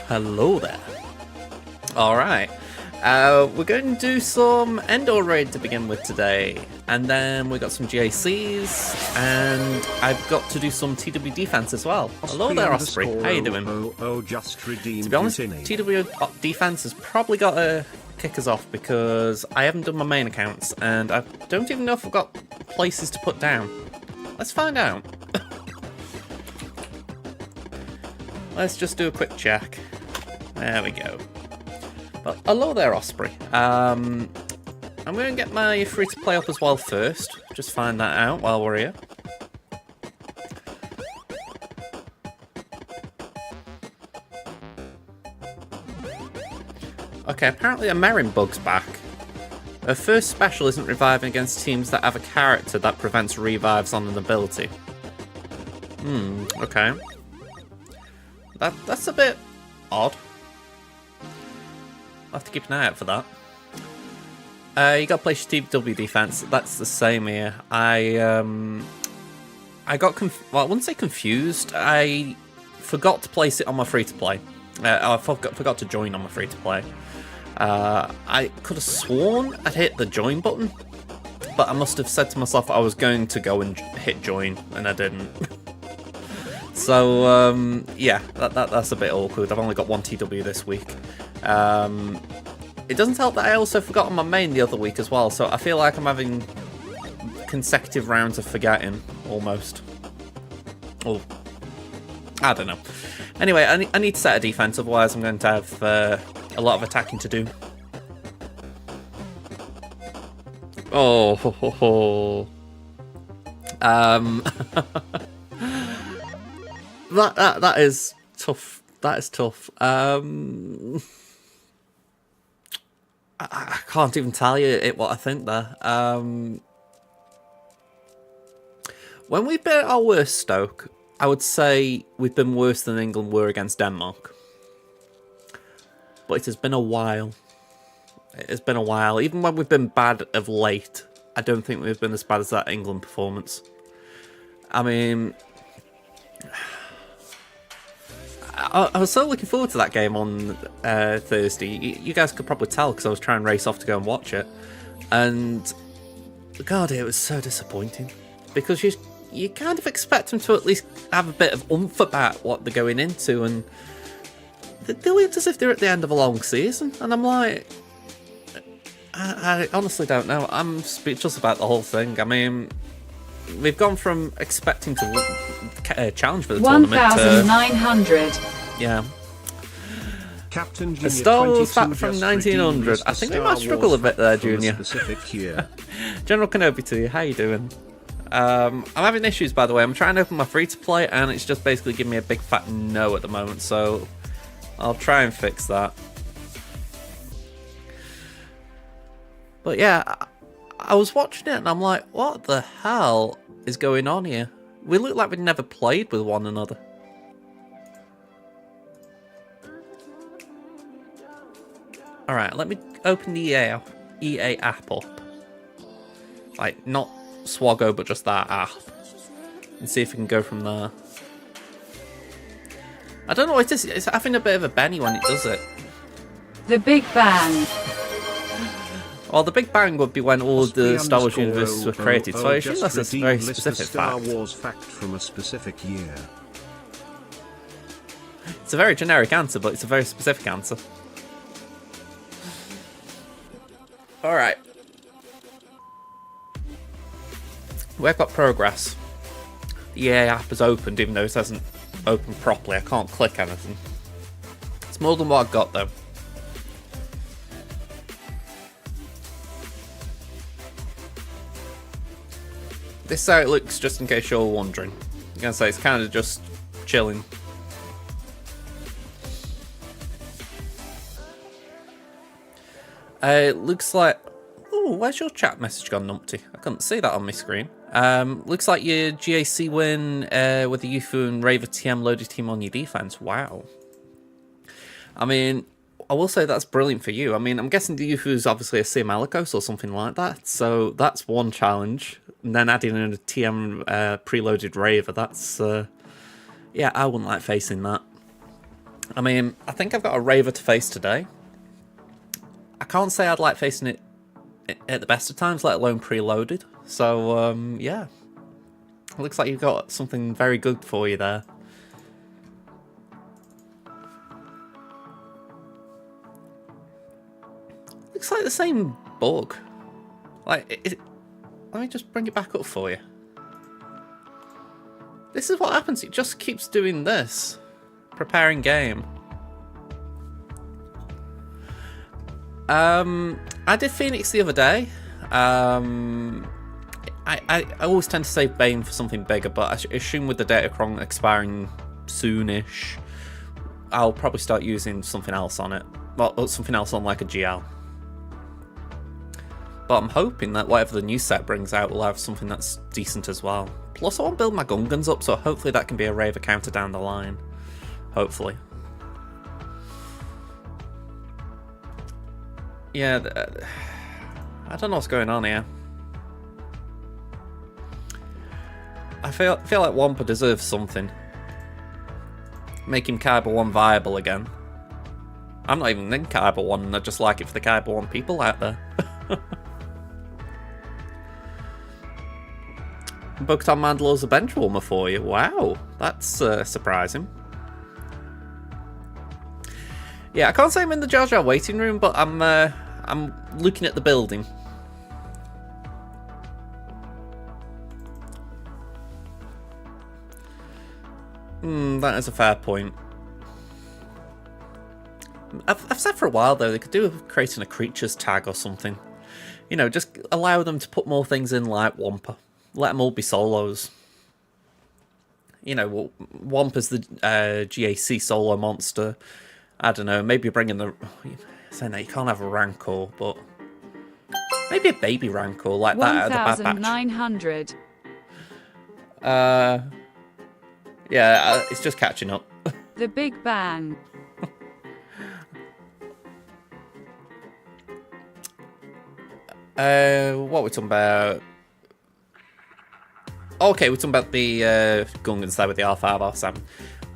Hello there. Alright, we're going to do some Endor raid to begin with today, and then we got some GACs, and I've got to do some TW defense as well. Hello there, Osprey. How you doing? To be honest, TW defense has probably got to kick us off because I haven't done my main accounts, and I don't even know if I've got places to put down. Let's find out. Let's just do a quick check. There we go. Well, hello there, Osprey. I'm going to get my free-to-play up as well first. Just find that out while we're here. Okay, apparently a Merrin bug's back. Her first special isn't reviving against teams that have a character that prevents revives on an ability. Okay. That's a bit odd. I'll have to keep an eye out for that. You got to place your TW defense. That's the same here. I got well, I wouldn't say confused. I forgot to place it on my free-to-play. I forgot to join on my free-to-play. I could have sworn I'd hit the join button, but I must have said to myself I was going to go and hit join, and I didn't. So, yeah, that's a bit awkward. I've only got one TW this week. It doesn't help that I also forgot on my main the other week as well, so I feel like I'm having consecutive rounds of forgetting, almost. Oh, I don't know. Anyway, I need to set a defense, otherwise I'm going to have a lot of attacking to do. Oh, ho, ho, ho. That is tough. That is tough. I can't even tell you what I think there. When we've been at our worst, Stoke, I would say we've been worse than England were against Denmark. But it has been a while. It has been a while. Even when we've been bad of late, I don't think we've been as bad as that England performance. I mean, I was so looking forward to that game on Thursday. You guys could probably tell because I was trying to race off to go and watch it. And, God, it was so disappointing. Because you kind of expect them to at least have a bit of oomph about what they're going into. And they look as if they're at the end of a long season. And I'm like, I honestly don't know. I'm speechless about the whole thing. I mean, we've gone from expecting to challenge for the tournament 1,900. Yeah. Captain A Star Wars fact from 1900. I think we might struggle a bit there, Junior. General Kenobi to you. How you doing? I'm having issues, by the way. I'm trying to open my free-to-play, and it's just basically giving me a big fat no at the moment, so I'll try and fix that. But yeah, I was watching it, and I'm like, what the hell is going on here? We look like we'd never played with one another. Alright, let me open the EA app up. Like, not Swaggo, but just that app. And see if we can go from there. I don't know what it is. It's having a bit of a Benny when it does it. The Big Bang. Well, the Big Bang would be when all the Star Wars universes were created, so I assume that's a very specific Star fact. Wars fact from a specific year. It's a very generic answer, but it's a very specific answer. Alright. We've got progress. The EA app has opened, even though it hasn't opened properly. I can't click anything. It's more than what I've got, though. This is how it looks, just in case you're wondering. I'm gonna say it's kind of just chilling. It looks like... Oh, where's your chat message gone, numpty? I couldn't see that on my screen. Looks like your GAC win with the Yufu and Raver TM loaded team on your defense. Wow. I mean, I will say that's brilliant for you. I mean, I'm guessing the Yufu is obviously a Sim Alicos or something like that. So that's one challenge. And then adding in a TM preloaded Raver, that's... yeah, I wouldn't like facing that. I mean, I think I've got a Raver to face today. I can't say I'd like facing it at the best of times, let alone preloaded. So, yeah. It looks like you've got something very good for you there. Looks like the same bug. Like, let me just bring it back up for you. This is what happens. It just keeps doing this. Preparing game. I did Phoenix the other day. I always tend to save Bane for something bigger, but I assume with the Datacron expiring soonish, I'll probably start using something else on it. Well, something else on like a GL. But I'm hoping that whatever the new set brings out will have something that's decent as well. Plus, I want to build my Gungans up, so hopefully that can be a Raver counter down the line. Hopefully. Yeah, I don't know what's going on here. I feel like Wampa deserves something. Make him Kyber 1 viable again. I'm not even in Kyber 1, and I just like it for the Kyber 1 people out there. Bo-Katan Mandalorian's a bench warmer for you. Wow, that's surprising. Yeah, I can't say I'm in the Jar Jar waiting room, but I'm looking at the building. That is a fair point. I've said for a while though, they could do creating a creatures tag or something. You know, just allow them to put more things in like Wampa. Let them all be solos. You know, Wampa's the GAC solo monster. I don't know, maybe bring in the... Saying that you can't have a Rancor, but... Maybe a baby Rancor like that out of the Bad Batch. 1,900. Yeah, it's just catching up. The Big Bang. What are we talking about? Okay, we're talking about the Gungans there with the R5, R7.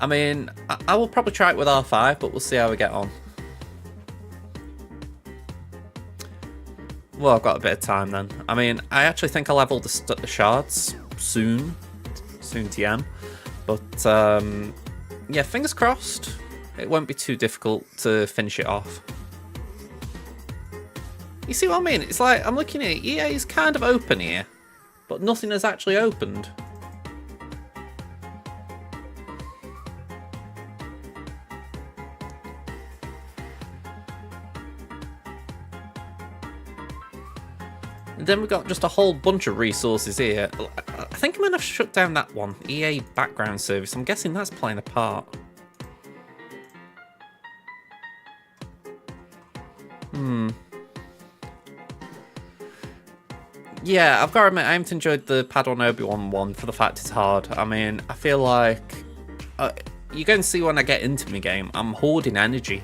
I mean, I will probably try it with R5, but we'll see how we get on. Well, I've got a bit of time then. I mean, I actually think I'll have all the shards soon. Soon TM. But, yeah, fingers crossed. It won't be too difficult to finish it off. You see what I mean? It's like, I'm looking at it, EA is kind of open here, but nothing has actually opened. And then we've got just a whole bunch of resources here. I think I'm going to shut down that one, EA background service. I'm guessing that's playing a part. Yeah, I've got to admit, I haven't enjoyed the Padawan Obi-Wan one for the fact it's hard. I mean, I feel like... you're going to see when I get into my game, I'm hoarding energy.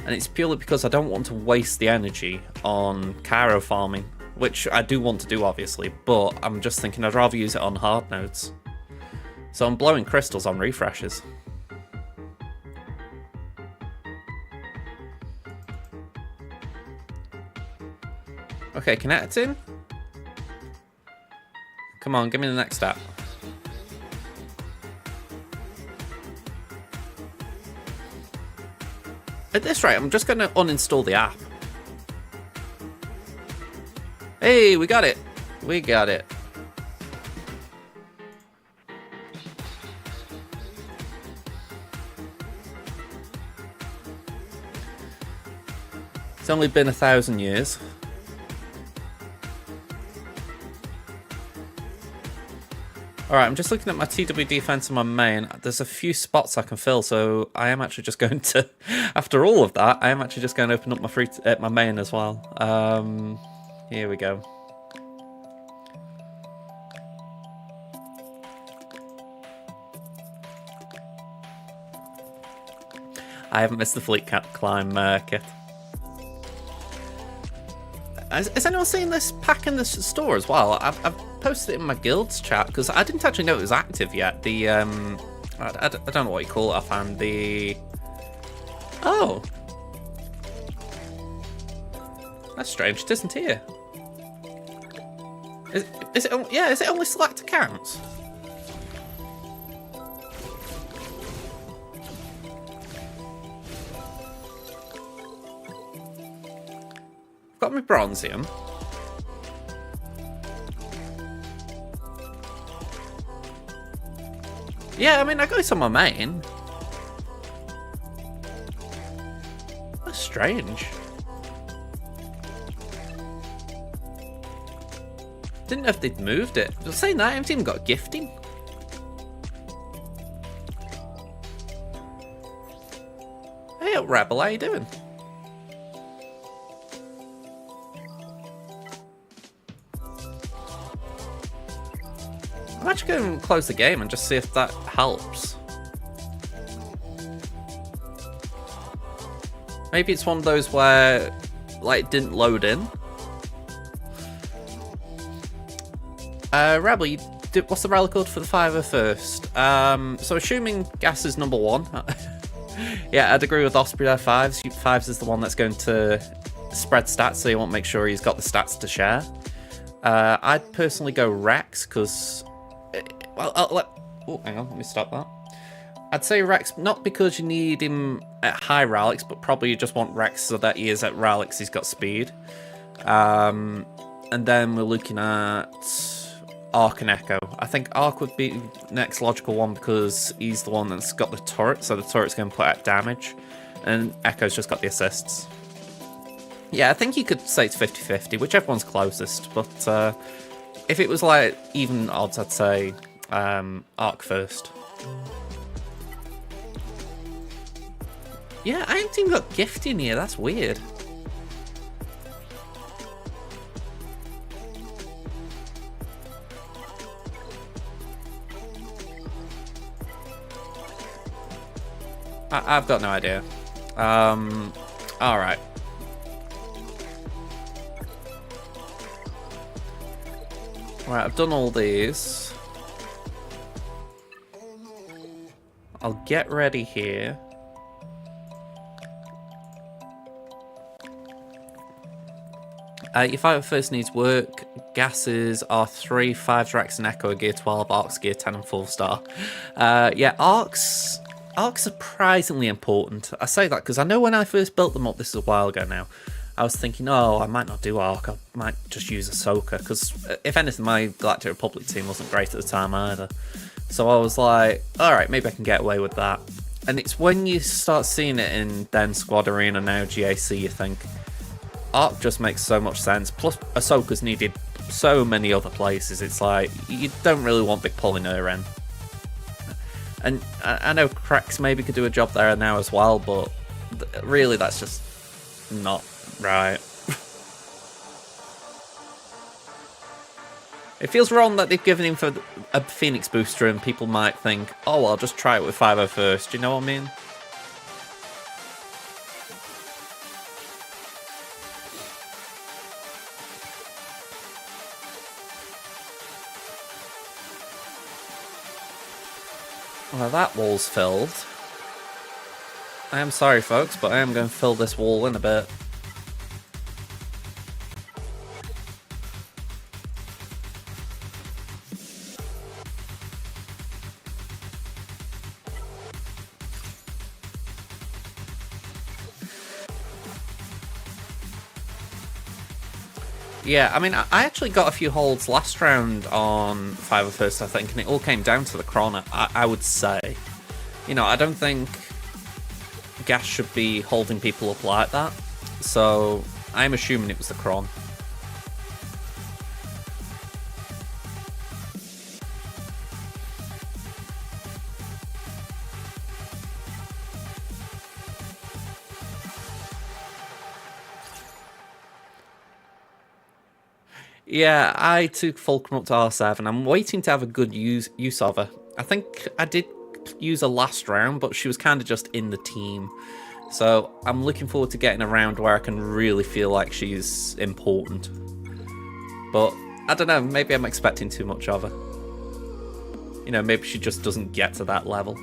And it's purely because I don't want to waste the energy on Cairo farming. Which I do want to do, obviously, but I'm just thinking I'd rather use it on hard nodes. So I'm blowing crystals on refreshes. Okay, connecting. Come on, give me the next step. At this rate, I'm just going to uninstall the app. Hey, we got it. We got it. It's only been 1,000 years. Alright, I'm just looking at my TW defense and my main. There's a few spots I can fill, so I am actually just going to, after all of that, I am actually just going to open up my my main as well. Here we go. I haven't missed the fleet climb kit. Has anyone seen this pack in the store as well? I've posted it in my guild's chat because I didn't actually know it was active yet. The I don't know what you call it offhand. The oh, that's strange. It isn't here. Is it? Yeah, is it only select accounts? Got my bronzium. Yeah, I mean, I got it on my main. That's strange. Didn't know if they'd moved it. I was saying that, I haven't even got gifting. Hey, Rebel, how you doing? I'm actually going to close the game and just see if that helps. Maybe it's one of those where, like, it didn't load in. Rebel, what's the rally code for the 501st? So assuming gas is number 1. Yeah, I'd agree with Osprey there. Fives is the one that's going to spread stats, so you want to make sure he's got the stats to share. I'd personally go Rex, because... Well, oh, hang on, let me stop that. I'd say Rex, not because you need him at high Ralix, but probably you just want Rex so that he is at Ralix, he's got speed. And then we're looking at Arc and Echo. I think Arc would be the next logical one because he's the one that's got the turret, so the turret's going to put out damage. And Echo's just got the assists. Yeah, I think you could say it's 50-50, whichever one's closest, but if it was like even odds, I'd say Arc first. Yeah, I haven't even got gift in here, that's weird. I've got no idea. Alright. Right, I've done all these. I'll get ready here. Your fighter first needs work. Gases are 3, 5 Rex and Echo are gear 12, Arcs gear 10 and 4-star. Yeah, Arcs surprisingly important. I say that because I know when I first built them up, this is a while ago now, I was thinking, oh, I might not do Arc, I might just use Ahsoka, because if anything, my Galactic Republic team wasn't great at the time either. So I was like, alright, maybe I can get away with that. And it's when you start seeing it in then Squad Arena, now GAC, you think, Arc just makes so much sense. Plus, Ahsoka's needed so many other places, it's like, you don't really want Big pulling her in. And I know Krex maybe could do a job there now as well, but really that's just not right. It feels wrong that they've given him for a Phoenix booster and people might think, oh, well, I'll just try it with 501st, do you know what I mean? Well, that wall's filled. I am sorry, folks, but I am going to fill this wall in a bit. Yeah, I mean, I actually got a few holds last round on 501st, I think, and it all came down to the Cron, I would say. You know, I don't think Gas should be holding people up like that, so I'm assuming it was the Cron. Yeah, I took Fulcrum up to R7. I'm waiting to have a good use of her. I think I did use her last round, but she was kind of just in the team. So I'm looking forward to getting a round where I can really feel like she's important. But I don't know, maybe I'm expecting too much of her. You know, maybe she just doesn't get to that level.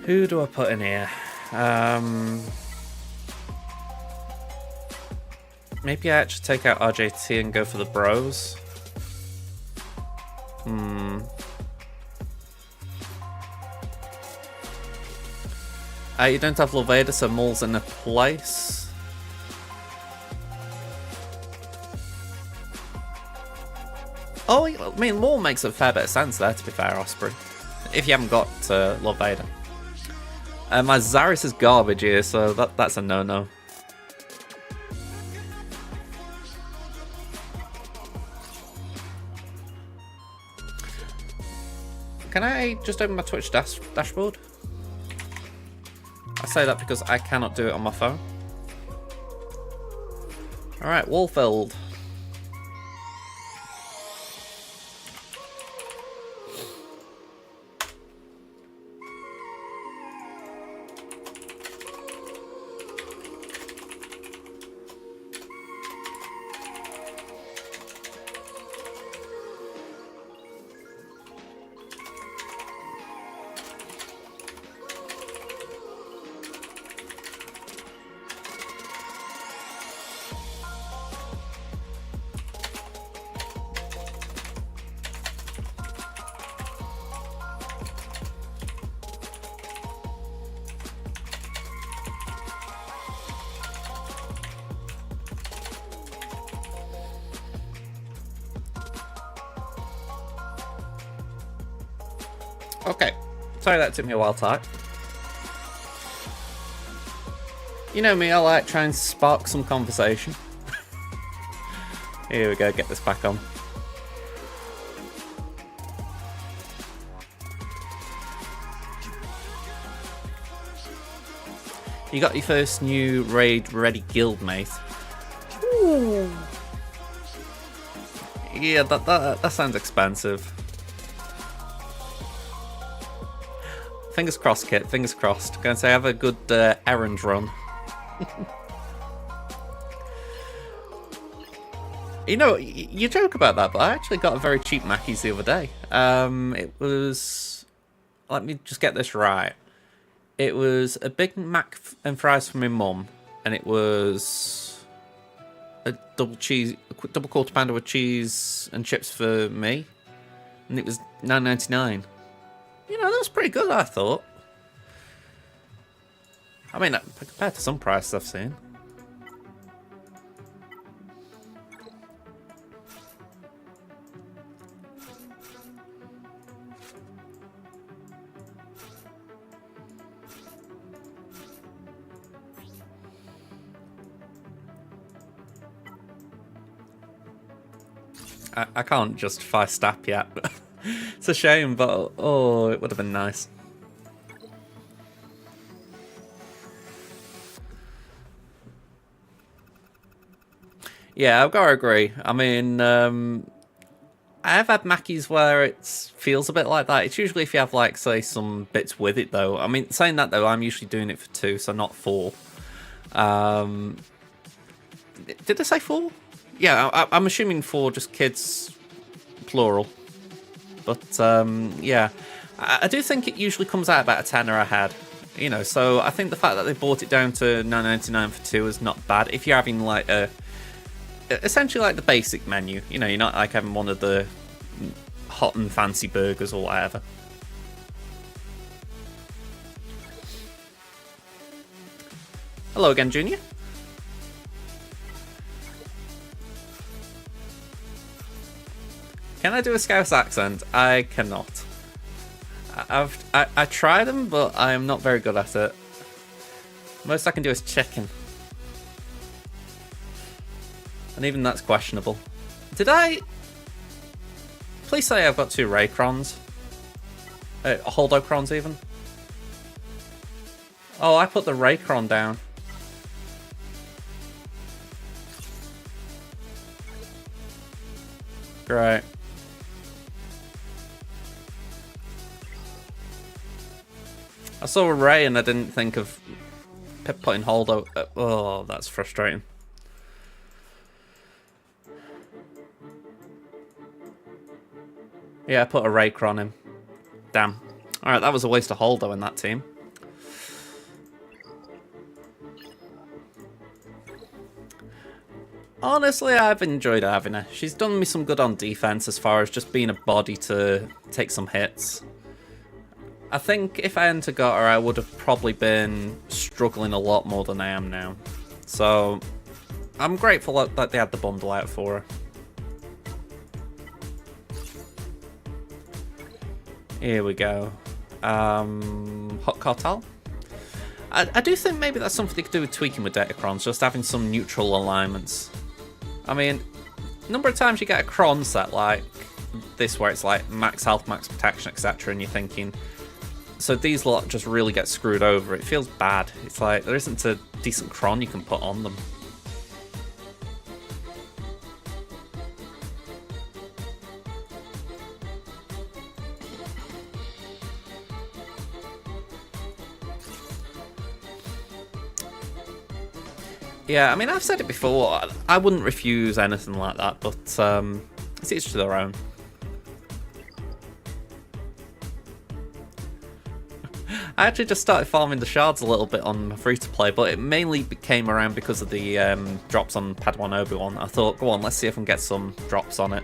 Who do I put in here? Maybe I actually take out RJT and go for the bros. You don't have Loveda, so Maul's in a place. Oh, I mean, Maul makes a fair bit of sense there, to be fair, Osprey. If you haven't got Loveda. My Zarus is garbage here, so that's a no-no. Can I just open my Twitch dashboard? I say that because I cannot do it on my phone. Alright, Wallfield. Okay, sorry that took me a while to type. You know me, I like trying and spark some conversation. Here we go, get this back on. You got your first new raid ready guildmate. Ooh. Yeah, that sounds expensive. Fingers crossed, Kit. Fingers crossed. Going to say have a good errand run. You know, you joke about that, but I actually got a very cheap Mackey's the other day. It was... Let me just get this right. It was a Big Mac and fries for my mum, and it was a double quarter pounder with cheese and chips for me, and it was $9.99. You know, that was pretty good, I thought. I mean, compared to some prices I've seen. I can't justify Stap yet. It's a shame, but oh, it would have been nice. Yeah, I've got to agree. I mean, I have had Mackies where it feels a bit like that. It's usually if you have, like, say, some bits with it, though. I mean, saying that, though, I'm usually doing it for 2, so not 4. Did I say 4? Yeah, I'm assuming 4, just kids, plural. But, yeah. I do think it usually comes out about a tenner a head. You know, so I think the fact that they brought it down to $9.99 for 2 is not bad. If you're having like essentially like the basic menu, you know, you're not like having one of the hot and fancy burgers or whatever. Hello again, Junior. Can I do a Scouse accent? I cannot. I try them, but I am not very good at it. Most I can do is chicken. And even that's questionable. Did I... Please say I've got 2 Raycrons. Holdocrons even. Oh, I put the Raycron down. Great. I saw a Ray and I didn't think of putting Holdo. Oh, that's frustrating. Yeah, I put a Raycron in. Damn. Alright, that was a waste of Holdo in that team. Honestly, I've enjoyed having her. She's done me some good on defense as far as just being a body to take some hits. I think if I hadn't got her, I would have probably been struggling a lot more than I am now. So, I'm grateful that they had the bundle out for her. Here we go. Hot Cartel. I do think maybe that's something they could do with tweaking with Datacrons, just having some neutral alignments. I mean, number of times you get a Cron set like this where it's like max health, max protection, etc. and you're thinking, so these lot just really get screwed over. It feels bad. It's like there isn't a decent Cron you can put on them. Yeah, I mean, I've said it before, I wouldn't refuse anything like that, but it's each to their own. I actually just started farming the shards a little bit on free-to-play, but it mainly came around because of the drops on Padawan Obi-Wan. I thought, go on, let's see if I can get some drops on it.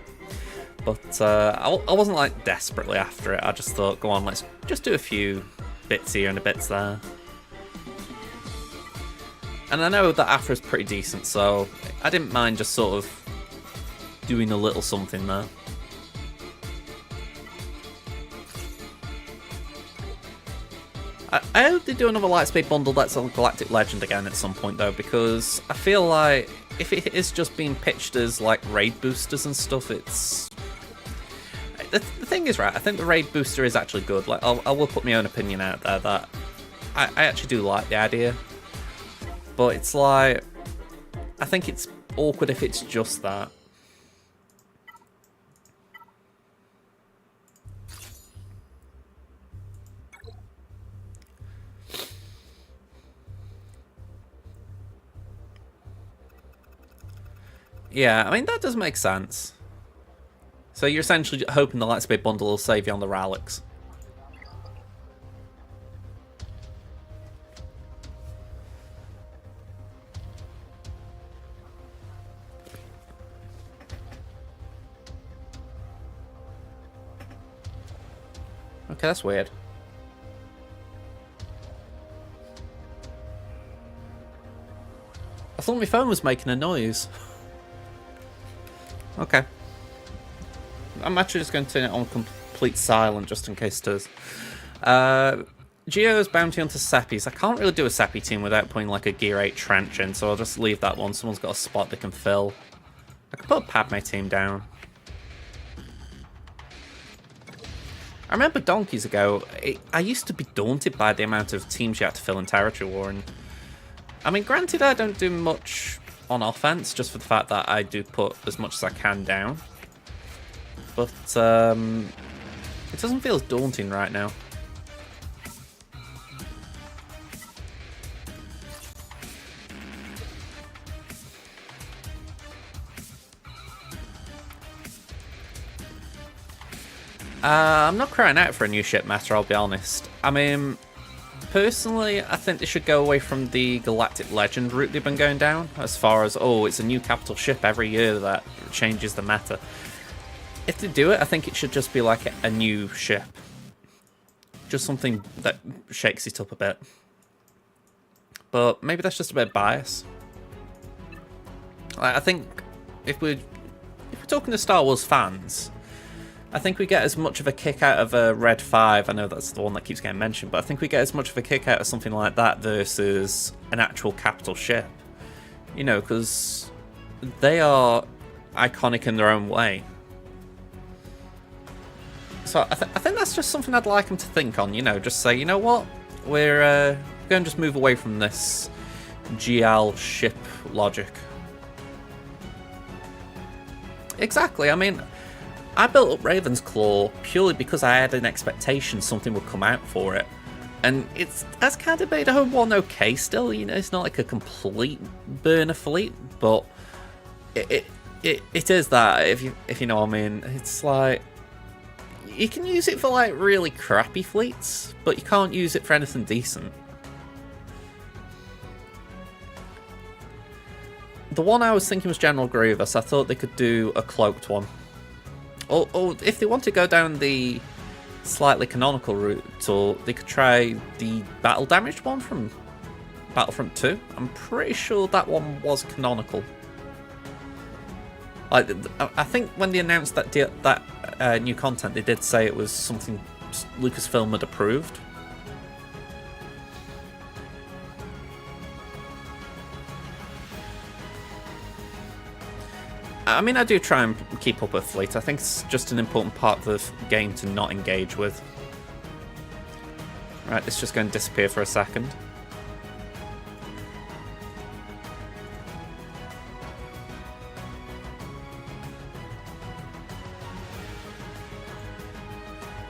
But I wasn't, like, desperately after it. I just thought, go on, let's just do a few bits here and a bits there. And I know that Afra's pretty decent, so I didn't mind just sort of doing a little something there. I hope they do another Lightspeed bundle that's on Galactic Legend again at some point, though, because I feel like if it is just being pitched as, like, raid boosters and stuff, it's... The thing is, right, I think the raid booster is actually good. Like, I will put my own opinion out there that I actually do like the idea. But it's like, I think it's awkward if it's just that. Yeah, I mean, that does make sense. So you're essentially hoping the Lightspeed bundle will save you on the Ralix. Okay, that's weird. I thought my phone was making a noise. Okay. I'm actually just going to turn it on complete silent just in case it does. Geo's bounty onto Seppies. I can't really do a Seppi team without putting like a Gear 8 trench in, so I'll just leave that one. Someone's got a spot they can fill. I could put a Padme team down. I remember donkeys ago, I used to be daunted by the amount of teams you had to fill in Territory War, and I mean, granted, I don't do much on offense, just for the fact that I do put as much as I can down, but it doesn't feel as daunting right now. I'm not crying out for a new ship meta, I'll be honest. I mean, Personally, I think they should go away from the Galactic Legend route they've been going down, as far as, oh, it's a new capital ship every year that changes the meta. If they do it, I think it should just be like a new ship. Just something that shakes it up a bit. But maybe that's just a bit of bias. I think if we're talking to Star Wars fans, I think we get as much of a kick out of a Red 5, I know that's the one that keeps getting mentioned, but I think we get as much of a kick out of something like that versus an actual capital ship. You know, because they are iconic in their own way. So I think that's just something I'd like them to think on, you know, just say, you know what, we're going to just move away from this GL ship logic. Exactly, I mean, I built up Raven's Claw purely because I had an expectation something would come out for it. And that's kind of made Home 1 okay still, you know, it's not like a complete burner fleet, but it is that, if you know what I mean. It's like, you can use it for like really crappy fleets, but you can't use it for anything decent. The one I was thinking was General Grievous. I thought they could do a cloaked one. Or if they want to go down the slightly canonical route, or they could try the battle damaged one from Battlefront 2. I'm pretty sure that one was canonical. Like, I think when they announced that new content, they did say it was something Lucasfilm had approved. I mean, I do try and keep up with fleet. I think it's just an important part of the game to not engage with. Right, it's just going to disappear for a second.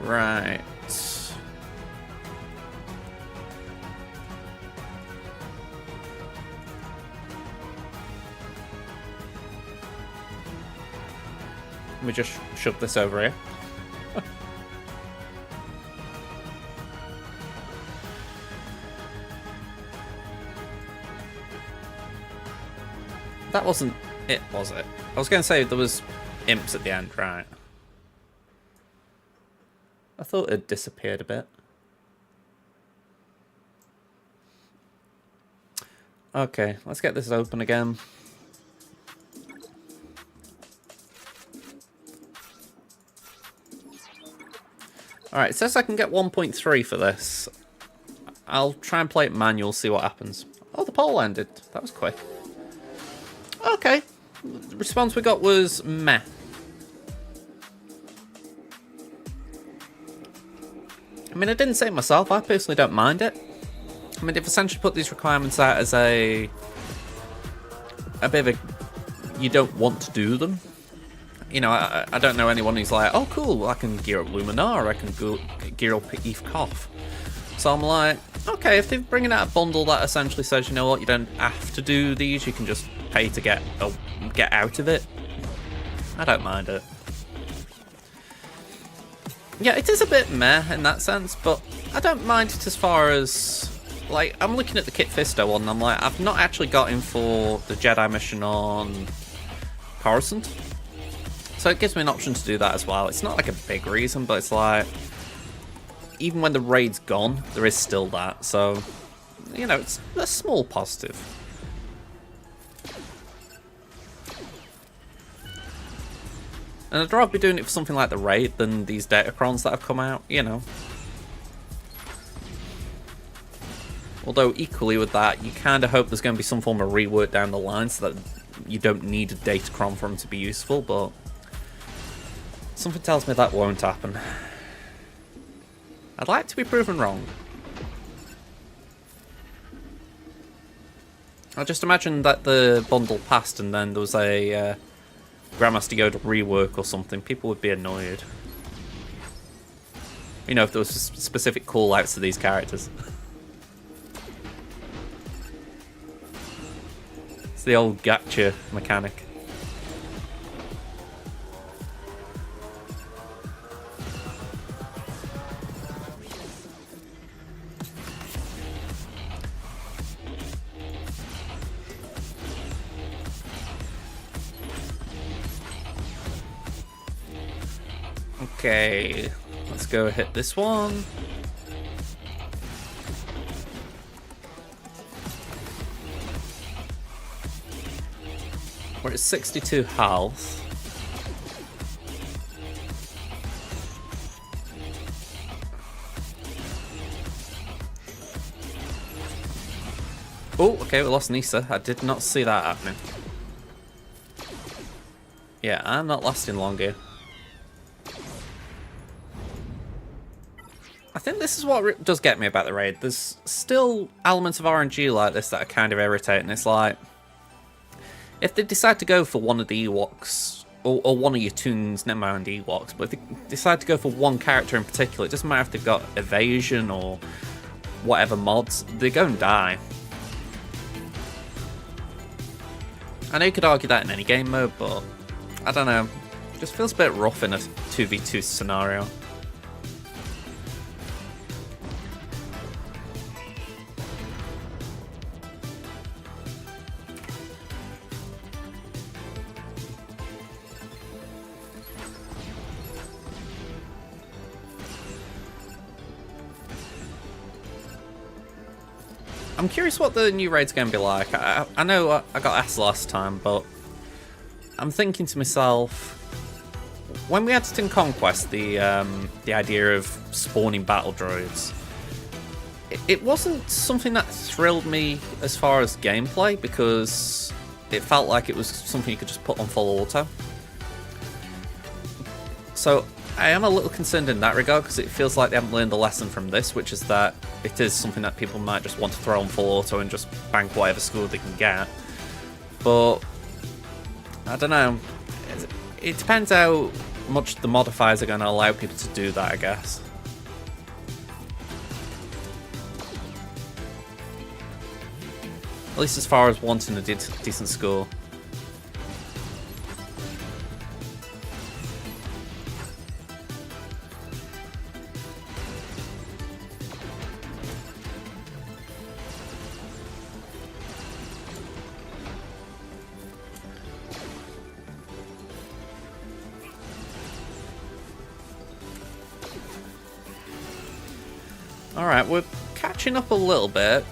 Right. Let me just shove this over here. That wasn't it, was it? I was going to say there was imps at the end, right? I thought it had disappeared a bit. Okay, let's get this open again. Alright, it says I can get 1.3 for this. I'll try and play it manual, see what happens. Oh, the poll ended. That was quick. Okay. The response we got was meh. I mean, I didn't say it myself. I personally don't mind it. I mean, they've essentially put these requirements out as a bit of a... You don't want to do them. You know, I don't know anyone who's like, oh cool, I can gear up Luminar, I can gear up Eve Koth. So I'm like, okay, if they're bringing out a bundle that essentially says, you know what, you don't have to do these, you can just pay to get out of it, I don't mind it. Yeah, it is a bit meh in that sense, but I don't mind it as far as, like, I'm looking at the Kit Fisto one and I'm like, I've not actually got in for the Jedi mission on Coruscant. So it gives me an option to do that as well. It's not like a big reason, but it's like, even when the raid's gone, there is still that. So, you know, it's a small positive. And I'd rather be doing it for something like the raid than these Datacrons that have come out, you know. Although equally with that, you kind of hope there's going to be some form of rework down the line so that you don't need a Datacron for them to be useful, but something tells me that won't happen. I'd like to be proven wrong. I just imagine that the bundle passed and then there was a Grandmaster Yoda rework or something. People would be annoyed. You know, if there was specific call-outs to these characters. It's the old gacha mechanic. Okay, let's go hit this one. We're at 62 health. Oh, okay, we lost Nisa. I did not see that happening. Yeah, I'm not lasting long here. I think this is what does get me about the raid. There's still elements of RNG like this that are kind of irritating. It's like, if they decide to go for one of the Ewoks, or one of your toons, never mind the Ewoks, but if they decide to go for one character in particular, it doesn't matter if they've got evasion or whatever mods, they go and die. I know you could argue that in any game mode, but I don't know. It just feels a bit rough in a 2v2 scenario. I'm curious what the new raid's going to be like. I know I got asked last time, but I'm thinking to myself, when we had in Conquest the idea of spawning battle droids, it wasn't something that thrilled me as far as gameplay, because it felt like it was something you could just put on full auto. So I am a little concerned in that regard, because it feels like they haven't learned the lesson from this, which is that it is something that people might just want to throw on full auto and just bank whatever score they can get. But I don't know. It depends how much the modifiers are going to allow people to do that, I guess. At least as far as wanting a decent score. Alright, we're catching up a little bit.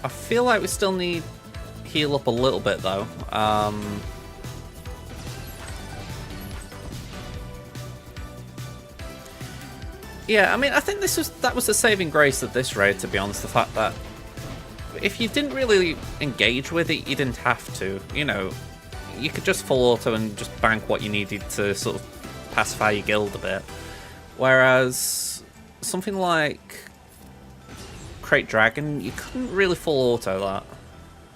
I feel like we still need heal up a little bit though. Yeah, I mean, I think that was the saving grace of this raid, to be honest. The fact that if you didn't really engage with it, you didn't have to. You know, you could just full auto and just bank what you needed to sort of pacify your guild a bit. Whereas something like Crate Dragon, you couldn't really full auto that.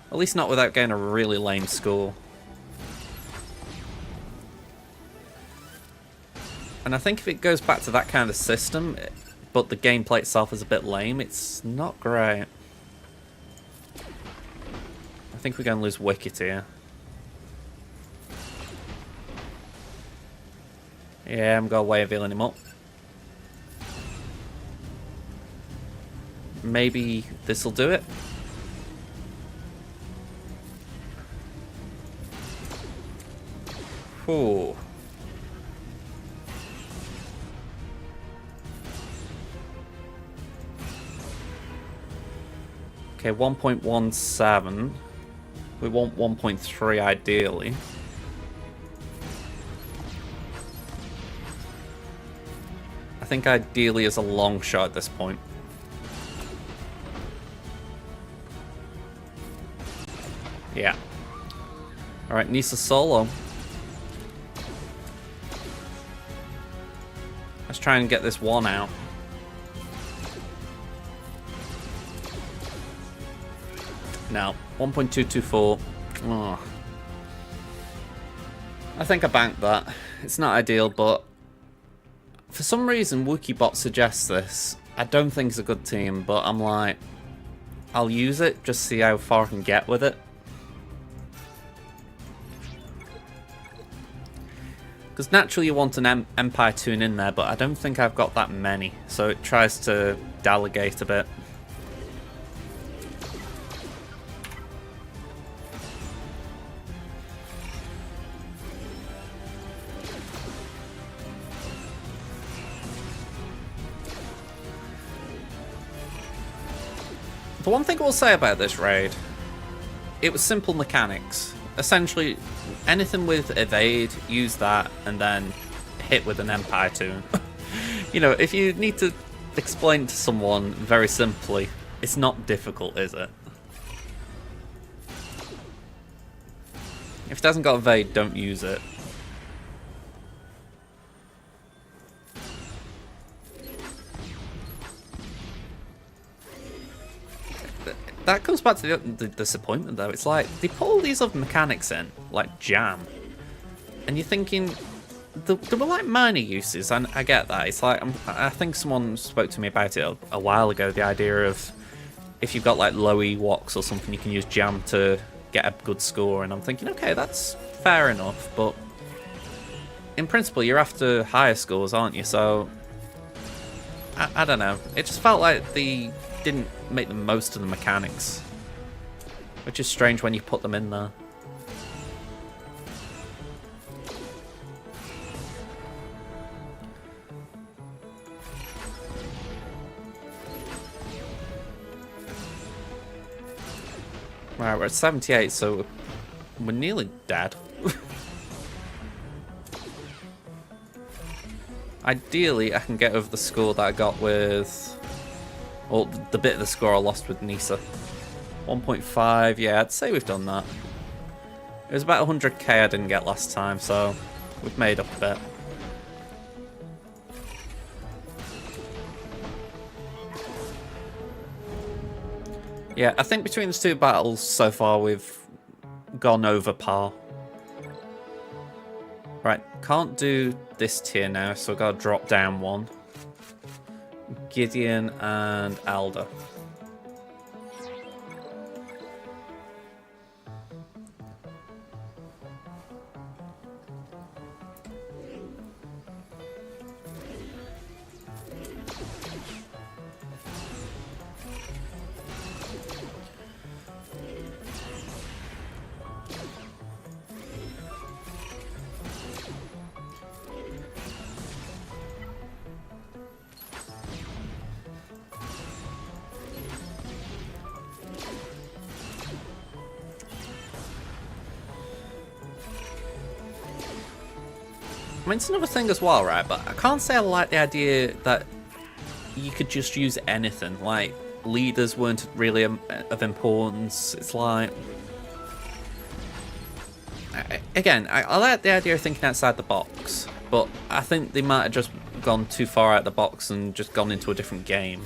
At least not without getting a really lame score. And I think if it goes back to that kind of system, but the gameplay itself is a bit lame, it's not great. I think we're going to lose Wicket here. Yeah, I'm got a way of healing him up. Maybe this'll do it. Ooh. Okay, 1.17. We want 1.3 ideally. I think ideally is a long shot at this point. Yeah. Alright, Nisa solo. Let's try and get this one out. Now, 1.224. Oh. I think I banked that. It's not ideal, but for some reason WookieBot suggests this. I don't think it's a good team, but I'm like, I'll use it, just see how far I can get with it. Because naturally you want an Empire toon in there, but I don't think I've got that many, so it tries to delegate a bit. The one thing I will say about this raid, it was simple mechanics. Essentially, anything with evade, use that, and then hit with an Empire Tune. You know, if you need to explain to someone very simply, it's not difficult, is it? If it hasn't got evade, don't use it. That comes back to the disappointment, though. It's like, they put all these other mechanics in, like jam. And you're thinking, there were like minor uses, and I get that. It's like, I think someone spoke to me about it a while ago, the idea of if you've got like low Ewoks or something, you can use jam to get a good score. And I'm thinking, okay, that's fair enough, but in principle, you're after higher scores, aren't you? So, I don't know. It just felt like they didn't make the most of the mechanics, which is strange when you put them in there. Right, we're at 78, so we're nearly dead. Ideally, I can get over the score that I got with... Well, the bit of the score I lost with Nisa. 1.5, yeah, I'd say we've done that. It was about 100k I didn't get last time, so we've made up a bit. Yeah, I think between the two battles so far we've gone over par. Right, can't do this tier now, so I've got to drop down one. Gideon and Alda. I mean, it's another thing as well, right? But I can't say I like the idea that you could just use anything. Like, leaders weren't really of importance. It's like... Again, I like the idea of thinking outside the box, but I think they might have just gone too far out the box and just gone into a different game.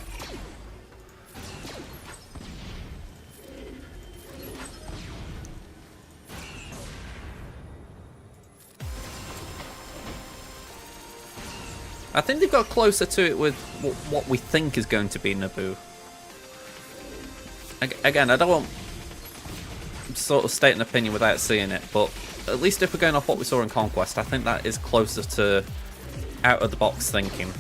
I think they've got closer to it with what we think is going to be Naboo. Again, I don't want to sort of state an opinion without seeing it, but at least if we're going off what we saw in Conquest, I think that is closer to out-of-the-box thinking.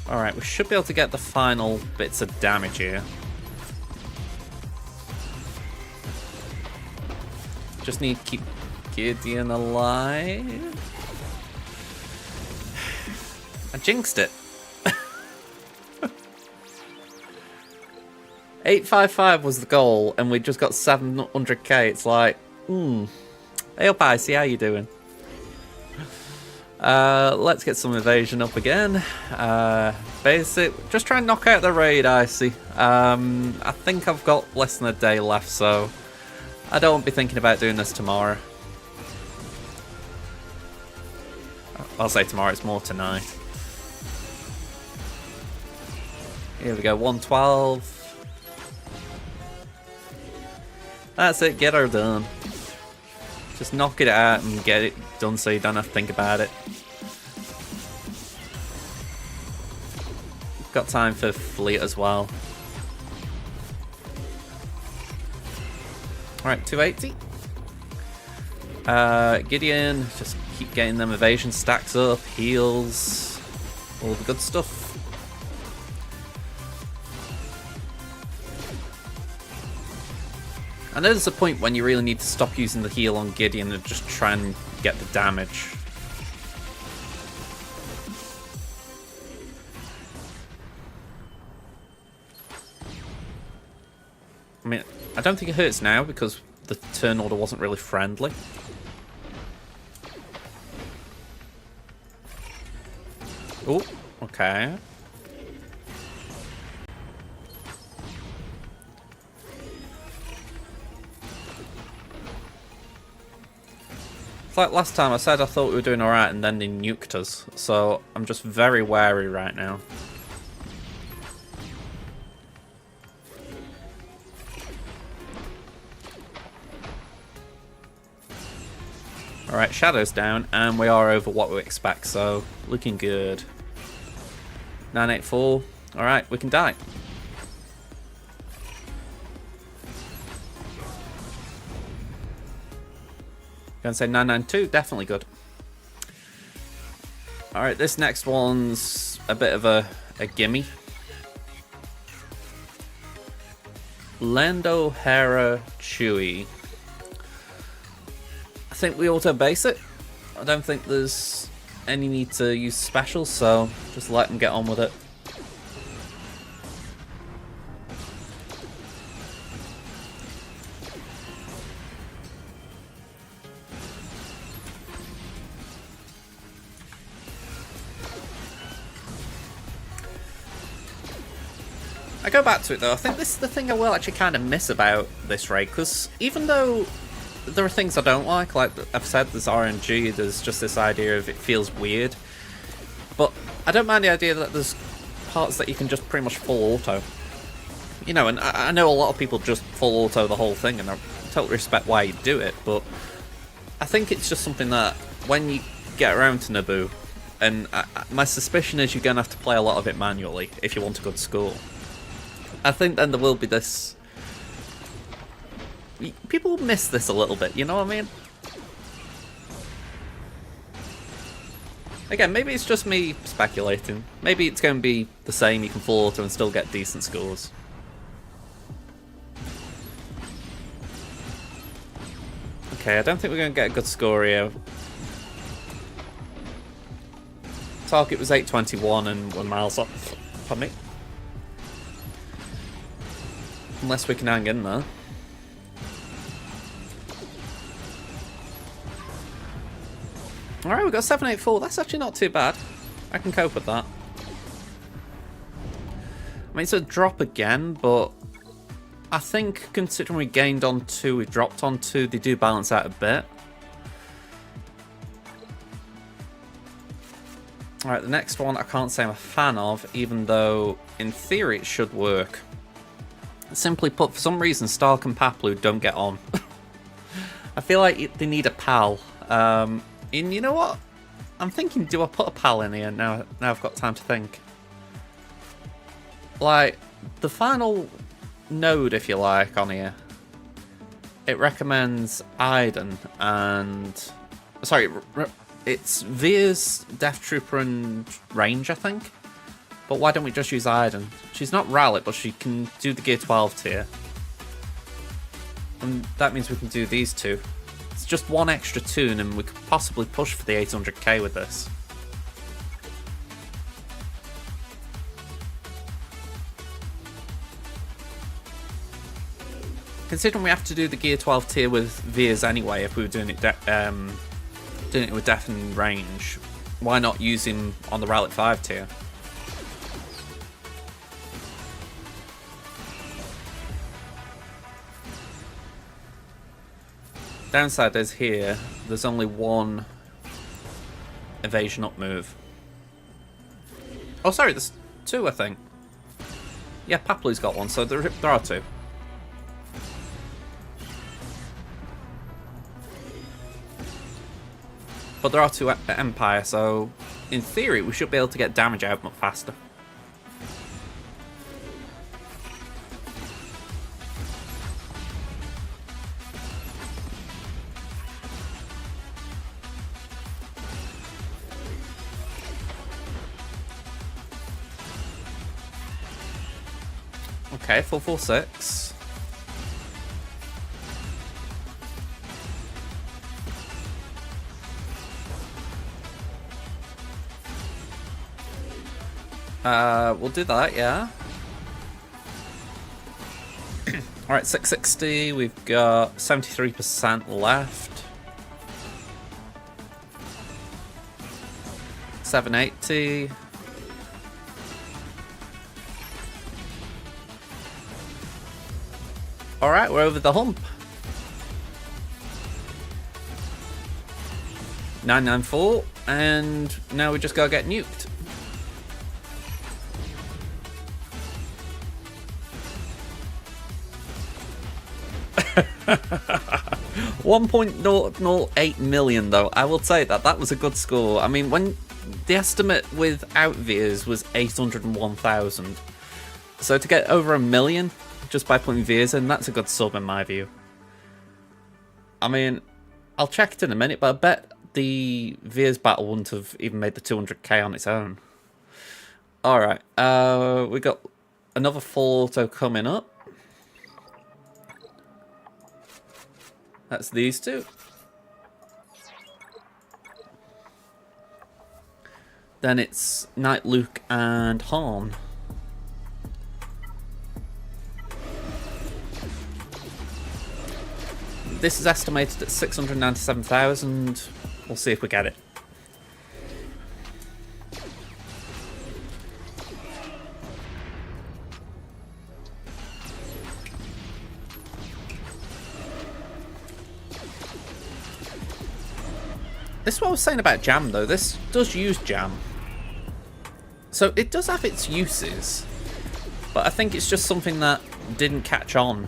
Alright, we should be able to get the final bits of damage here. Just need to keep Gideon alive. I jinxed it. 855 was the goal, and we just got 700k. It's like, Hey up, Icy, how you doing? Let's get some evasion up again. Basic. Just try and knock out the raid, Icy. I think I've got less than a day left, so I don't be thinking about doing this tomorrow. I'll say tomorrow, it's more tonight. Here we go, 112. That's it, get her done. Just knock it out and get it done so you don't have to think about it. Got time for fleet as well. Alright, 280. Gideon, just keep getting them evasion stacks up, heals, all the good stuff. I know there's a point when you really need to stop using the heal on Gideon and just try and get the damage. I mean, I don't think it hurts now because the turn order wasn't really friendly. Oh, okay. It's like last time I said I thought we were doing alright and then they nuked us, so I'm just very wary right now. Alright, Shadow's down, and we are over what we expect, so looking good. 984. Alright, we can die. Gonna say 992, definitely good. Alright, this next one's a bit of a gimme. Lando Hera Chewie. I think we auto base it. I don't think there's any need to use specials, so just let them get on with it. I go back to it though, I think this is the thing I will actually kind of miss about this raid, because even though there are things I don't like I've said, there's RNG, there's just this idea of it feels weird, but I don't mind the idea that there's parts that you can just pretty much full auto. You know, and I know a lot of people just full auto the whole thing, and I totally respect why you do it, but I think it's just something that when you get around to Naboo, and my suspicion is you're going to have to play a lot of it manually if you want a good score. I think then there will be this... People miss this a little bit, you know what I mean? Again, maybe it's just me speculating. Maybe it's going to be the same, you can full auto and still get decent scores. Okay, I don't think we're going to get a good score here. Target was 821 and 1 miles off. Pardon me. Unless we can hang in there. Alright, we've got 784. That's actually not too bad. I can cope with that. I mean, it's a drop again, but I think considering we gained on 2, we dropped on 2, they do balance out a bit. Alright, the next one I can't say I'm a fan of, even though in theory it should work. Simply put, for some reason, Stark and Paplu don't get on. I feel like they need a pal. And you know what? I'm thinking, do I put a pal in here now I've got time to think? Like, the final node, if you like, on here, it recommends Iden and... Sorry, it's Veer's Death Trooper and Range, I think? But why don't we just use Iden? She's not Rallet, but she can do the Gear 12 tier. And that means we can do these two. It's just one extra toon, and we could possibly push for the 800k with this. Considering we have to do the Gear 12 tier with Veers anyway, if we were doing it with Death and Range, why not use him on the Rallet 5 tier? Downside is here, there's only one evasion up move. Oh, sorry, there's 2, I think. Yeah, Paplu's got one, so there are 2. But there are 2 at Empire, so in theory we should be able to get damage out much faster. Okay, 446. We'll do that, yeah. Alright, 660, we've got 73% left. 780. Alright, we're over the hump. 994, and now we just gotta get nuked. $1.008 million though. I will say that was a good score. I mean, when the estimate without viewers was 801,000, so to get over 1 million just by putting viewers in, that's a good sub in my view. I mean, I'll check it in a minute, but I bet the viewers battle wouldn't have even made the 200k on its own. Alright, we got another full auto coming up. That's these two. Then it's Knight Luke and Han. This is estimated at 697,000. We'll see if we get it. This is what I was saying about jam though. This does use jam. So it does have its uses, but I think it's just something that didn't catch on.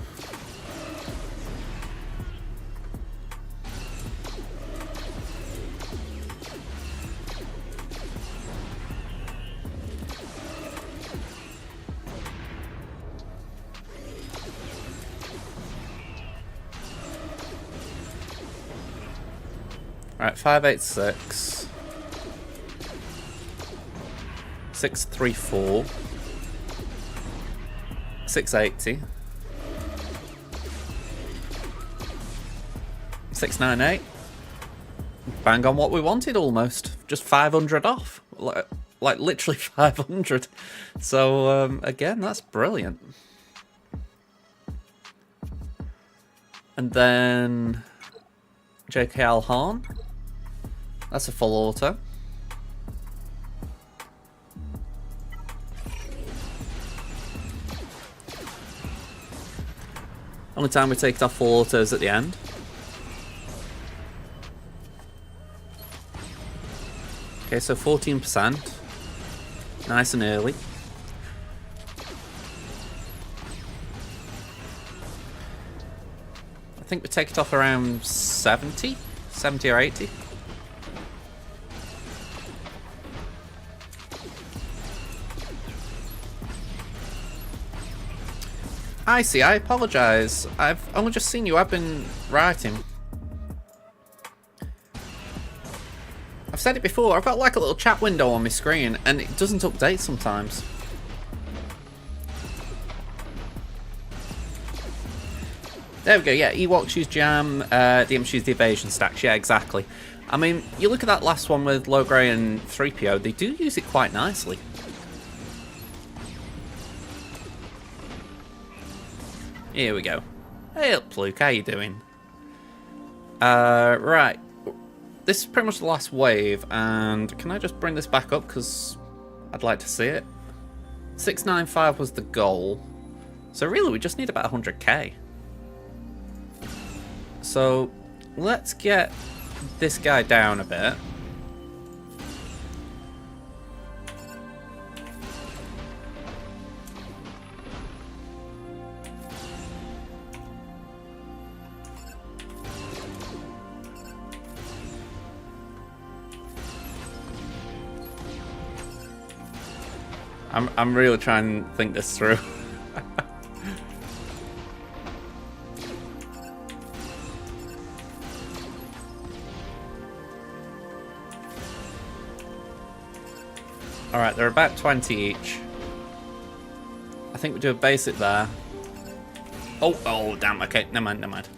Alright, 586, 634, 680, 698. Bang on what we wanted almost. Just 500 off. Like literally 500. So, again, that's brilliant. And then J.K. Alhan. That's a full auto. Only time we take it off full autos at the end. Okay, so 14%. Nice and early. I think we take it off around 70 or 80. I see, I apologise. I've only just seen you, I've been writing. I've said it before, I've got like a little chat window on my screen and it doesn't update sometimes. There we go, yeah, Ewoks use jam, DMs use the evasion stacks, yeah, exactly. I mean, you look at that last one with Logray and 3PO, they do use it quite nicely. Here we go. Hey up, Luke, how you doing? Right. This is pretty much the last wave, and can I just bring this back up, because I'd like to see it. 695 was the goal. So really, we just need about 100k. So, let's get this guy down a bit. I'm really trying to think this through. Alright, they're about 20 each. I think we do a basic there. Oh, damn, okay, never mind.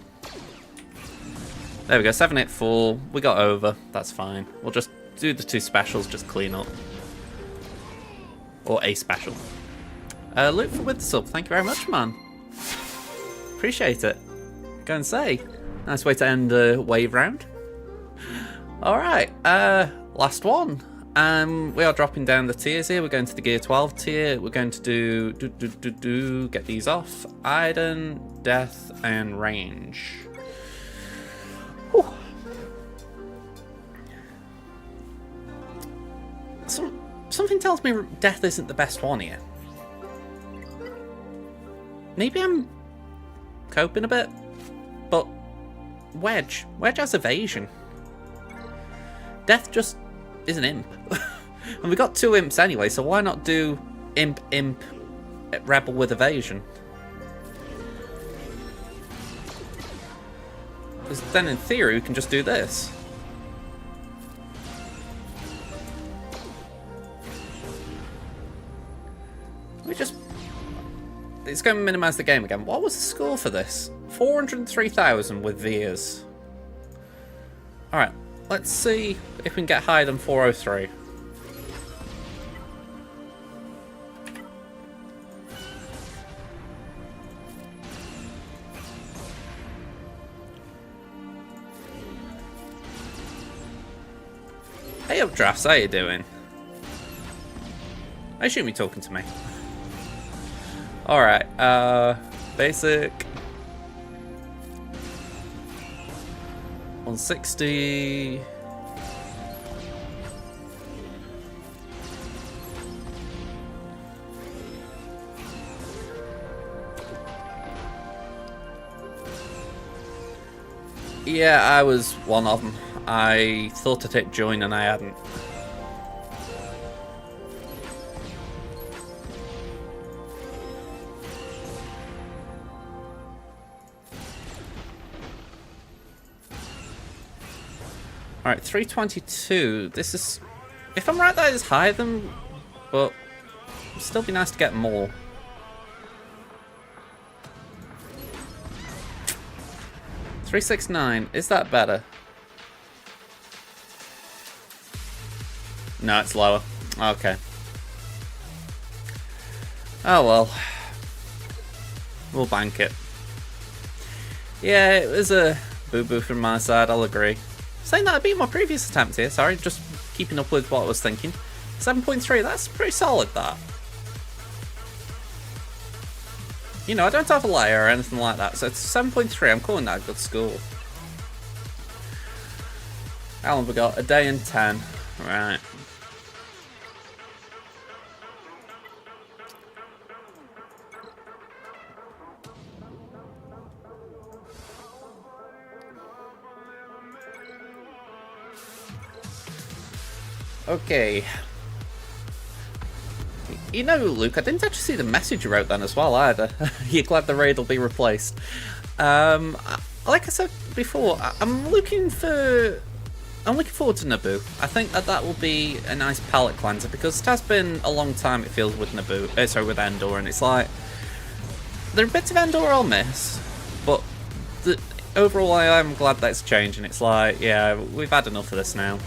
There we go, 784, we got over, that's fine. We'll just do the two specials, just clean up. Or a special. Luke for with the sub, thank you very much, man. Appreciate it. Go and say. Nice way to end the wave round. Alright, last one. We are dropping down the tiers here. We're going to the Gear 12 tier. We're going to get these off. Iden, Death, and Range. Whew. Something tells me Death isn't the best one here. Maybe I'm coping a bit, but Wedge has evasion. Death just is an imp. And we got 2 imps anyway, so why not do imp, rebel with evasion? Because then in theory we can just do this. It's going to minimise the game again. What was the score for this? 403,000 with Veers. Alright, let's see if we can get higher than 403. Hey Updrafts, how you doing? I assume you're talking to me. Alright, basic 160. Yeah, I was one of them. I thought I'd hit join and I hadn't. Alright, 322. This is... If I'm right, that is higher than... But... It'd still be nice to get more. $369. Is that better? No, it's lower. Okay. Oh well. We'll bank it. Yeah, it was a boo-boo from my side, I'll agree. Saying that I beat my previous attempt here, sorry, just keeping up with what I was thinking. 7.3, that's pretty solid, that. You know, I don't have a layer or anything like that, so it's 7.3, I'm calling that a good score. How long have we got? A day and 10. Right. Okay. You know, Luke, I didn't actually see the message you wrote then as well either. You're glad the raid will be replaced. Like I said before, I'm looking forward to Naboo. I think that will be a nice palate cleanser because it has been a long time, it feels, with Naboo, with Endor, and it's like there are bits of Endor I'll miss, but overall I am glad that it's changed, and it's like, yeah, we've had enough of this now.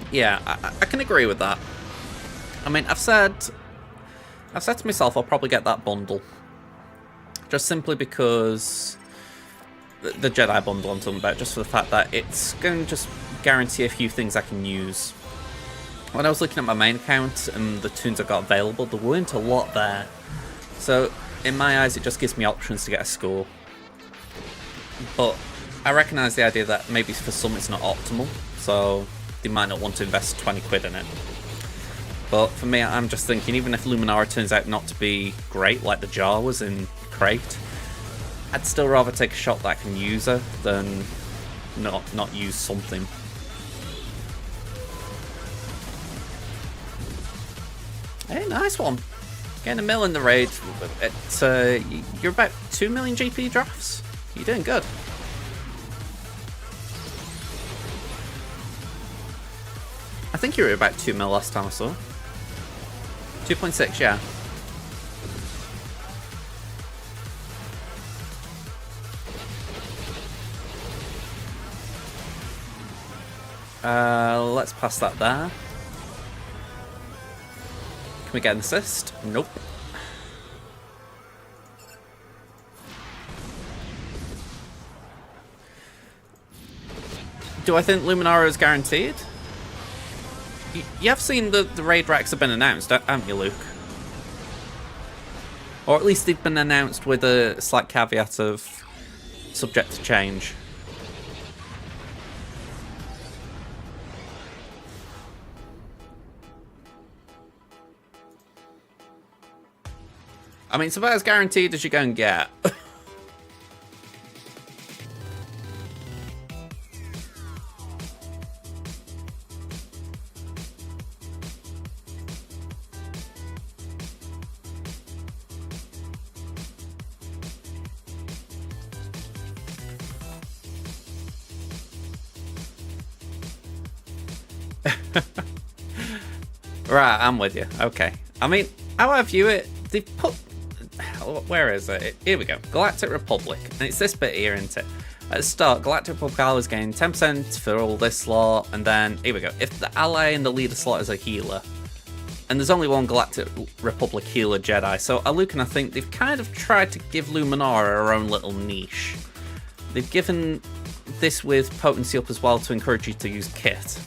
Yeah, I can agree with that. I mean, I've said to myself I'll probably get that bundle. Just simply because the Jedi bundle I'm talking about, just for the fact that it's going to just guarantee a few things I can use. When I was looking at my main account and the tunes I got available, there weren't a lot there. So, in my eyes, it just gives me options to get a score. But I recognise the idea that maybe for some it's not optimal, so they might not want to invest 20 quid in it. But for me, I'm just thinking, even if Luminara turns out not to be great, like the jar was in Crate, I'd still rather take a shot that I can use her than not use something. Hey, nice one. Getting a mil in the raid. You're about 2 million GP drafts. You're doing good. I think you were about 2 mil last time I saw. 2.6, yeah. Let's pass that there. we get an assist? Nope. Do I think Luminara is guaranteed? You have seen the raid racks have been announced, haven't you, Luke? Or at least they've been announced with a slight caveat of subject to change. I mean, it's about as guaranteed as you're going to get. Right, I'm with you. Okay. I mean, how I view it, they've put... Where is it? Here we go. Galactic Republic. And it's this bit here, isn't it? At the start, Galactic Republic always gain 10% for all this slot, and then, here we go. If the ally in the leader slot is a healer, and there's only one Galactic Republic healer Jedi, so I look and I think they've kind of tried to give Luminara her own little niche. They've given this with potency up as well to encourage you to use kit.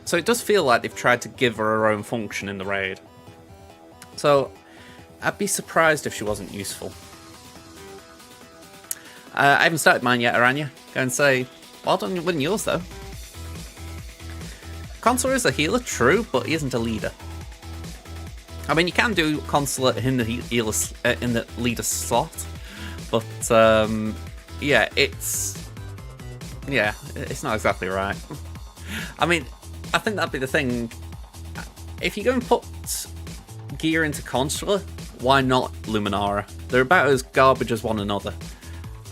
So it does feel like they've tried to give her her own function in the raid. So I'd be surprised if she wasn't useful. I haven't started mine yet, Aranya. Go and say, well done winning yours though. Consular is a healer, true, but he isn't a leader. I mean, you can do Consular in the leader slot, but yeah, it's not exactly right. I mean, I think that'd be the thing. If you go and put gear into Consular, why not Luminara? They're about as garbage as one another.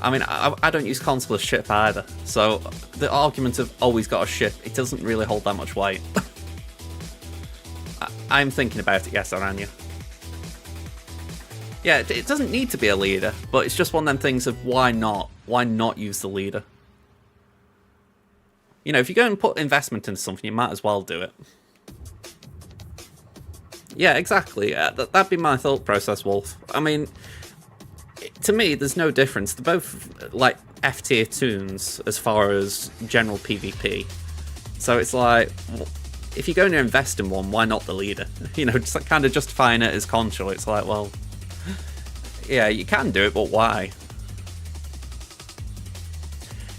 I mean, I don't use Consular ship either, so the argument of always got a ship, it doesn't really hold that much weight. I'm thinking about it, yes, Aranya. Yeah, it doesn't need to be a leader, but it's just one of them things of why not? Why not use the leader? You know, if you go and put investment into something, you might as well do it. Yeah, exactly. That'd be my thought process, Wolf. I mean, to me, there's no difference. They're both, like, F-tier tunes as far as general PvP. So it's like, if you're going to invest in one, why not the leader? You know, just like kind of justifying it as control. It's like, well, yeah, you can do it, but why?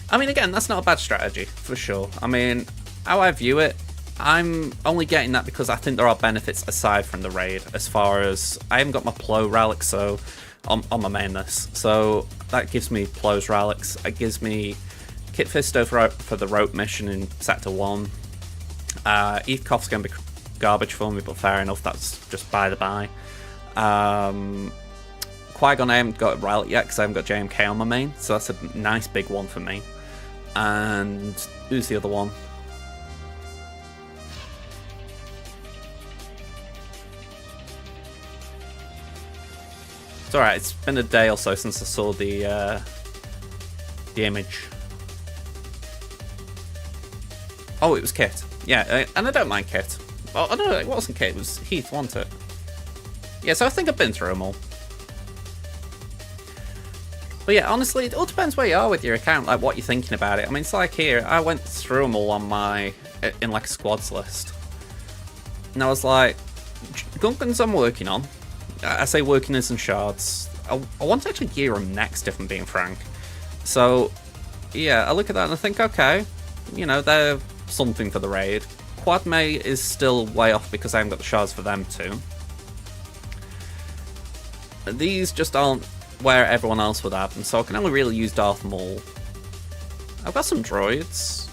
I mean, again, that's not a bad strategy, for sure. I mean, how I view it, I'm only getting that because I think there are benefits aside from the raid, as far as I haven't got my Plo relics on my main list. So that gives me Plo's relics. It gives me Kit Fisto for the rope mission in Sector 1. Eathcoff's going to be garbage for me, but fair enough, that's just by the by. Qui-Gon I haven't got a relic yet because I haven't got JMK on my main, so that's a nice big one for me. And who's the other one? It's alright, it's been a day or so since I saw the image. Oh, it was Kit. Yeah, and I don't mind Kit. Well, I don't know, it wasn't Kit, it was Heath, wasn't it? Yeah, so I think I've been through them all. But yeah, honestly, it all depends where you are with your account, like what you're thinking about it. I mean, it's like here, I went through them all on in like a squads list. And I was like, Gunkins I'm working on. I say working as in shards. I want to actually gear them next, if I'm being frank. So, yeah, I look at that and I think, okay, you know, they're something for the raid. Quad May is still way off because I haven't got the shards for them too. These just aren't where everyone else would have them, so I can only really use Darth Maul. I've got some droids.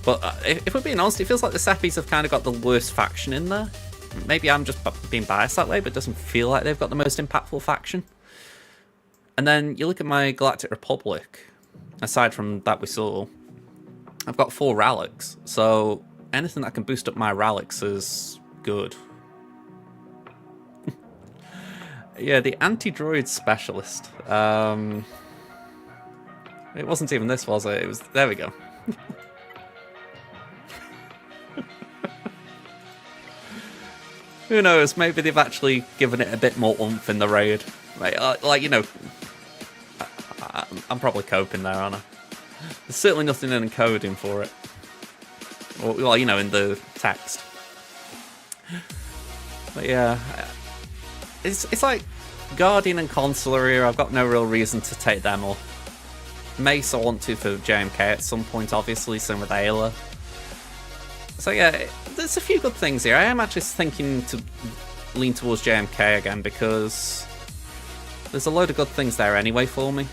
But if we're being honest, it feels like the Seppies have kind of got the worst faction in there. Maybe I'm just being biased that way, but it doesn't feel like they've got the most impactful faction. And then you look at my Galactic Republic, aside from that we saw, I've got 4 relics, so anything that can boost up my relics is good. Yeah, the anti-droid specialist. It wasn't even this, was it? It was... There we go. Who knows? Maybe they've actually given it a bit more oomph in the raid. Like you know, I'm probably coping there, aren't I? There's certainly nothing in encoding for it. Or, well, you know, in the text. But yeah, it's like Guardian and Consular here. I've got no real reason to take them up. Mace I want to for JMK at some point, obviously, same with Ayla. So yeah, there's a few good things here. I am actually thinking to lean towards JMK again because there's a load of good things there anyway for me.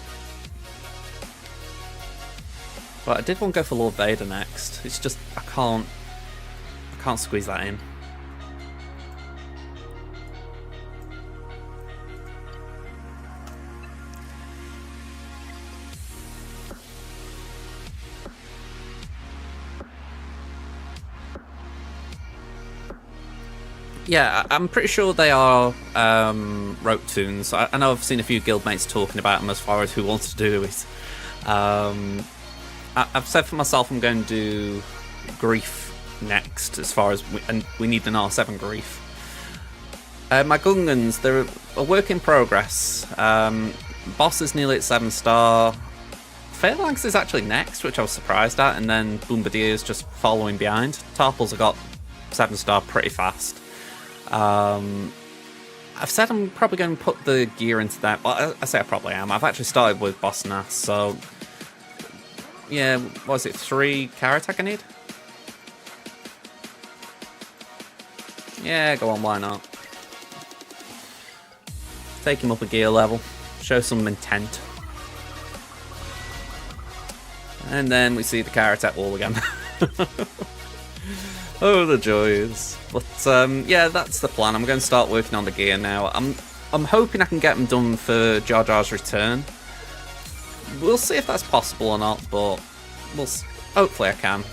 But I did want to go for Lord Vader next. It's just I can't squeeze that in. Yeah, I'm pretty sure they are rope tunes. I know I've seen a few guildmates talking about them as far as who wants to do it. I've said for myself I'm going to do Grief next, as far as we need an R7 Grief. My Gungans, they're a work in progress. Boss is nearly at 7-star. Phalanx is actually next, which I was surprised at, and then Bombardier is just following behind. Tarpals have got 7-star pretty fast. I've said I'm probably going to put the gear into that. Well, I say I probably am. I've actually started with Boss Nass, so yeah, what was it, 3 car attack I need? Yeah, go on, why not? Take him up a gear level, show some intent. And then we see the car attack wall again. Oh, the joys. But yeah, that's the plan. I'm going to start working on the gear now. I'm hoping I can get them done for Jar Jar's return. We'll see if that's possible or not, but hopefully I can.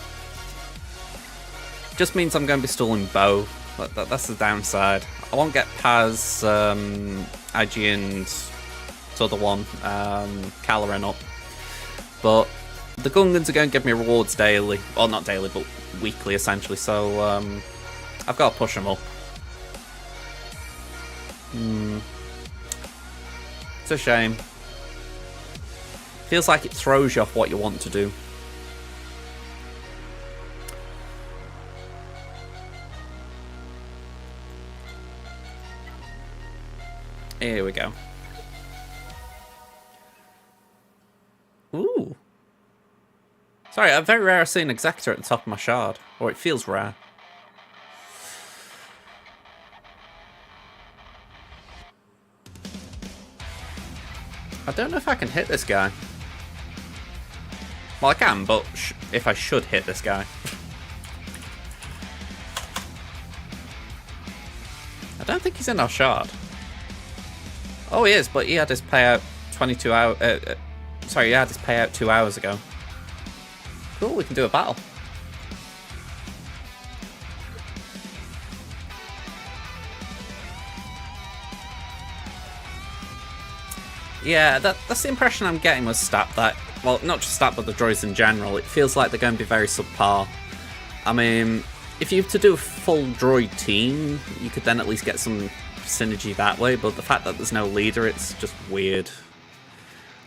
Just means I'm going to be stalling Bo. That's the downside. I won't get Paz, IG, and the other one, Caloran up. But the Gungans are going to give me rewards daily. Well, not daily, but weekly, essentially. So I've got to push them up. It's a shame. Feels like it throws you off what you want to do. Here we go. Ooh. Sorry, I'm very rare seeing Executor at the top of my shard. Or it feels rare. I don't know if I can hit this guy. Well, I can, but if I should hit this guy. I don't think he's in our shard. Oh, he is, but he had his payout 22 hours... sorry, he had his payout 2 hours ago. Cool, we can do a battle. Yeah, that's the impression I'm getting with Stat. That, well, not just Stat, but the droids in general. It feels like they're going to be very subpar. I mean, if you have to do a full droid team, you could then at least get some synergy that way, but the fact that there's no leader, it's just weird.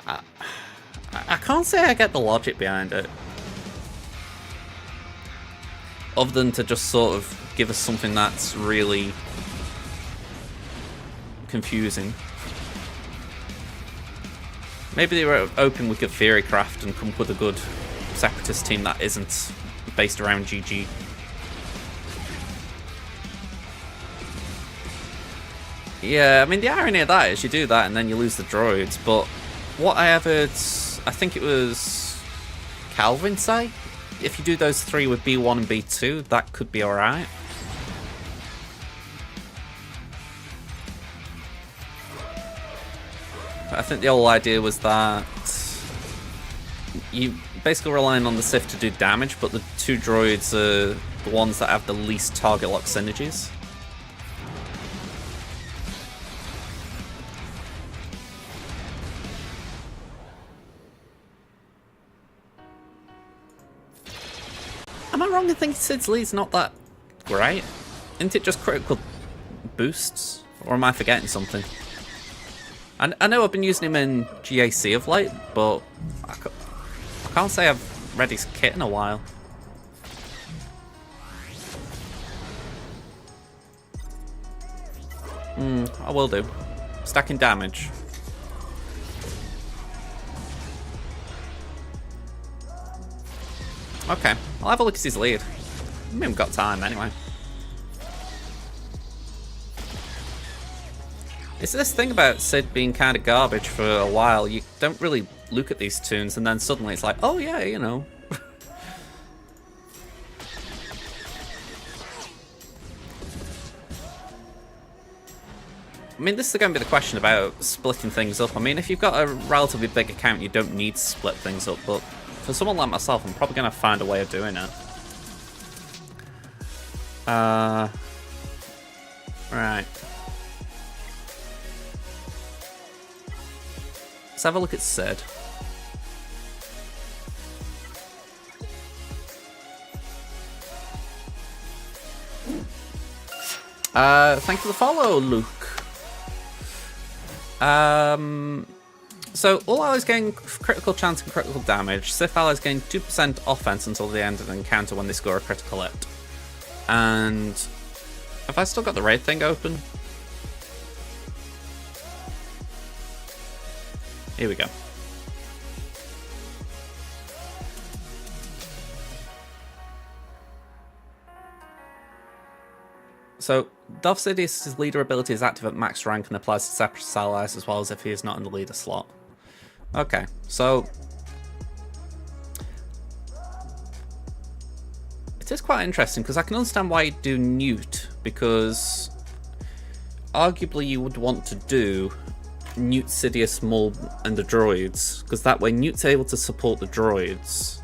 I can't say I get the logic behind it. Other than to just sort of give us something that's really confusing. Maybe they were open we could theory craft and come up with a good Separatist team that isn't based around GG. Yeah, I mean, the irony of that is you do that and then you lose the droids, but what I have heard, I think it was Calvin say, if you do those 3 with B1 and B2, that could be alright. I think the whole idea was that you basically relying on the Sith to do damage, but the 2 droids are the ones that have the least target lock synergies. Am I wrong in thinking Sid's Lee's not that great? Isn't it just critical boosts? Or am I forgetting something? I know I've been using him in GAC of late, but I can't say I've read his kit in a while. I will do. Stacking damage. Okay, I'll have a look at his lead. I mean, we've got time anyway. It's this thing about Cid being kind of garbage for a while. You don't really look at these tunes, and then suddenly it's like, oh yeah, you know. I mean, this is going to be the question about splitting things up. I mean, if you've got a relatively big account, you don't need to split things up, but for someone like myself, I'm probably going to find a way of doing it. Right. Let's have a look at Cid. Thank you for the follow, Luke. So all allies gain critical chance and critical damage. Sith allies gain 2% offense until the end of the encounter when they score a critical hit. And have I still got the raid thing open? Here we go. So, Darth Sidious's leader ability is active at max rank and applies to Separatist allies as well as if he is not in the leader slot. Okay, so it is quite interesting because I can understand why you do Newt, because arguably you would want to do Newt, Sidious, Maul, and the droids, because that way Newt's able to support the droids,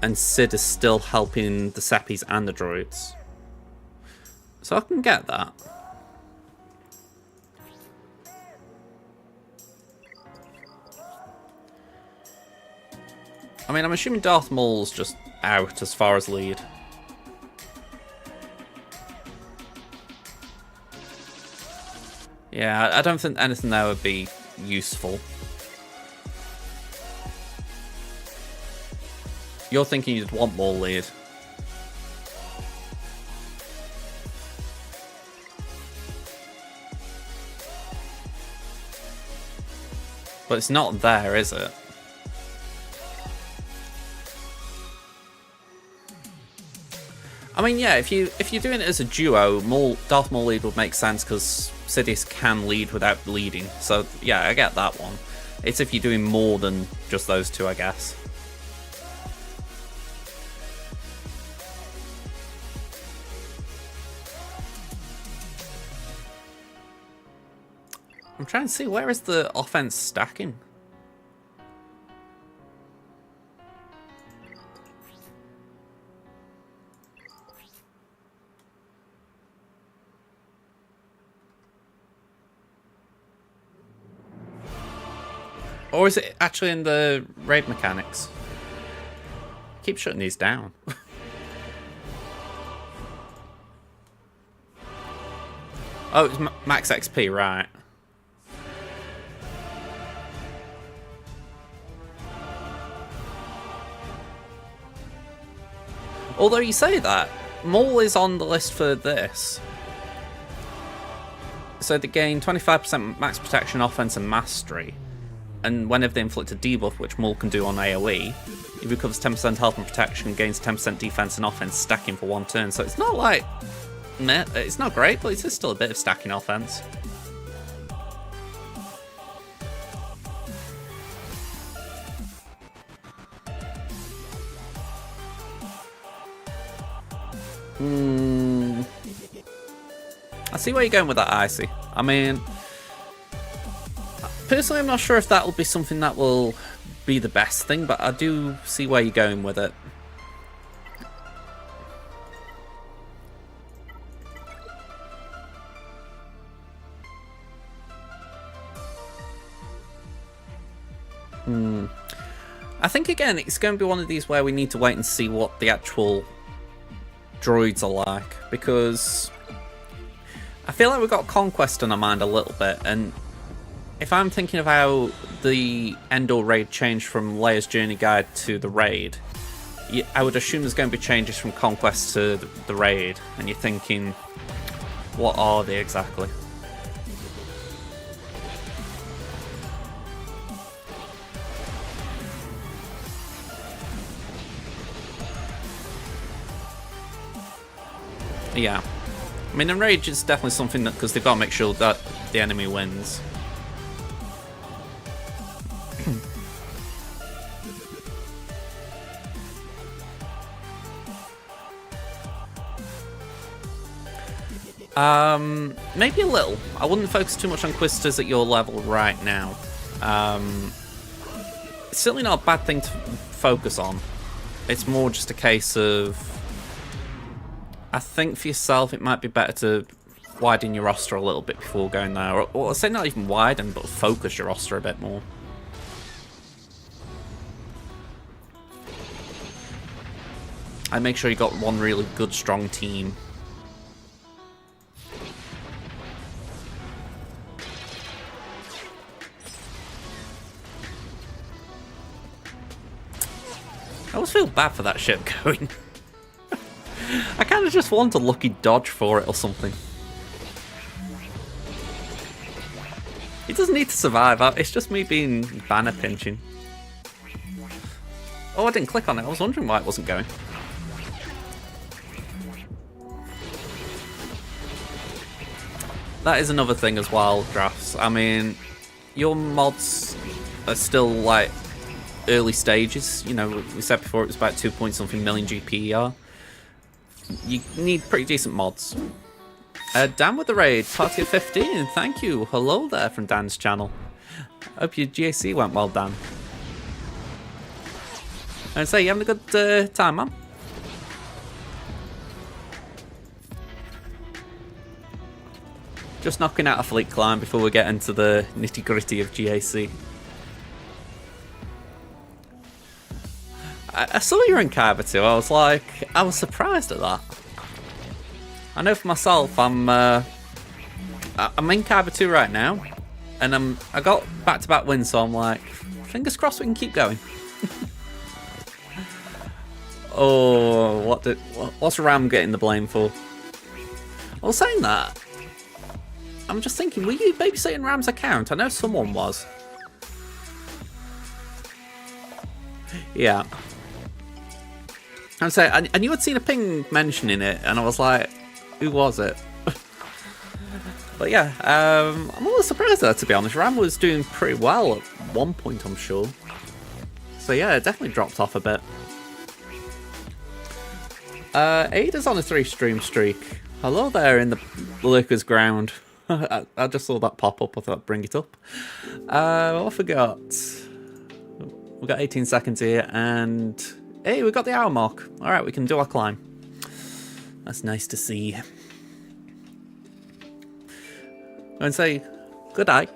and Cid is still helping the Seppies and the droids. So I can get that. I mean, I'm assuming Darth Maul's just out as far as lead. Yeah, I don't think anything there would be useful. You're thinking you'd want more lead. But it's not there, is it? I mean, yeah, if you're doing it as a duo, Darth Maul lead would make sense because Sidious can lead without leading. So yeah, I get that one. It's if you're doing more than just those two, I guess. I'm trying to see, where is the offense stacking? Or is it actually in the raid mechanics? Keep shutting these down. Oh, it's max XP, right. Although you say that, Maul is on the list for this. So they gain 25% max protection, offense, and mastery. And whenever they inflict a debuff, which Maul can do on AoE, he recovers 10% health and protection, gains 10% defense and offense, stacking for one turn. So it's not like, meh, it's not great, but it's still a bit of stacking offense. I see where you're going with that, Icy. I mean, personally, I'm not sure if that will be something that will be the best thing, but I do see where you're going with it. I think, again, it's going to be one of these where we need to wait and see what the actual droids are like, because I feel like we've got Conquest on our mind a little bit, and if I'm thinking of how the Endor raid changed from Leia's Journey Guide to the raid, I would assume there's going to be changes from Conquest to the raid, and you're thinking, what are they exactly? Yeah. I mean, Enrage is definitely something that, because they've got to make sure that the enemy wins. Maybe a little. I wouldn't focus too much on Quisters at your level right now. It's certainly not a bad thing to focus on. It's more just a case of, I think for yourself it might be better to widen your roster a little bit before going there. Or say not even widen, but focus your roster a bit more. And make sure you got one really good, strong team. I always feel bad for that ship going. I kind of just want a lucky dodge for it or something. He doesn't need to survive. It's just me being banner pinching. Oh, I didn't click on it. I was wondering why it wasn't going. That is another thing as well, Drafts. I mean, your mods are still like early stages. You know, we said before it was about 2 point something million GPER. You need pretty decent mods. Dan with the raid, party of 15, thank you. Hello there from Dan's channel. Hope your GAC went well, Dan. And say, you having a good time, man? Just knocking out a fleet climb before we get into the nitty gritty of GAC. I saw you in Kyber 2. I was surprised at that. I know for myself, I'm in Kyber 2 right now, and I got back-to-back wins, so I'm like, fingers crossed we can keep going. Oh, what's Ram getting the blame for? I was saying that. I'm just thinking, were you babysitting Ram's account? I know someone was. Yeah. I'm saying, I knew I'd seen a ping mentioning it, and I was like, who was it? But yeah, I'm a little surprised there, to be honest. Ram was doing pretty well at one point, I'm sure. So yeah, it definitely dropped off a bit. Ada's on a 3-stream streak. Hello there in the Lurker's ground. I just saw that pop up, I thought I'd bring it up. I forgot. We've got 18 seconds here, and hey, we got the hour mark. Alright, we can do our climb. That's nice to see. And say good eye.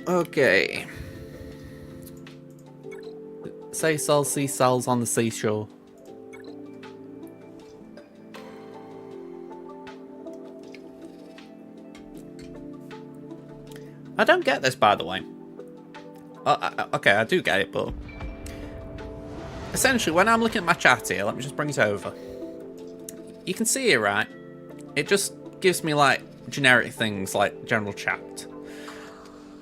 Okay. Say Sol see cells on the seashore. I don't get this, by the way. Okay, I do get it, but essentially, when I'm looking at my chat here, let me just bring it over. You can see here, right? It just gives me like generic things like general chat.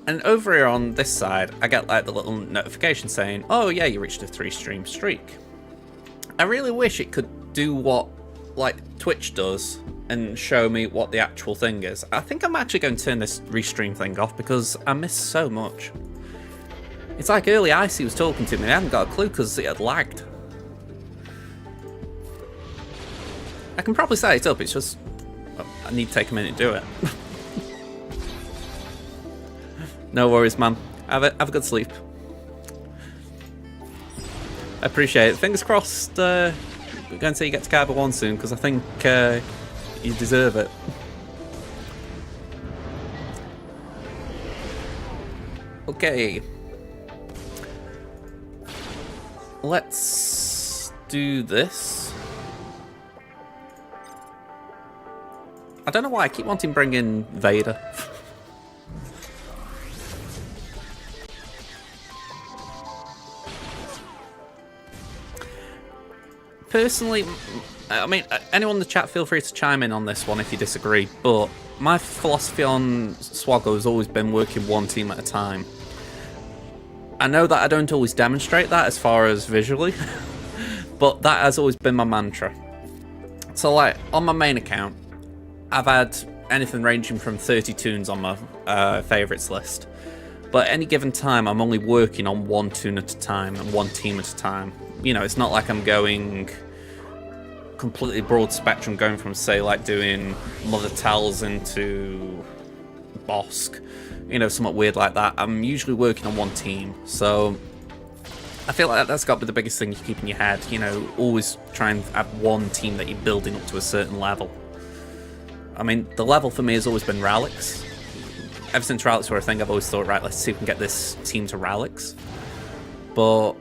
And over here on this side, I get like the little notification saying, oh yeah, you reached a 3-stream streak. I really wish it could do what like Twitch does and show me what the actual thing is. I think I'm actually going to turn this restream thing off because I miss so much. It's like early Icy was talking to me, I hadn't got a clue because it had lagged. I can probably set it up, it's just I need to take a minute to do it. No worries, man. Have a good sleep. I appreciate it. Fingers crossed we're going to say you get to Kyber 1 soon, because I think you deserve it. Okay. Let's do this. I don't know why I keep wanting to bring in Vader. Personally, I mean, anyone in the chat, feel free to chime in on this one if you disagree, but my philosophy on Swaggo has always been working one team at a time. I know that I don't always demonstrate that as far as visually, but that has always been my mantra. So, like, on my main account, I've had anything ranging from 30 tunes on my favourites list. But at any given time, I'm only working on one tune at a time and one team at a time. You know, it's not like I'm going completely broad spectrum, going from, say, like doing Mother Tells into Bosk, you know, somewhat weird like that. I'm usually working on one team, so I feel like that's got to be the biggest thing you keep in your head. You know, always try and have one team that you're building up to a certain level. I mean, the level for me has always been Relics. Ever since Relics were a thing, I've always thought, right, let's see if we can get this team to Relics. But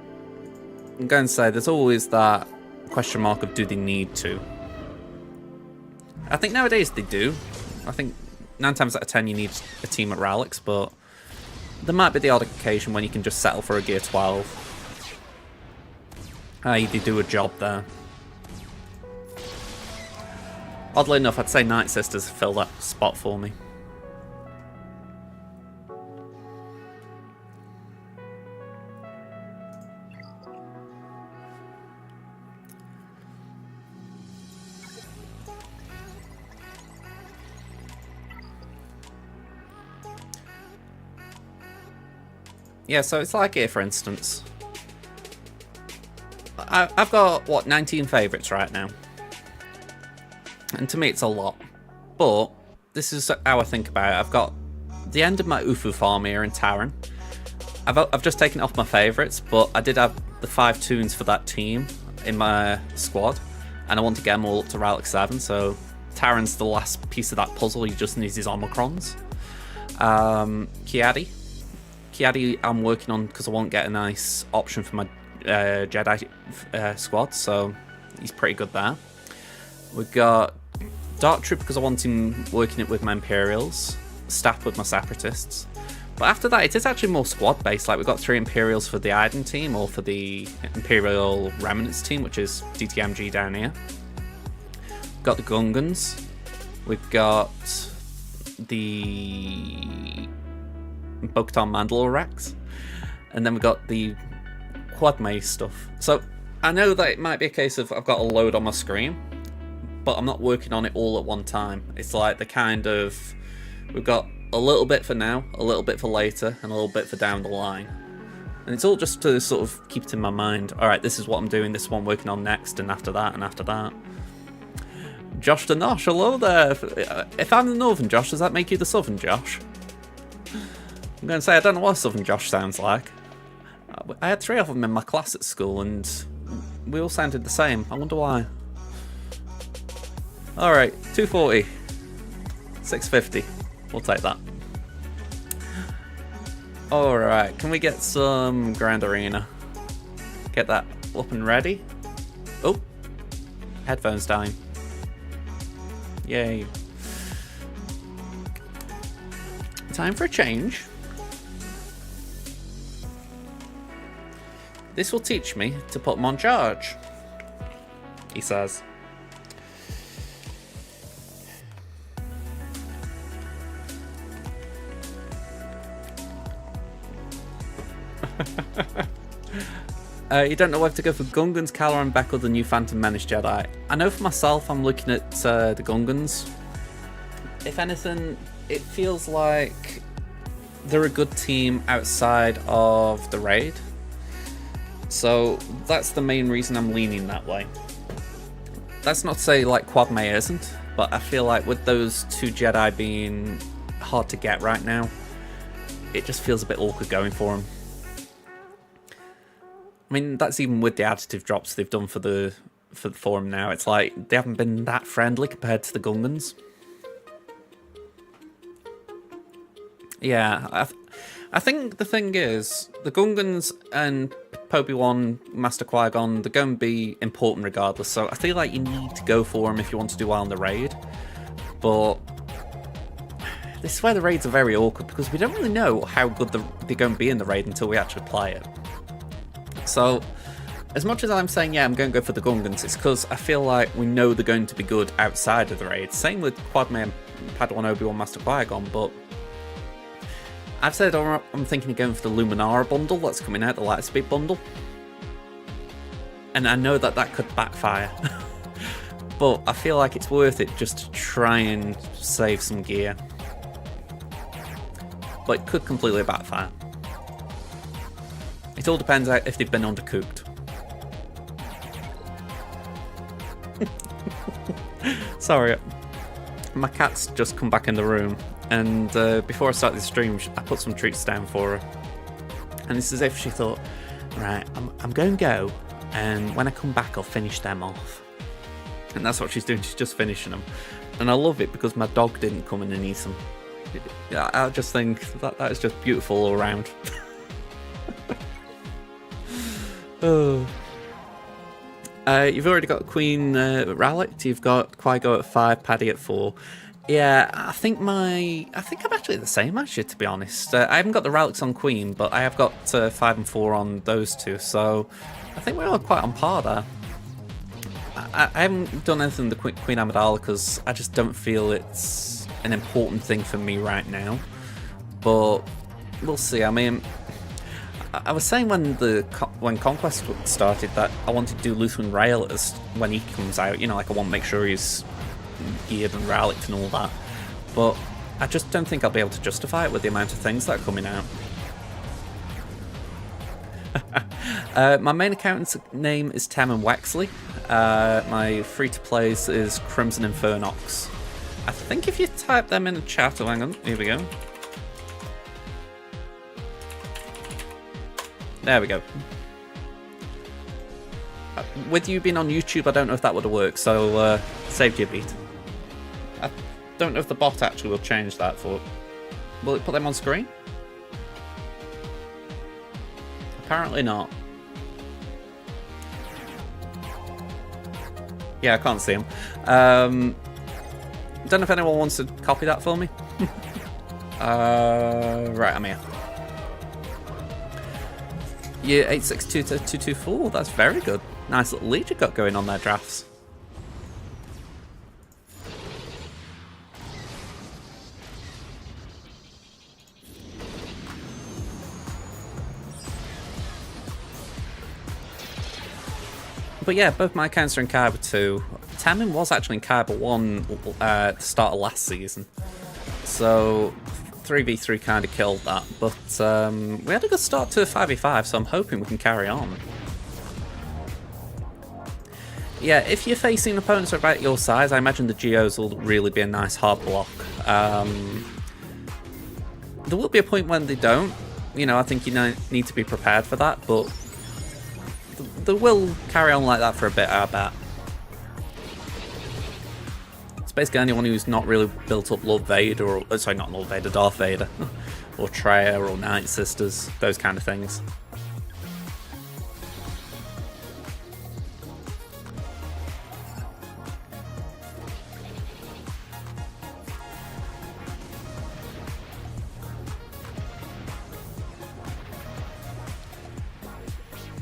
I'm going to say there's always that question mark of do they need to. I think nowadays they do. I think 9 times out of 10 you need a team at Relics, but there might be the odd occasion when you can just settle for a Gear 12. They do a job there. Oddly enough, I'd say Night Sisters fill that spot for me. Yeah, so it's like here, for instance. I've got, what, 19 favourites right now. And to me, it's a lot. But this is how I think about it. I've got the end of my Ufu farm here in Taran. I've just taken off my favourites, but I did have the 5 tunes for that team in my squad. And I want to get them all up to Relic 7, so Taran's the last piece of that puzzle. He just needs his Omicrons. Kiadi I'm working on because I want to get a nice option for my Jedi squad, so he's pretty good there. We've got Dark Troop because I want him working it with my Imperials, Staff with my Separatists. But after that, it is actually more squad based. Like, we've got 3 Imperials for the Iden team, or for the Imperial Remnants team, which is DTMG down here. We've got the Gungans. We've got the Bo-Katan Mandalore Rex, and then we've got the Quad Maze stuff. So I know that it might be a case of I've got a load on my screen, but I'm not working on it all at one time. It's like the kind of, we've got a little bit for now, a little bit for later, and a little bit for down the line. And it's all just to sort of keep it in my mind. Alright, this is what I'm doing, this is what I'm working on next, and after that, and after that. Josh the Nosh, hello there. If I'm the Northern Josh, does that make you the Southern Josh? I'm going to say, I don't know what Southern Josh sounds like. I had 3 of them in my class at school, and we all sounded the same. I wonder why. Alright, 240. 650. We'll take that. Alright, can we get some Grand Arena? Get that up and ready. Oh, headphones dying. Yay. Time for a change. This will teach me to put them on charge, he says. You don't know whether to go for Gungans, Caloran, Beck, or the new Phantom Menace Jedi. I know for myself, I'm looking at the Gungans. If anything, it feels like they're a good team outside of the raid. So that's the main reason I'm leaning that way. That's not to say like Quad May isn't, but I feel like with those 2 Jedi being hard to get right now, it just feels a bit awkward going for them. I mean, that's even with the additive drops they've done for the forum now. It's like they haven't been that friendly compared to the Gungans. Yeah, I think the thing is, the Gungans and Obi-Wan, Master Qui-Gon, they're going to be important regardless, so I feel like you need to go for them if you want to do well in the raid. But this is where the raids are very awkward, because we don't really know how good they're going to be in the raid until we actually play it. So, as much as I'm saying, yeah, I'm going to go for the Gungans, it's because I feel like we know they're going to be good outside of the raid. Same with Padme and Padawan Obi-Wan Master Qui-Gon, but I've said I'm thinking of going for the Luminara bundle that's coming out, the Lightspeed bundle. And I know that that could backfire. But I feel like it's worth it just to try and save some gear. But it could completely backfire. It all depends if they've been undercooked. Sorry, my cat's just come back in the room, and before I started the stream, I put some treats down for her. And it's as if she thought, right, I'm going to go, and when I come back, I'll finish them off. And that's what she's doing, she's just finishing them. And I love it because my dog didn't come in and eat them. I just think that is just beautiful all around. Oh. You've already got Queen Rallicked, you've got Qui-Go at 5, Paddy at 4. Yeah, I think I'm actually the same actually, to be honest. I haven't got the Rallicks on Queen, but I have got 5 and 4 on those two, so I think we're all quite on par there. I haven't done anything with the Queen Amidala because I just don't feel it's an important thing for me right now. But we'll see. I mean, I was saying when Conquest started that I wanted to do Lutheran Railers when he comes out. You know, like I want to make sure he's geared and relicked and all that. But I just don't think I'll be able to justify it with the amount of things that are coming out. My main account's name is Tammin Wexley. My free-to-plays is Crimson Infernox. I think if you type them in the chat, oh, hang on, here we go. There we go. With you being on YouTube, I don't know if that would have worked, so saved you a beat. I don't know if the bot actually will change that for... Will it put them on screen? Apparently not. Yeah, I can't see them. Don't know if anyone wants to copy that for me. Right, I'm here. Yeah, 862 to 224. That's very good. Nice little lead you got going on there, drafts. But yeah, both my accounts are in Kaiba 2. Tammin was actually in Kaiba 1 at the start of last season. So 3v3 kind of killed that. But we had a good start to 5v5, so I'm hoping we can carry on. Yeah, if you're facing opponents about your size, I imagine the Geos will really be a nice hard block. There will be a point when they don't. You know, I think you need to be prepared for that, but they will carry on like that for a bit, I bet. It's basically anyone who's not really built up Lord Vader, or sorry, not Lord Vader, Darth Vader, or Cere, or Night Sisters, those kind of things.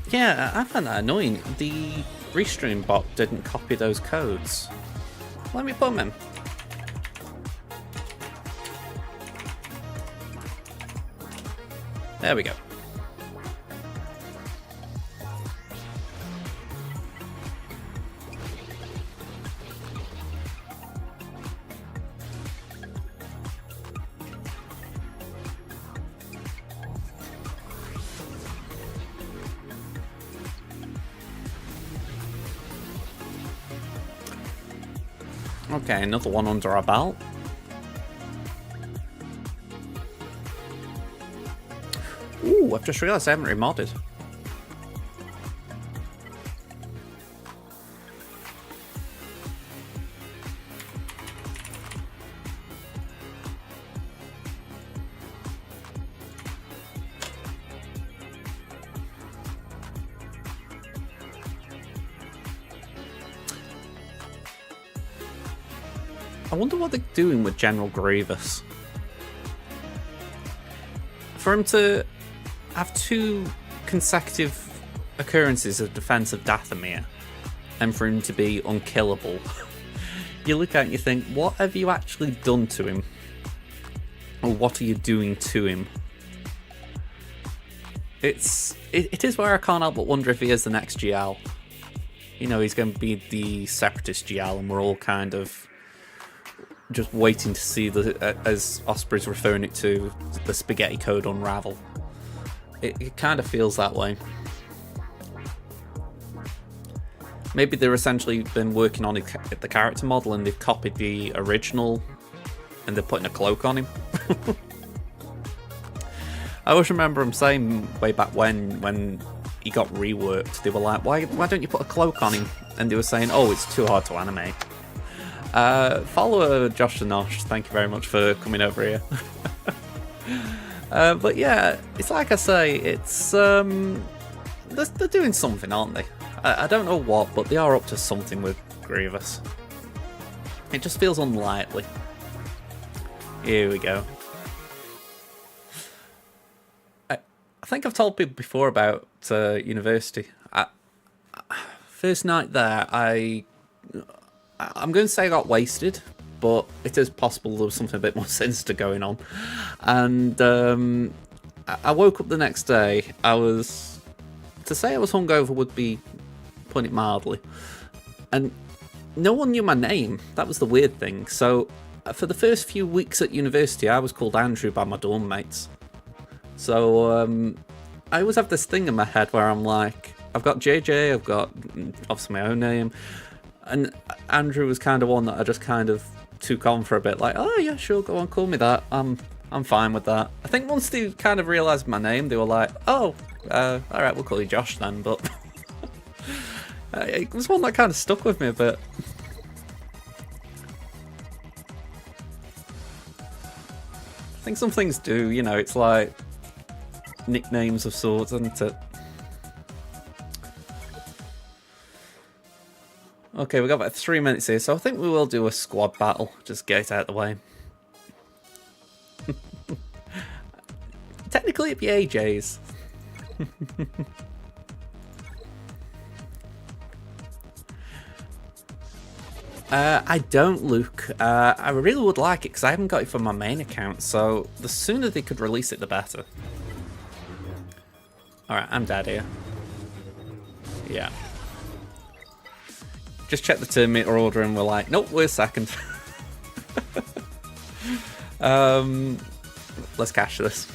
Yeah, I found that annoying. The Restream bot didn't copy those codes. Let me put them in. There we go. Okay, another one under our belt. Ooh, I've just realised I haven't remodded. I wonder what they're doing with General Grievous. For him to have 2 consecutive occurrences of defense of Dathomir, and for him to be unkillable, you look at it and you think, what have you actually done to him? Or what are you doing to him? It is where I can't help but wonder if he is the next GL. You know, he's going to be the Separatist GL, and we're all kind of just waiting to see, as Osprey's referring it to, the spaghetti code unravel. It kind of feels that way. Maybe they're essentially been working on the character model and they've copied the original and they're putting a cloak on him. I always remember him saying way back when he got reworked, they were like, why don't you put a cloak on him? And they were saying, oh, it's too hard to animate. Follow Josh the Nosh, thank you very much for coming over here. But yeah, it's like I say, it's they're doing something, aren't they? I don't know what, but they are up to something with Grievous. It just feels unlikely. Here we go. I think I've told people before about university. First night there, I'm going to say I got wasted, but it is possible there was something a bit more sinister going on. And I woke up the next day. To say I was hungover would be putting it mildly. And no one knew my name. That was the weird thing. So for the first few weeks at university, I was called Andrew by my dorm mates. So I always have this thing in my head where I'm like, I've got JJ, I've got obviously my own name, and Andrew was kind of one that I just kind of took on for a bit, like, oh yeah, sure, go on, call me that. I'm fine with that. I think once they kind of realised my name, they were like, oh, all right, we'll call you Josh then. But it was one that kind of stuck with me a bit. I think some things do, you know, it's like nicknames of sorts, isn't it? Okay, we've got about 3 minutes here, so I think we will do a squad battle. Just get it out of the way. Technically it'd be AJ's. I don't, Luke. I really would like it because I haven't got it from my main account, so the sooner they could release it, the better. Alright, I'm dead here. Yeah. Just check the turn meter order and we're like, nope, we're second. Let's cash this.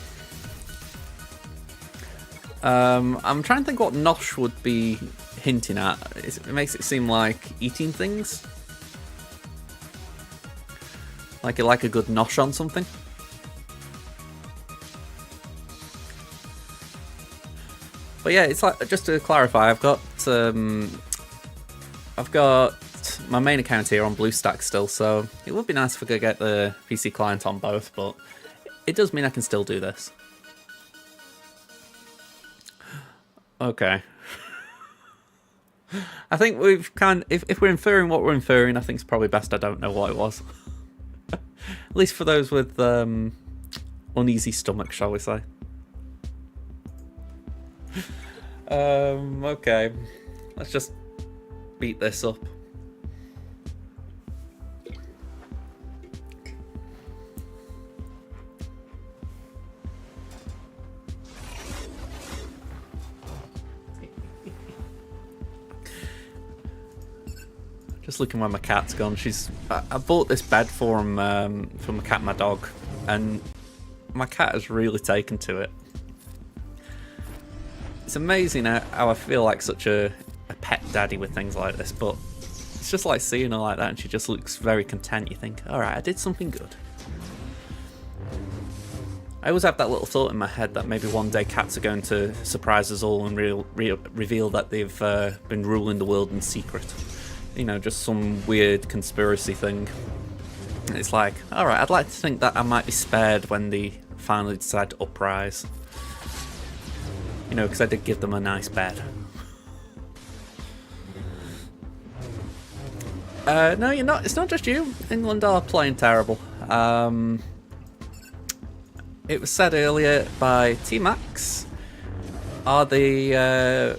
I'm trying to think what Nosh would be hinting at. It makes it seem like eating things. Like you like a good Nosh on something. But yeah, it's like, just to clarify, I've got my main account here on BlueStack still, so it would be nice if I could get the PC client on both, but it does mean I can still do this. Okay. I think we've if we're inferring what we're inferring, I think it's probably best I don't know what it was. At least for those with uneasy stomach, shall we say. Okay. Let's just beat this up. Just looking where my cat's gone. I bought this bed for him, for my cat and my dog, and my cat has really taken to it. It's amazing how I feel like such a pet daddy with things like this, but it's just like seeing her like that and she just looks very content. You think, alright, I did something good. I always have that little thought in my head that maybe one day cats are going to surprise us all and reveal that they've been ruling the world in secret. You know, just some weird conspiracy thing. And it's like, alright, I'd like to think that I might be spared when they finally decide to uprise. You know, because I did give them a nice bed. No, you're not. It's not just you. England are playing terrible. It was said earlier by T-Max. Are they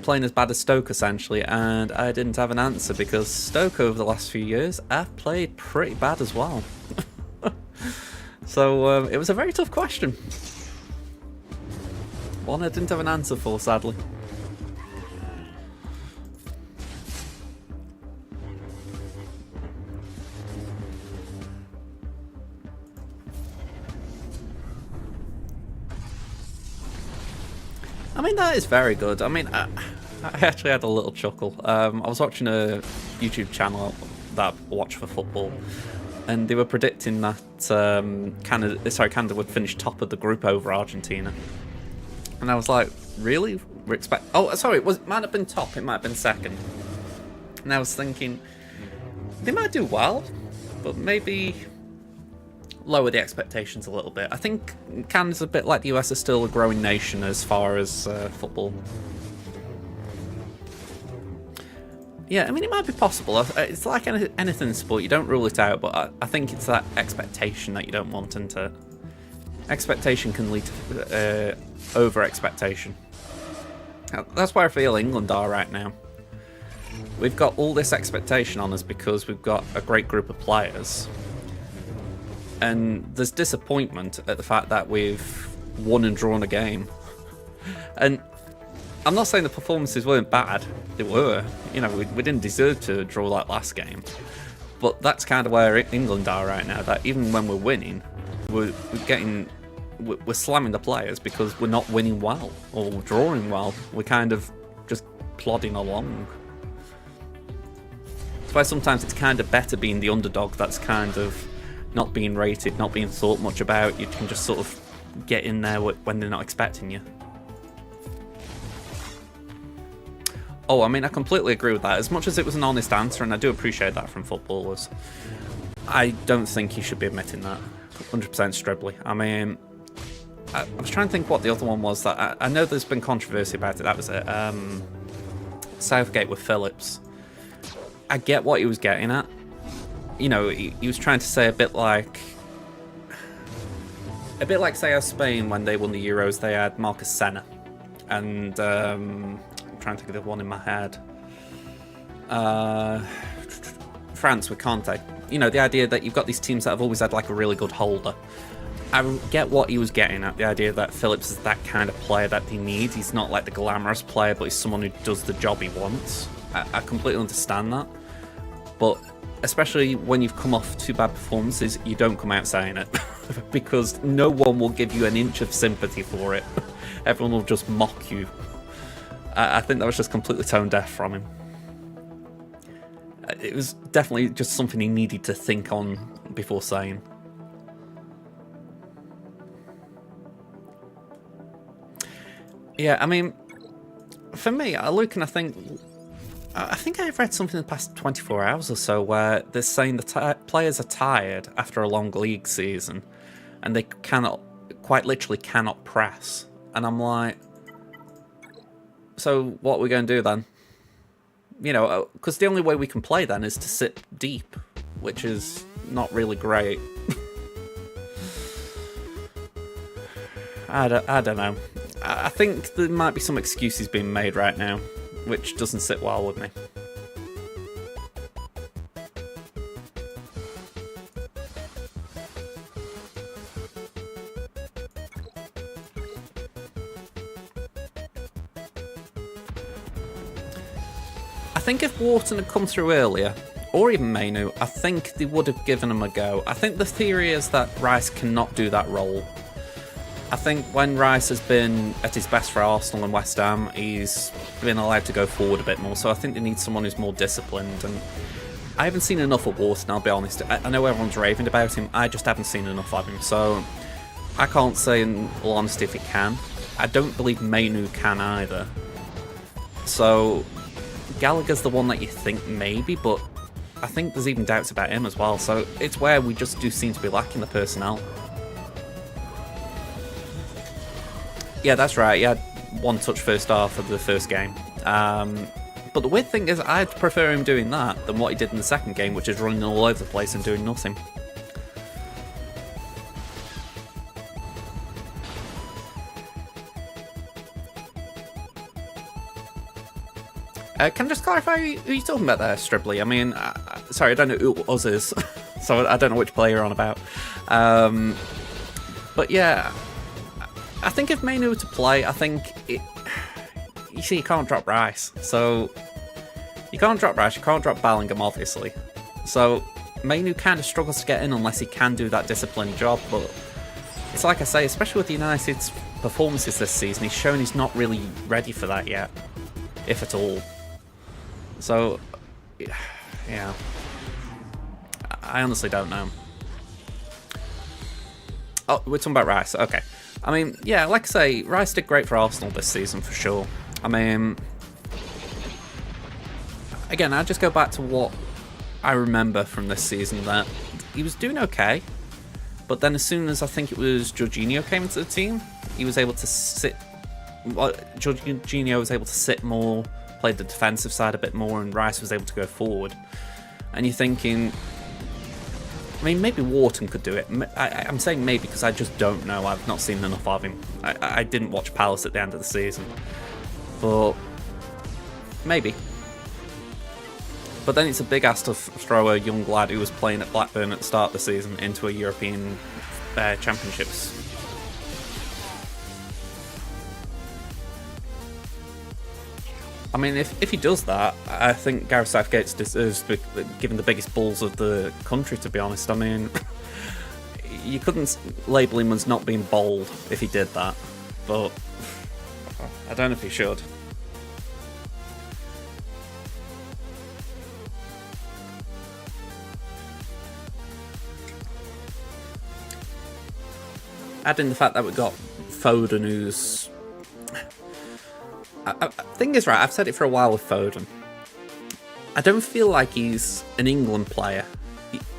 playing as bad as Stoke, essentially? And I didn't have an answer because Stoke over the last few years have played pretty bad as well. So it was a very tough question. One I didn't have an answer for, sadly. I mean, that is very good. I mean, I actually had a little chuckle. I was watching a YouTube channel that I watch for football, and they were predicting that Canada would finish top of the group over Argentina. And I was like, really? Oh, sorry, it might have been top, it might have been second. And I was thinking, they might do well, but maybe lower the expectations a little bit. I think Canada's a bit like the US, is still a growing nation as far as football. Yeah, I mean, it might be possible. It's like anything in sport, you don't rule it out, but I think it's that expectation that you don't want, isn't it? Expectation can lead to over-expectation. That's where I feel England are right now. We've got all this expectation on us because we've got a great group of players. And there's disappointment at the fact that we've won and drawn a game. And I'm not saying the performances weren't bad. They were. You know, we didn't deserve to draw that last game. But that's kind of where England are right now. That even when we're winning, we're slamming the players because we're not winning well or drawing well. We're kind of just plodding along. That's why sometimes it's kind of better being the underdog that's kind of not being rated, not being thought much about. You can just sort of get in there when they're not expecting you. Oh, I mean, I completely agree with that. As much as it was an honest answer, and I do appreciate that from footballers, I don't think you should be admitting that. 100% Stribley. I mean, I was trying to think what the other one was. That I know there's been controversy about it. That was it. Southgate with Phillips. I get what he was getting at. You know, he was trying to say a bit like say how Spain, when they won the Euros, they had Marcus Senna, and I'm trying to think of the one in my head. France with Conte. You know, the idea that you've got these teams that have always had like a really good holder. I get what he was getting at, the idea that Phillips is that kind of player that they need. He's not like the glamorous player, but he's someone who does the job he wants. I completely understand that. But especially when you've come off two bad performances, you don't come out saying it. Because no one will give you an inch of sympathy for it. Everyone will just mock you. I think that was just completely tone deaf from him. It was definitely just something he needed to think on before saying. Yeah, I mean, for me, I look and I think I've read something in the past 24 hours or so where they're saying the players are tired after a long league season and they quite literally cannot press. And I'm like, so what are we going to do then? You know, because the only way we can play then is to sit deep, which is not really great. I don't know. I think there might be some excuses being made right now, which doesn't sit well with me. I think if Wharton had come through earlier, or even Mainu, I think they would have given him a go. I think the theory is that Rice cannot do that role. I think when Rice has been at his best for Arsenal and West Ham, he's been allowed to go forward a bit more. So I think they need someone who's more disciplined. And I haven't seen enough of Wharton, I'll be honest. I know everyone's raving about him. I just haven't seen enough of him. So I can't say in all honesty if he can. I don't believe Mainu can either. So Gallagher's the one that you think maybe, but I think there's even doubts about him as well. So it's where we just do seem to be lacking the personnel. Yeah, that's right. He had one touch first half of the first game. But the weird thing is, I'd prefer him doing that than what he did in the second game, which is running all over the place and doing nothing. Can I just clarify who you're talking about there, Stribley? I mean, sorry, I don't know who us is, so I don't know which player you're on about. But yeah, I think if Mainu were to play, I think you see, you can't drop Rice, so you can't drop Rice, you can't drop Bellingham, obviously. So Mainu kind of struggles to get in unless he can do that disciplined job. But it's like I say, especially with United's performances this season, he's shown he's not really ready for that yet, if at all. So, yeah, I honestly don't know. Oh, we're talking about Rice, okay. I mean, yeah, like I say, Rice did great for Arsenal this season for sure. I mean, again, I just go back to what I remember from this season, that he was doing okay, but then as soon as I think it was Jorginho came into the team, he was able to sit. Jorginho was able to sit more, played the defensive side a bit more, and Rice was able to go forward. And you're thinking, I mean, maybe Wharton could do it. I'm saying maybe because I just don't know. I've not seen enough of him. I didn't watch Palace at the end of the season. But maybe. But then it's a big ask to throw a young lad who was playing at Blackburn at the start of the season into a European Championships. I mean, if he does that, I think Gareth Southgate deserves to be given the biggest balls of the country, to be honest. I mean, you couldn't label him as not being bold if he did that, but I don't know if he should. Adding the fact that we got Foden, who's... thing is, right, I've said it for a while with Foden. I don't feel like he's an England player,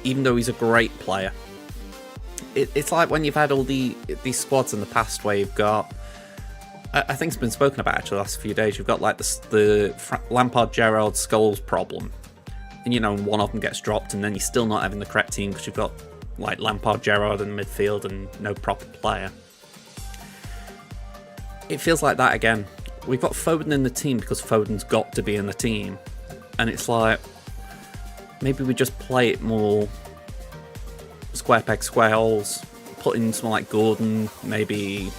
even though he's a great player. It's like when you've had all these squads in the past where you've got... I think it's been spoken about actually the last few days. You've got like the Lampard, Gerrard, Scholes problem. And, you know, one of them gets dropped and then you're still not having the correct team because you've got like Lampard, Gerrard in midfield and no proper player. It feels like that again. We've got Foden in the team because Foden's got to be in the team. And it's like, maybe we just play it more square peg, square holes. Put in someone like Gordon, maybe...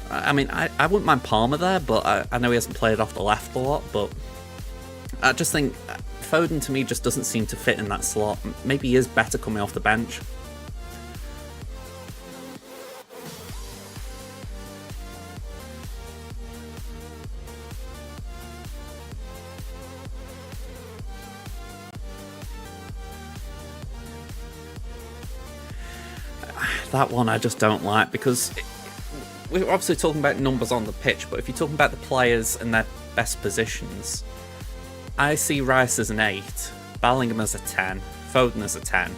I mean, I wouldn't mind Palmer there, but I know he hasn't played off the left a lot, but I just think Foden to me just doesn't seem to fit in that slot. Maybe he is better coming off the bench. That one I just don't like, because we're obviously talking about numbers on the pitch, but if you're talking about the players and their best positions, I see Rice as an 8, Bellingham as a 10, Foden as a 10.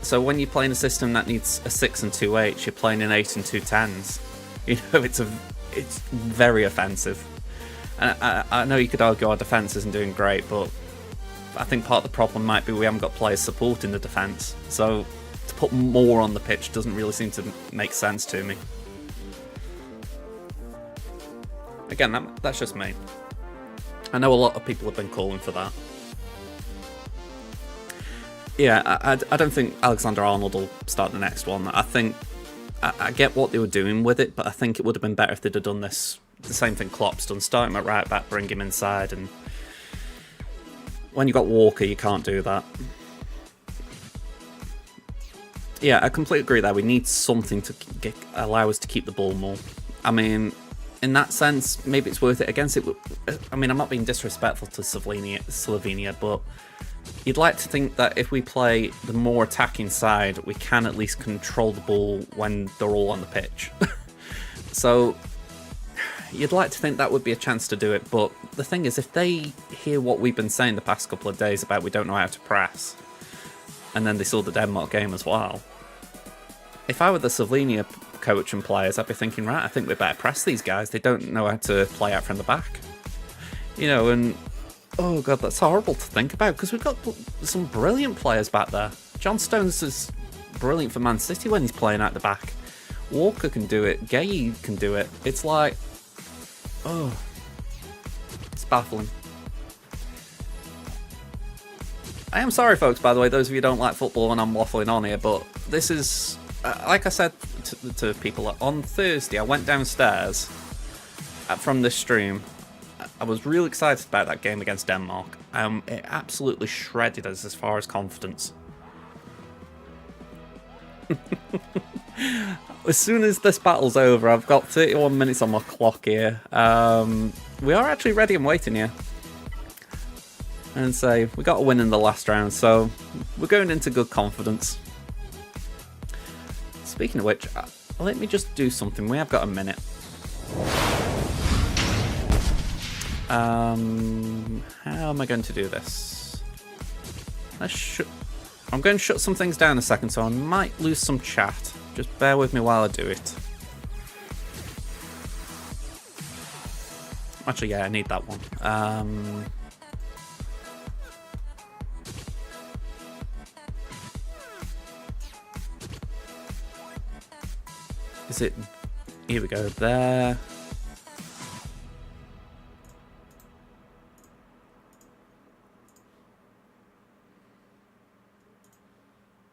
So when you're playing a system that needs a 6 and 2 8s, you're playing an 8 and 2 10s. You know, it's very offensive. And I know you could argue our defence isn't doing great, but I think part of the problem might be we haven't got players supporting the defence. So to put more on the pitch doesn't really seem to make sense to me. Again, that's just me. I know a lot of people have been calling for that. Yeah, I don't think Alexander-Arnold will start the next one. I think I get what they were doing with it, but I think it would have been better if they'd have done this. The same thing Klopp's done, start him at right back, bring him inside, and when you got Walker, you can't do that. Yeah, I completely agree there. We need something to allow us to keep the ball more. I mean, in that sense, maybe it's worth it against it. I mean, I'm not being disrespectful to Slovenia, but you'd like to think that if we play the more attacking side, we can at least control the ball when they're all on the pitch. So you'd like to think that would be a chance to do it, but the thing is, if they hear what we've been saying the past couple of days about we don't know how to press, and then they saw the Denmark game as well, if I were the Slovenia coach and players, I'd be thinking, right, I think we better press these guys. They don't know how to play out from the back. You know, and oh god, that's horrible to think about because we've got some brilliant players back there. John Stones is brilliant for Man City when he's playing out the back. Walker can do it. Gay can do it. It's like, oh, it's baffling. I am sorry, folks, by the way, those of you who don't like football and I'm waffling on here, but this is, like I said to people, on Thursday I went downstairs from this stream. I was real excited about that game against Denmark. It absolutely shredded us as far as confidence. As soon as this battle's over, I've got 31 minutes on my clock here. We are actually ready and waiting here. And say we got a win in the last round, so we're going into good confidence. Speaking of which, let me just do something. We have got a minute. How am I going to do this? I'm going to shut some things down a second, so I might lose some chat. Just bear with me while I do it. Actually, yeah, I need that one. Is it... Here we go, there.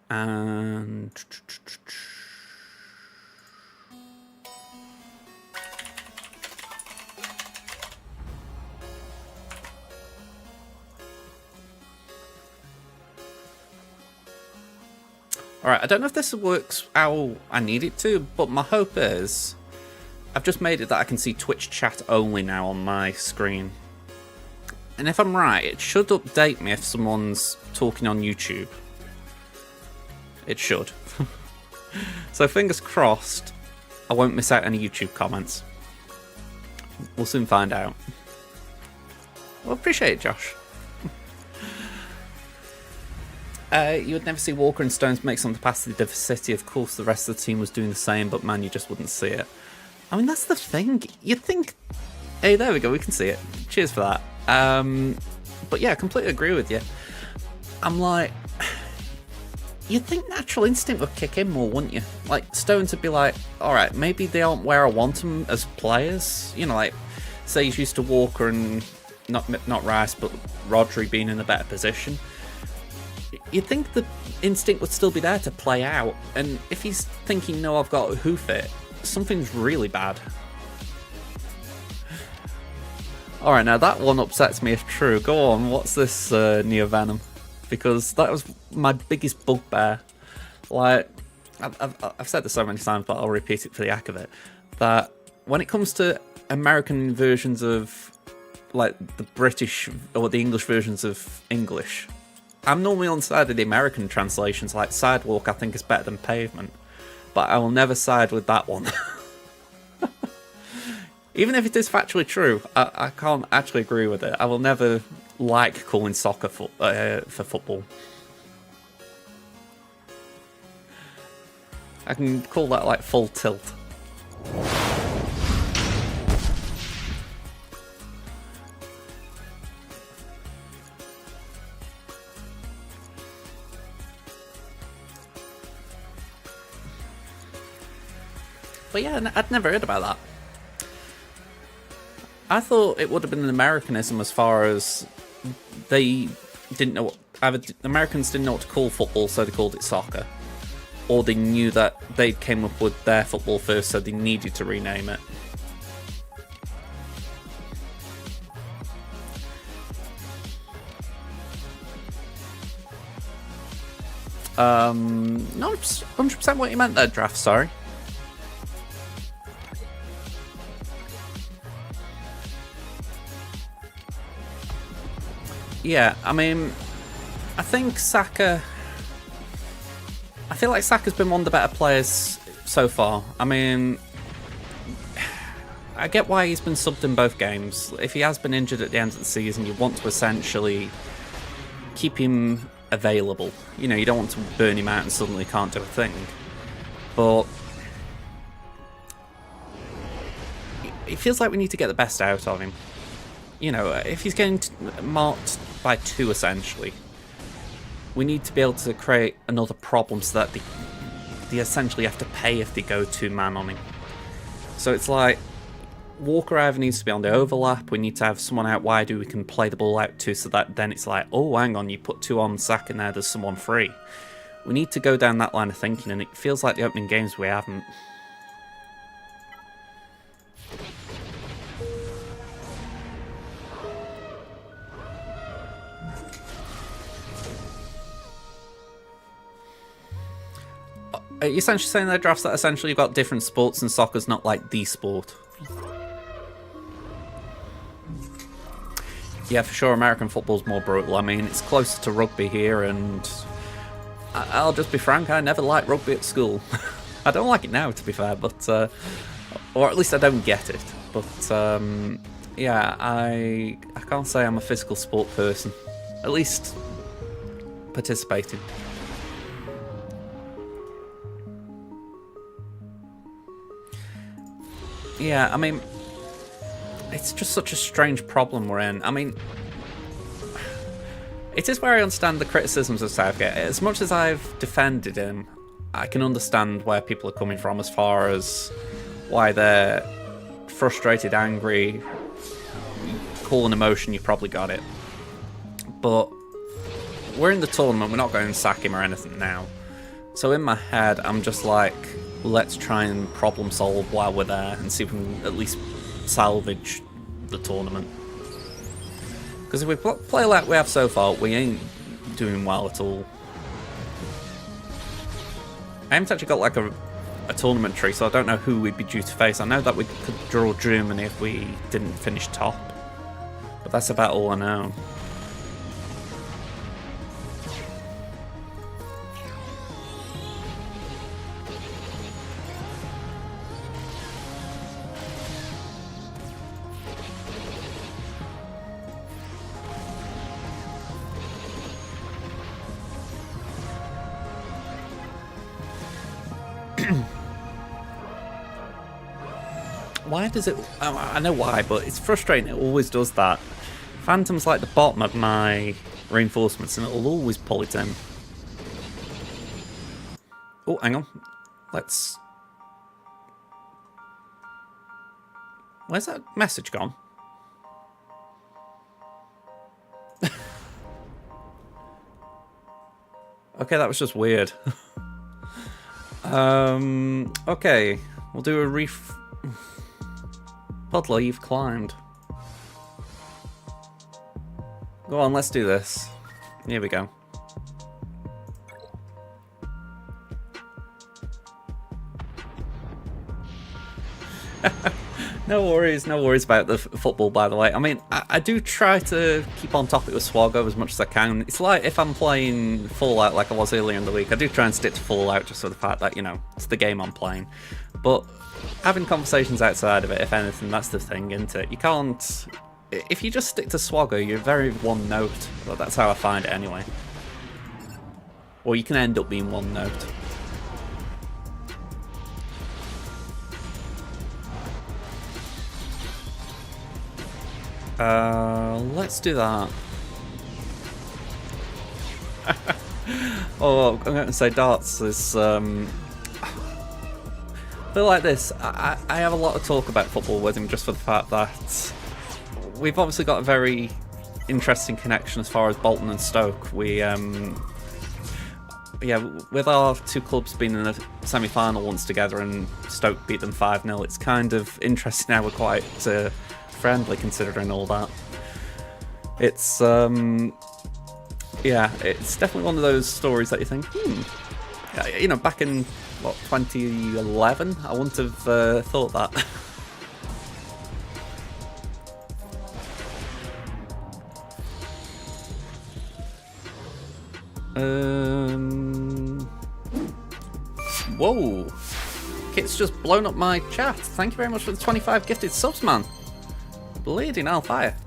And... Alright, I don't know if this works how I need it to, but my hope is I've just made it that I can see Twitch chat only now on my screen. And if I'm right, it should update me if someone's talking on YouTube. It should. So fingers crossed, I won't miss out any YouTube comments. We'll soon find out. Well, appreciate it, Josh. You would never see Walker and Stones make some capacity to the city. Of course, the rest of the team was doing the same, but man, you just wouldn't see it. I mean, that's the thing. You'd think... Hey, there we go. We can see it. Cheers for that. But yeah, I completely agree with you. I'm like... You'd think natural instinct would kick in more, wouldn't you? Like, Stones would be like, alright, maybe they aren't where I want them as players. You know, like, say he's used to Walker and not Rice, but Rodri being in a better position. You'd think the instinct would still be there to play out, and if he's thinking, no, I've got to hoof it, something's really bad. Alright, now that one upsets me if true. Go on, what's this Neo Venom? Because that was my biggest bugbear. Like, I've said this so many times, but I'll repeat it for the heck of it. That when it comes to American versions of, like, the British or the English versions of English, I'm normally on the side of the American translations, like Sidewalk I think is better than Pavement, but I will never side with that one. Even if it is factually true, I can't actually agree with it. I will never like calling soccer for football. I can call that like full tilt. But yeah, I'd never heard about that. I thought it would have been an Americanism as far as they didn't know what... Either the Americans didn't know what to call football, so they called it soccer. Or they knew that they came up with their football first, so they needed to rename it. Not 100% what you meant there, Draft, sorry. Yeah, I mean, I think Saka... I feel like Saka's been one of the better players so far. I mean, I get why he's been subbed in both games. If he has been injured at the end of the season, you want to essentially keep him available. You know, you don't want to burn him out and suddenly can't do a thing. But it feels like we need to get the best out of him. you know, if he's getting marked by 2 essentially, we need to be able to create another problem so that they essentially have to pay if they go 2-man on him. So it's like, Walker either needs to be on the overlap, we need to have someone out wide who we can play the ball out to, so that then it's like, oh, hang on, you put 2 on sack in there, there's someone free. We need to go down that line of thinking, and it feels like the opening games we haven't. Are you essentially saying they're drafts that essentially you've got different sports and soccer's not like the sport? Yeah, for sure, American football's more brutal. I mean, it's closer to rugby here, and I'll just be frank, I never liked rugby at school. I don't like it now, to be fair, but or at least I don't get it. But yeah, I can't say I'm a physical sport person, at least participating. Yeah, I mean, it's just such a strange problem we're in. I mean, it is where I understand the criticisms of Southgate. As much as I've defended him, I can understand where people are coming from as far as why they're frustrated, angry, call an emotion, you probably got it. But we're in the tournament, we're not going to sack him or anything now. So in my head, I'm just like, let's try and problem solve while we're there and see if we can at least salvage the tournament. Because if we play like we have so far, we ain't doing well at all. I haven't actually got like a tournament tree, so I don't know who we'd be due to face. I know that we could draw Germany if we didn't finish top, but that's about all I know. Why does it... I know why, but it's frustrating. It always does that. Phantom's like the bottom of my reinforcements, and it'll always pull it in. Oh, hang on. Let's... Where's that message gone? Okay, that was just weird. Okay. We'll do a Puddler, you've climbed. Go on, let's do this. Here we go. No worries about the football, by the way. I mean, I do try to keep on topic with Swago as much as I can. It's like if I'm playing Fallout like I was earlier in the week, I do try and stick to Fallout just for the fact that, you know, it's the game I'm playing. But having conversations outside of it, if anything, that's the thing, isn't it? You can't... If you just stick to Swago, you're very one note. Well, that's how I find it anyway. Or you can end up being one note. Let's do that. Oh, I'm going to say darts is... But like this, I have a lot of talk about football with him just for the fact that we've obviously got a very interesting connection as far as Bolton and Stoke. We, yeah, with our two clubs being in a semi-final once together and Stoke beat them 5-0, it's kind of interesting how we're quite friendly considering all that. It's, yeah, it's definitely one of those stories that you think, you know, back in, what, 2011? I wouldn't have thought that. Whoa. Kit's just blown up my chat. Thank you very much for the 25 gifted subs, man. Bleeding hellfire.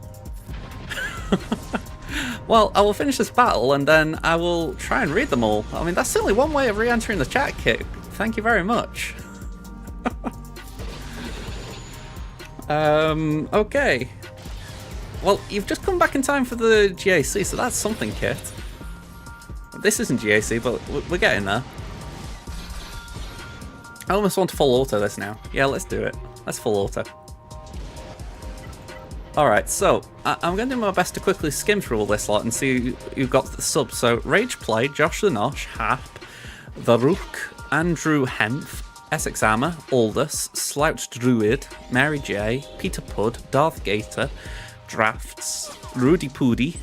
Well, I will finish this battle and then I will try and read them all. I mean, that's certainly one way of re-entering the chat, Kit. Thank you very much. Okay. Well, you've just come back in time for the GAC, so that's something, Kit. This isn't GAC, but we're getting there. I almost want to full auto this now. Yeah, let's do it. Let's full auto. Alright, so I'm going to do my best to quickly skim through all this lot and see who got the subs. So, Rage Play, Josh the Nosh, Hap, Varuk, Andrew Hempf, Essex Hammer, Aldous, Slouched Druid, Mary J, Peter Pud, Darth Gator, Drafts, Rudy Poody,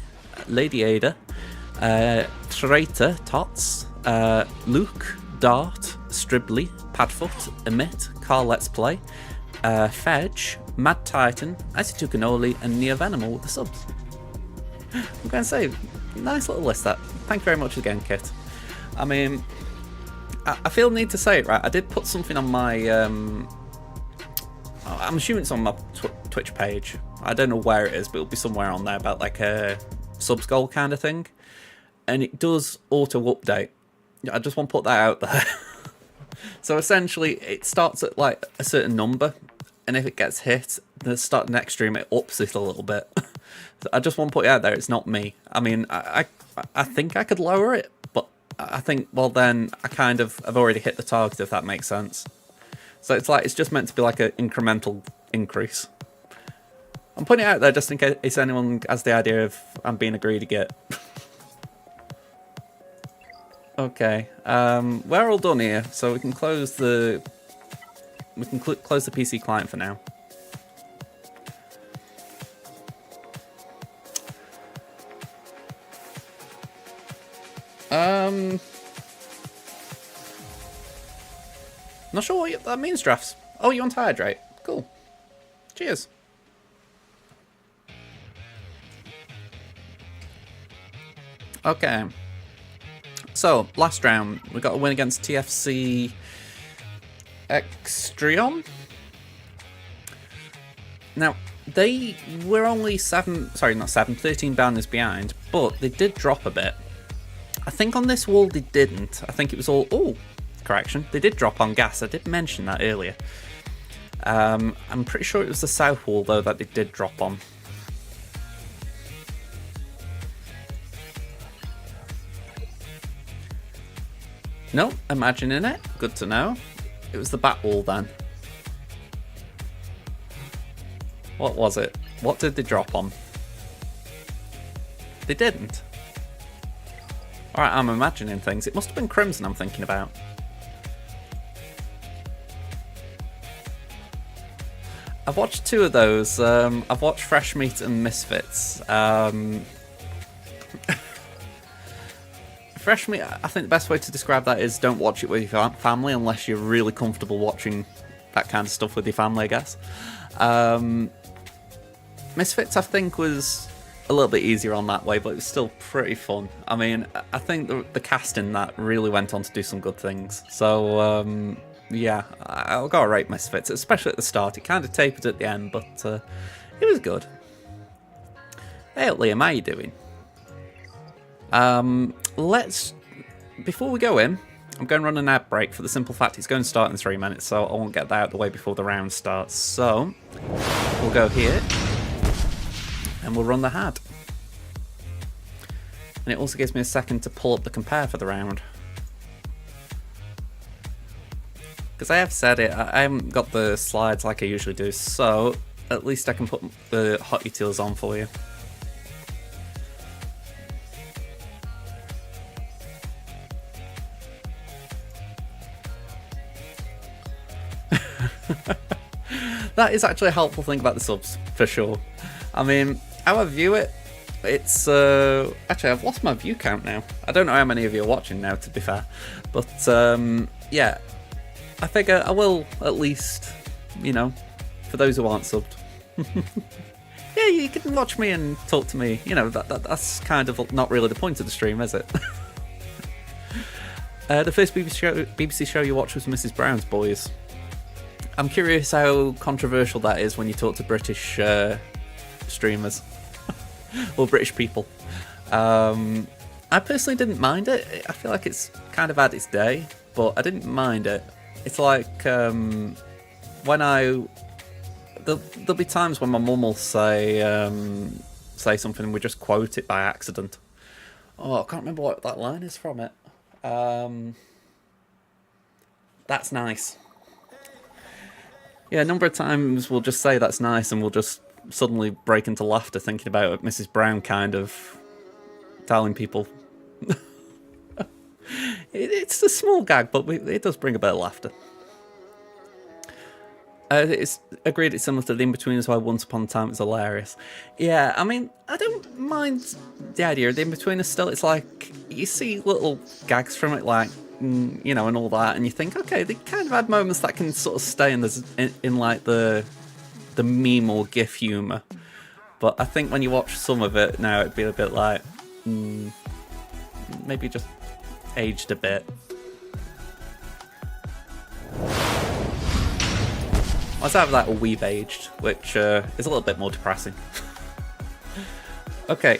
Lady Ada, Traitor, Tots, Luke, Dart, Stribley, Padfoot, Emit, Carl Let's Play, Fedge, Mad Titan, Icy Cannoli, and Neo Venomal with the subs. I'm going to say, nice little list that. Thank you very much again, Kit. I mean, I feel the need to say it, right? I did put something on my, I'm assuming it's on my Twitch page. I don't know where it is, but it'll be somewhere on there about like a subs goal kind of thing. And it does auto-update. I just want to put that out there. So essentially, it starts at like a certain number, and if it gets hit, the start of the next stream, it ups it a little bit. So I just want to put it out there, it's not me. I mean, I think I could lower it, but I think, well then, I kind of have already hit the target, if that makes sense. So it's like, it's just meant to be like an incremental increase. I'm putting it out there just in case anyone has the idea of I'm being a greedy git. Okay, we're all done here, so we can close the close the PC client for now. Not sure what that means, Drafts. Oh, you want to hydrate? Cool. Cheers. Okay. So, last round, we got a win against TFC Extrion. Now, they were only 13 banners behind, but they did drop a bit. I think on this wall they didn't. I think it was all... Oh, correction. They did drop on gas. I did mention that earlier. I'm pretty sure it was the south wall, though, that they did drop on. No, imagining it. Good to know. It was the back wall then. What was it? What did they drop on? They didn't. Alright, I'm imagining things. It must have been Crimson I'm thinking about. I've watched two of those. I've watched Fresh Meat and Misfits. Fresh Meat, I think the best way to describe that is don't watch it with your family unless you're really comfortable watching that kind of stuff with your family, I guess. Misfits, I think, was a little bit easier on that way, but it was still pretty fun. I mean, I think the cast in that really went on to do some good things. So, yeah, I'll go rate Misfits, especially at the start. It kind of tapered at the end, but it was good. Hey, Liam, how you doing? Before we go in, I'm going to run an ad break for the simple fact it's going to start in 3 minutes, so I won't get that out of the way before the round starts. So, we'll go here, and we'll run the ad. And it also gives me a second to pull up the compare for the round. Because I have said it, I haven't got the slides like I usually do, so at least I can put the hot utils on for you. That is actually a helpful thing about the subs, for sure. I mean, how I view it, it's... actually, I've lost my view count now. I don't know how many of you are watching now, to be fair. But, yeah, I figure I will at least, you know, for those who aren't subbed. Yeah, you can watch me and talk to me. You know, that's kind of not really the point of the stream, is it? The first BBC show you watched was Mrs. Brown's Boys. I'm curious how controversial that is when you talk to British streamers or British people. I personally didn't mind it. I feel like it's kind of had its day, but I didn't mind it. It's like when I there'll be times when my mum will say something and we just quote it by accident. Oh, I can't remember what that line is from it. That's nice. Yeah, a number of times we'll just say that's nice and we'll just suddenly break into laughter thinking about Mrs. Brown kind of telling people. It's a small gag, but it does bring a bit of laughter. It's agreed it's similar to The In-Betweeners, why Once Upon a Time it's hilarious. Yeah, I mean, I don't mind the idea of The In-Betweeners still. It's like, you see little gags from it, like, you know, and all that, and you think, okay, they kind of had moments that can sort of stay in like the meme or GIF humour. But I think when you watch some of it now, it'd be a bit like, maybe just aged a bit. Let's have that we've aged, which is a little bit more depressing. Okay,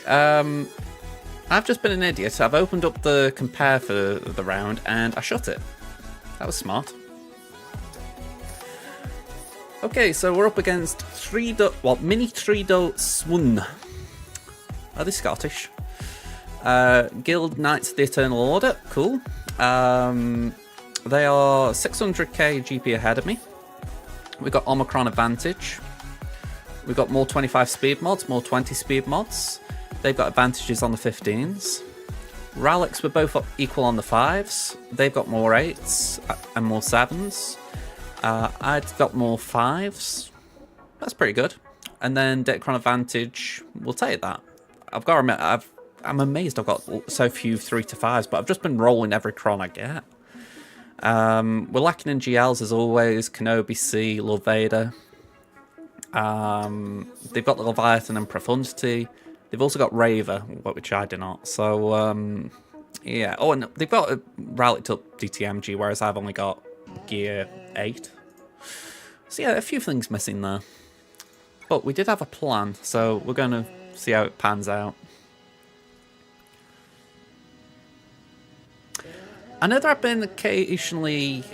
I've just been an idiot. I've opened up the compare for the round and I shut it. That was smart. Okay, so we're up against Mini Trido Swun. Are they Scottish? Guild Knights of the Eternal Order, cool. They are 600k GP ahead of me. We've got Omicron Advantage. We've got more 25 speed mods, more 20 speed mods. They've got advantages on the 15s. Ralix, we're both equal on the 5s. They've got more 8s and more 7s. I've got more 5s. That's pretty good. And then Datacron Advantage, we'll take that. I've got to admit, I'm amazed I've got so few 3 to 5s, but I've just been rolling every Cron I get. We're lacking in GLs as always. Kenobi C, Lord Vader. They've got the Leviathan and Profundity. They've also got Raver, which I do not. So, yeah. Oh, and they've got a rallied up DTMG, whereas I've only got Gear 8. So, yeah, a few things missing there. But we did have a plan, so we're going to see how it pans out. I know there have been occasionally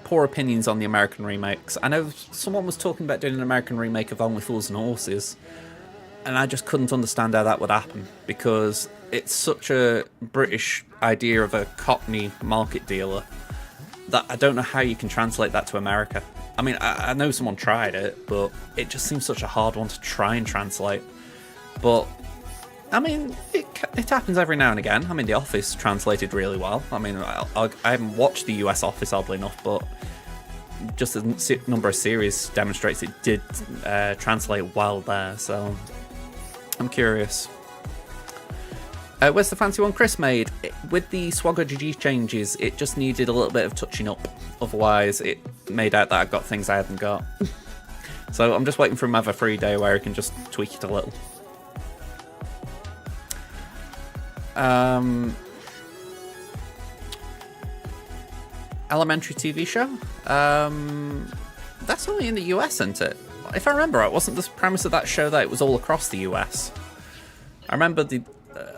poor opinions on the American remakes. I know someone was talking about doing an American remake of Only Fools and Horses, and I just couldn't understand how that would happen, because it's such a British idea of a Cockney market dealer that I don't know how you can translate that to America. I mean, I know someone tried it, but it just seems such a hard one to try and translate. But I mean, it happens every now and again. I mean, The Office translated really well. I mean, I haven't watched the US Office, oddly enough, but just the number of series demonstrates it did translate well there, so I'm curious. Where's the fancy one Chris made? With the Swagger GG changes, it just needed a little bit of touching up. Otherwise, it made out that I got things I hadn't got. So I'm just waiting for him to have a free day where he can just tweak it a little. Elementary TV show? That's only in the US, isn't it? If I remember right, wasn't the premise of that show that it was all across the US? I remember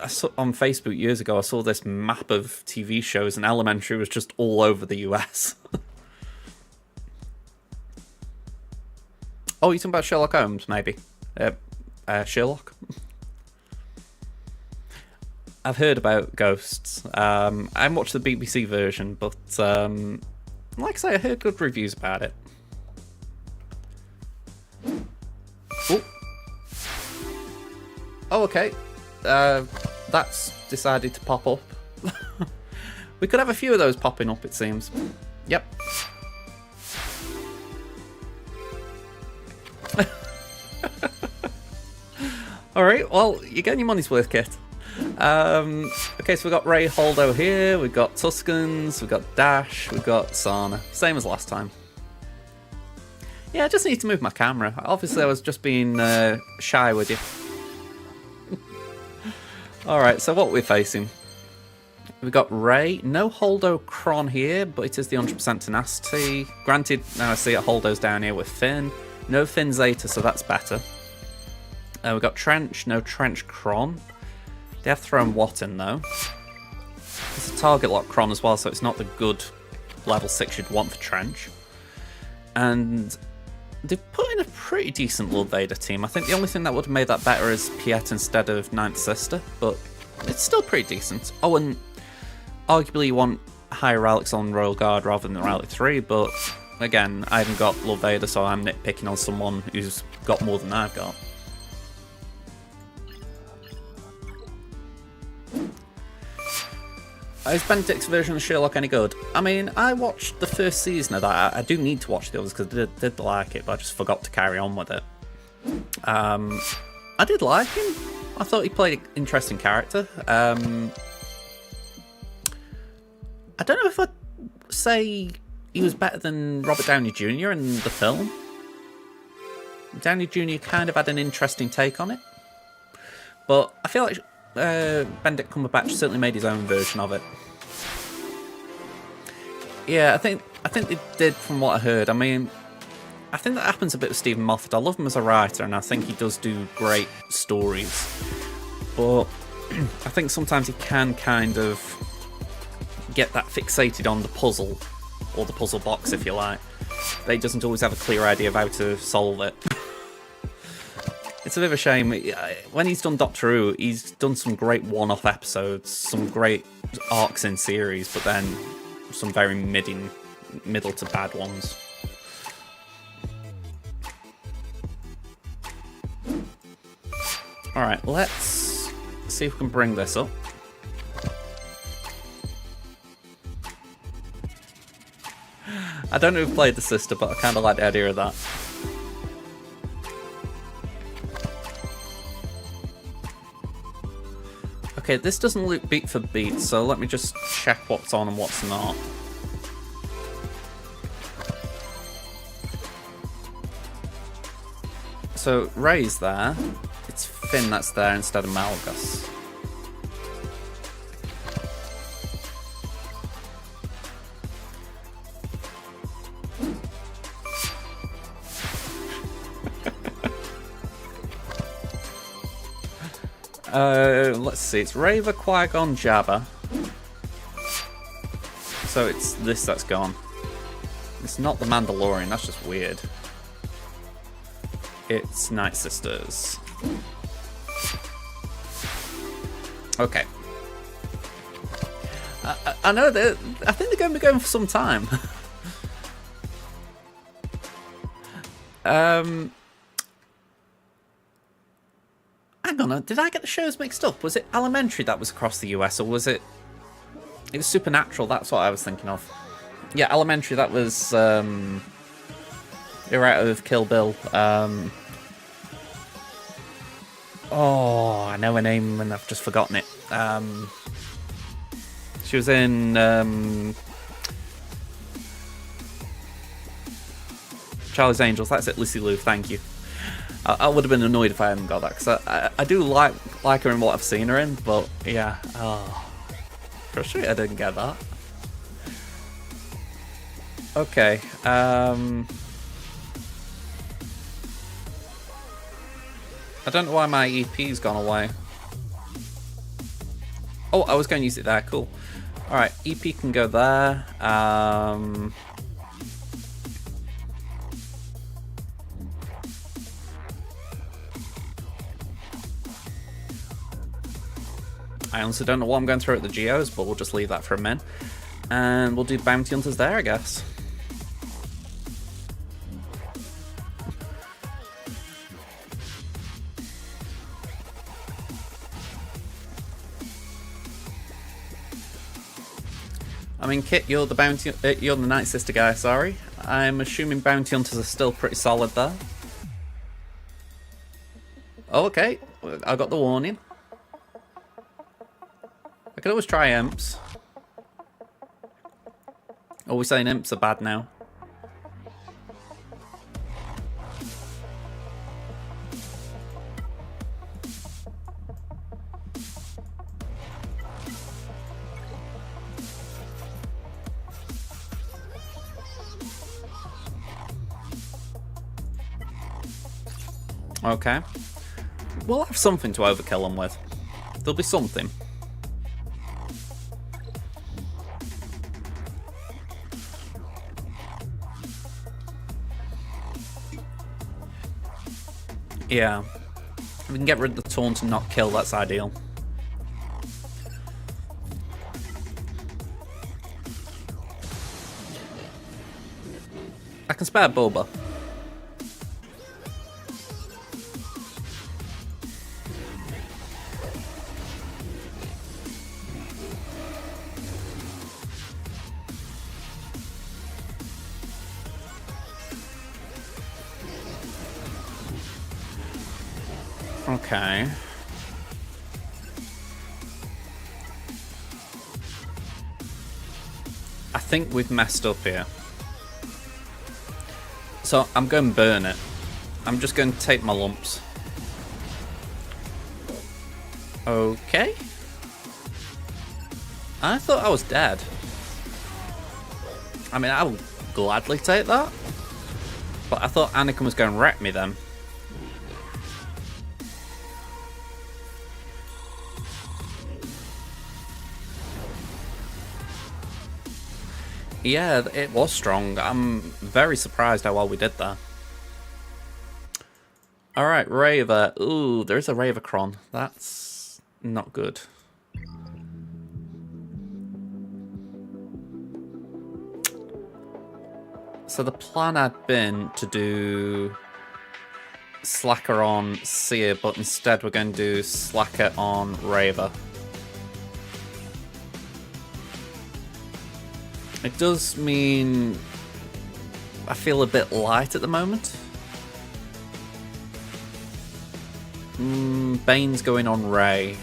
I saw, on Facebook years ago, I saw this map of TV shows and Elementary was just all over the US. Oh, you're talking about Sherlock Holmes, maybe? Sherlock? I've heard about Ghosts. I haven't watched the BBC version, but like I say, I heard good reviews about it. Ooh. Oh, okay. That's decided to pop up. We could have a few of those popping up, it seems. Yep. Alright, well, you're getting your money's worth, Kit. Okay, so we've got Ray Holdo here, we've got Tuscans, we've got Dash, we've got Sana. Same as last time. Yeah, I just need to move my camera. Obviously, I was just being shy with you. Alright, so what we're facing. We've got Ray. No Holdo Cron here, but it is the 100% tenacity. Granted, now I see it, Holdo's down here with Finn. No Finn Zeta, so that's better. We've got Trench. No Trench Cron. They have thrown Watt in, though. It's a target lock Cron as well, so it's not the good level 6 you'd want for Trench. And they've put in a pretty decent Lord Vader team. I think the only thing that would have made that better is Piet instead of Ninth Sister, but it's still pretty decent. Oh, and arguably you want higher relics on Royal Guard rather than Relic 3, but again, I haven't got Lord Vader, so I'm nitpicking on someone who's got more than I've got. Is Benedict's version of Sherlock any good? I mean, I watched the first season of that. I do need to watch the others because I did like it, but I just forgot to carry on with it. I did like him. I thought he played an interesting character. I don't know if I'd say he was better than Robert Downey Jr. in the film. Downey Jr. kind of had an interesting take on it. But I feel like Benedict Cumberbatch certainly made his own version of it. Yeah, I think they did from what I heard. I mean, I think that happens a bit with Stephen Moffat. I love him as a writer, and I think he does do great stories. But I think sometimes he can kind of get that fixated on the puzzle, or the puzzle box, if you like. That he doesn't always have a clear idea of how to solve it. It's a bit of a shame. When he's done Doctor Who, he's done some great one-off episodes, some great arcs in series, but then some very middle to bad ones. Alright, let's see if we can bring this up. I don't know who played the sister, but I kind of like the idea of that. Okay, this doesn't look beat for beat, so let me just check what's on and what's not. So, Rey's there. It's Finn that's there instead of Malgus. Let's see, it's Reva, Qui-Gon, Jabba. So it's this that's gone. It's not the Mandalorian, that's just weird. It's Night Sisters. Okay. I know that. I think they're going to be going for some time. Hang on, did I get the shows mixed up? Was it Elementary that was across the US, or was it... It was Supernatural, that's what I was thinking of. Yeah, Elementary, that was... They're out of Kill Bill. Oh, I know her name and I've just forgotten it. She was in... Charlie's Angels, that's it, Lucy Liu, thank you. I would have been annoyed if I hadn't got that, because I do like her in what I've seen her in, but yeah, frustrated I didn't get that. Okay, I don't know why my EP's gone away. Oh, I was going to use it there, cool. Alright, EP can go there. I honestly don't know what I'm going through at the Geos, but we'll just leave that for a minute. And we'll do Bounty Hunters there, I guess. I mean, Kit, you're the Night Sister guy, sorry. I'm assuming Bounty Hunters are still pretty solid there. Oh, okay. I got the warning. I could always try imps. Are we saying imps are bad now? Okay. We'll have something to overkill them with. There'll be something. Yeah. If we can get rid of the taunt and not kill, that's ideal. I can spare Boba. Okay. I think we've messed up here. So I'm going to burn it. I'm just going to take my lumps. Okay. I thought I was dead. I mean, I would gladly take that. But I thought Anakin was going to wreck me then. Yeah, it was strong. I'm very surprised how well we did there. Alright, Raver. Ooh, there's a Ravercron. That's not good. So the plan had been to do Slacker on Cere, but instead we're going to do Slacker on Raver. It does mean I feel a bit light at the moment. Bane's going on Ray.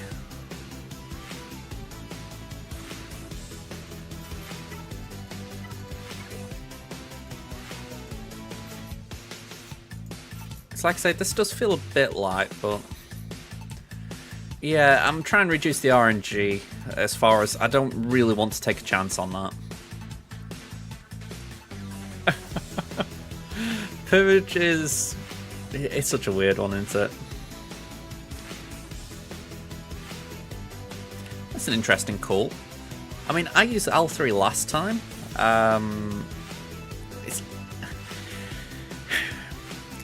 It's like I say, this does feel a bit light, but yeah, I'm trying to reduce the RNG as far as I don't really want to take a chance on that. Purge is... it's such a weird one, isn't it? That's an interesting call. I mean, I used L3 last time. It's...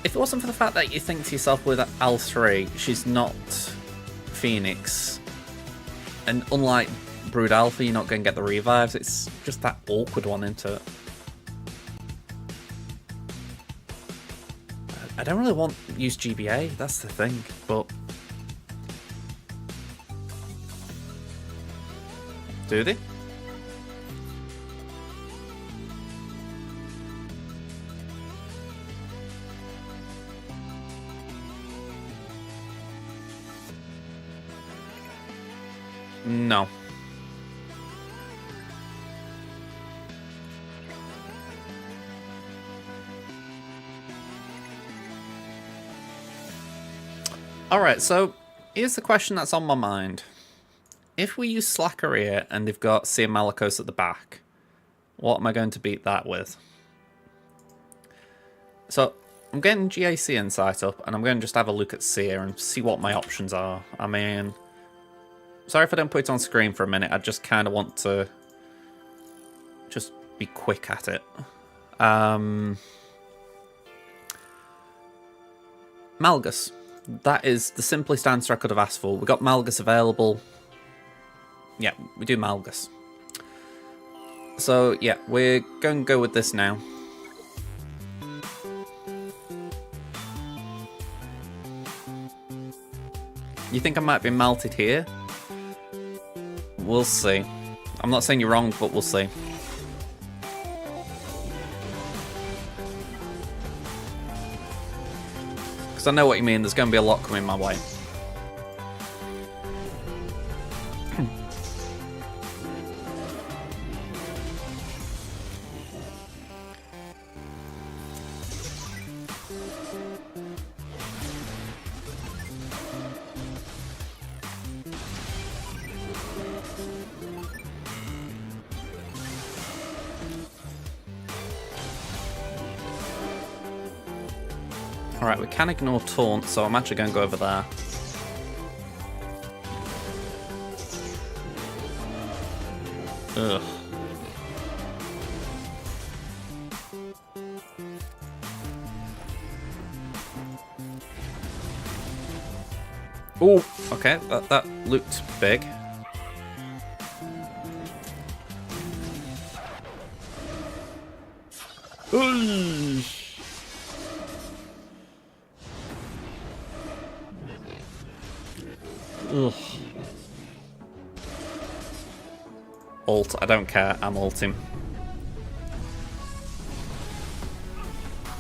if it wasn't for the fact that you think to yourself with L3, she's not Phoenix. And unlike Brood Alpha, you're not going to get the revives. It's just that awkward one, isn't it? I don't really want to use GBA, that's the thing, but... do they? No. Alright, so here's the question that's on my mind. If we use Slacker here and they've got Cere Malicos at the back, what am I going to beat that with? So I'm getting GAC Insight up and I'm going to just have a look at Cere and see what my options are. I mean, sorry if I don't put it on screen for a minute, I just kind of want to just be quick at it. Malgus. That is the simplest answer I could have asked for. We got Malgus available. Yeah, we do Malgus. So, yeah, we're going to go with this now. You think I might be melted here? We'll see. I'm not saying you're wrong, but we'll see. Because I know what you mean, there's going to be a lot coming my way. Alright, we can ignore Taunt, so I'm actually going to go over there. Ugh. Oh, okay, that looked big. Ugh. Ult, I don't care, I'm ulting.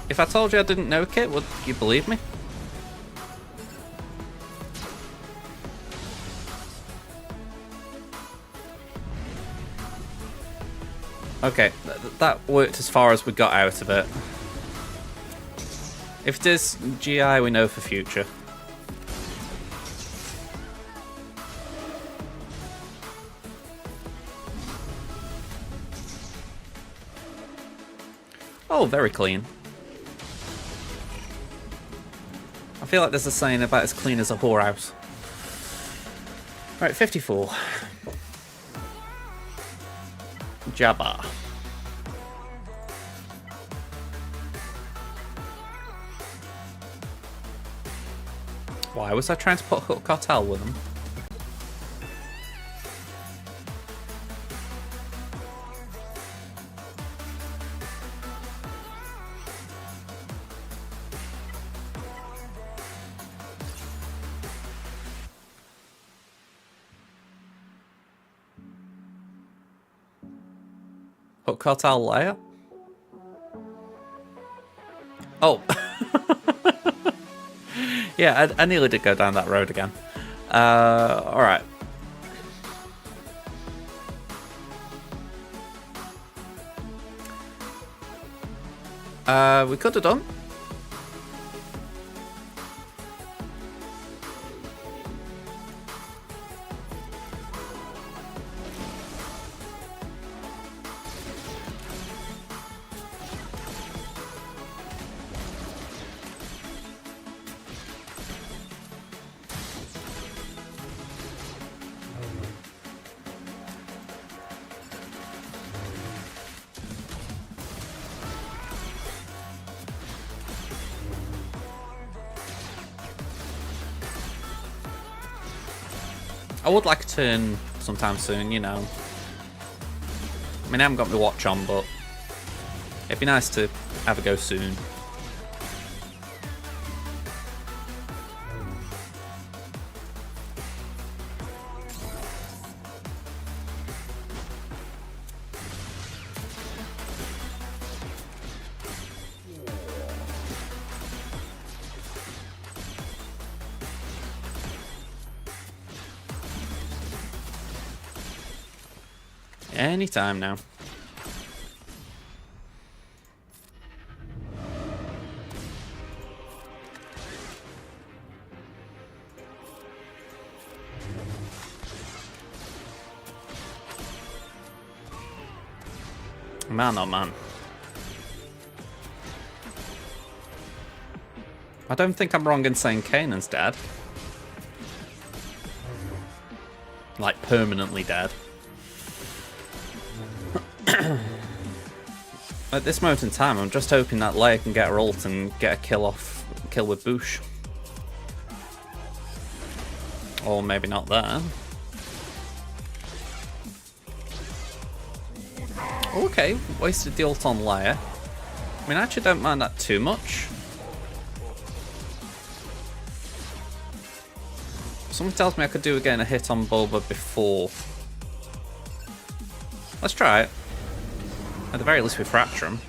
If I told you I didn't know Kit, would you believe me? Okay, that worked as far as we got out of it. If it is GI, we know for future. Oh, very clean. I feel like there's a saying about as clean as a whorehouse. Right, 54. Jabba. Why was I trying to put Hook Cartel with them? Hook Cartel layer? Oh. Yeah, I nearly did go down that road again. Alright. We could have done. I would like a turn sometime soon, you know. I mean, I haven't got my watch on, but it'd be nice to have a go soon. Anytime now. Man, oh man. I don't think I'm wrong in saying Kanan's dead. Like, permanently dead. At this moment in time, I'm just hoping that Leia can get her ult and get a kill with Boosh. Or maybe not there. Okay, wasted the ult on Leia. I mean, I actually don't mind that too much. Something tells me I could do again a hit on Boba before. Let's try it. At the very least, we fracture him.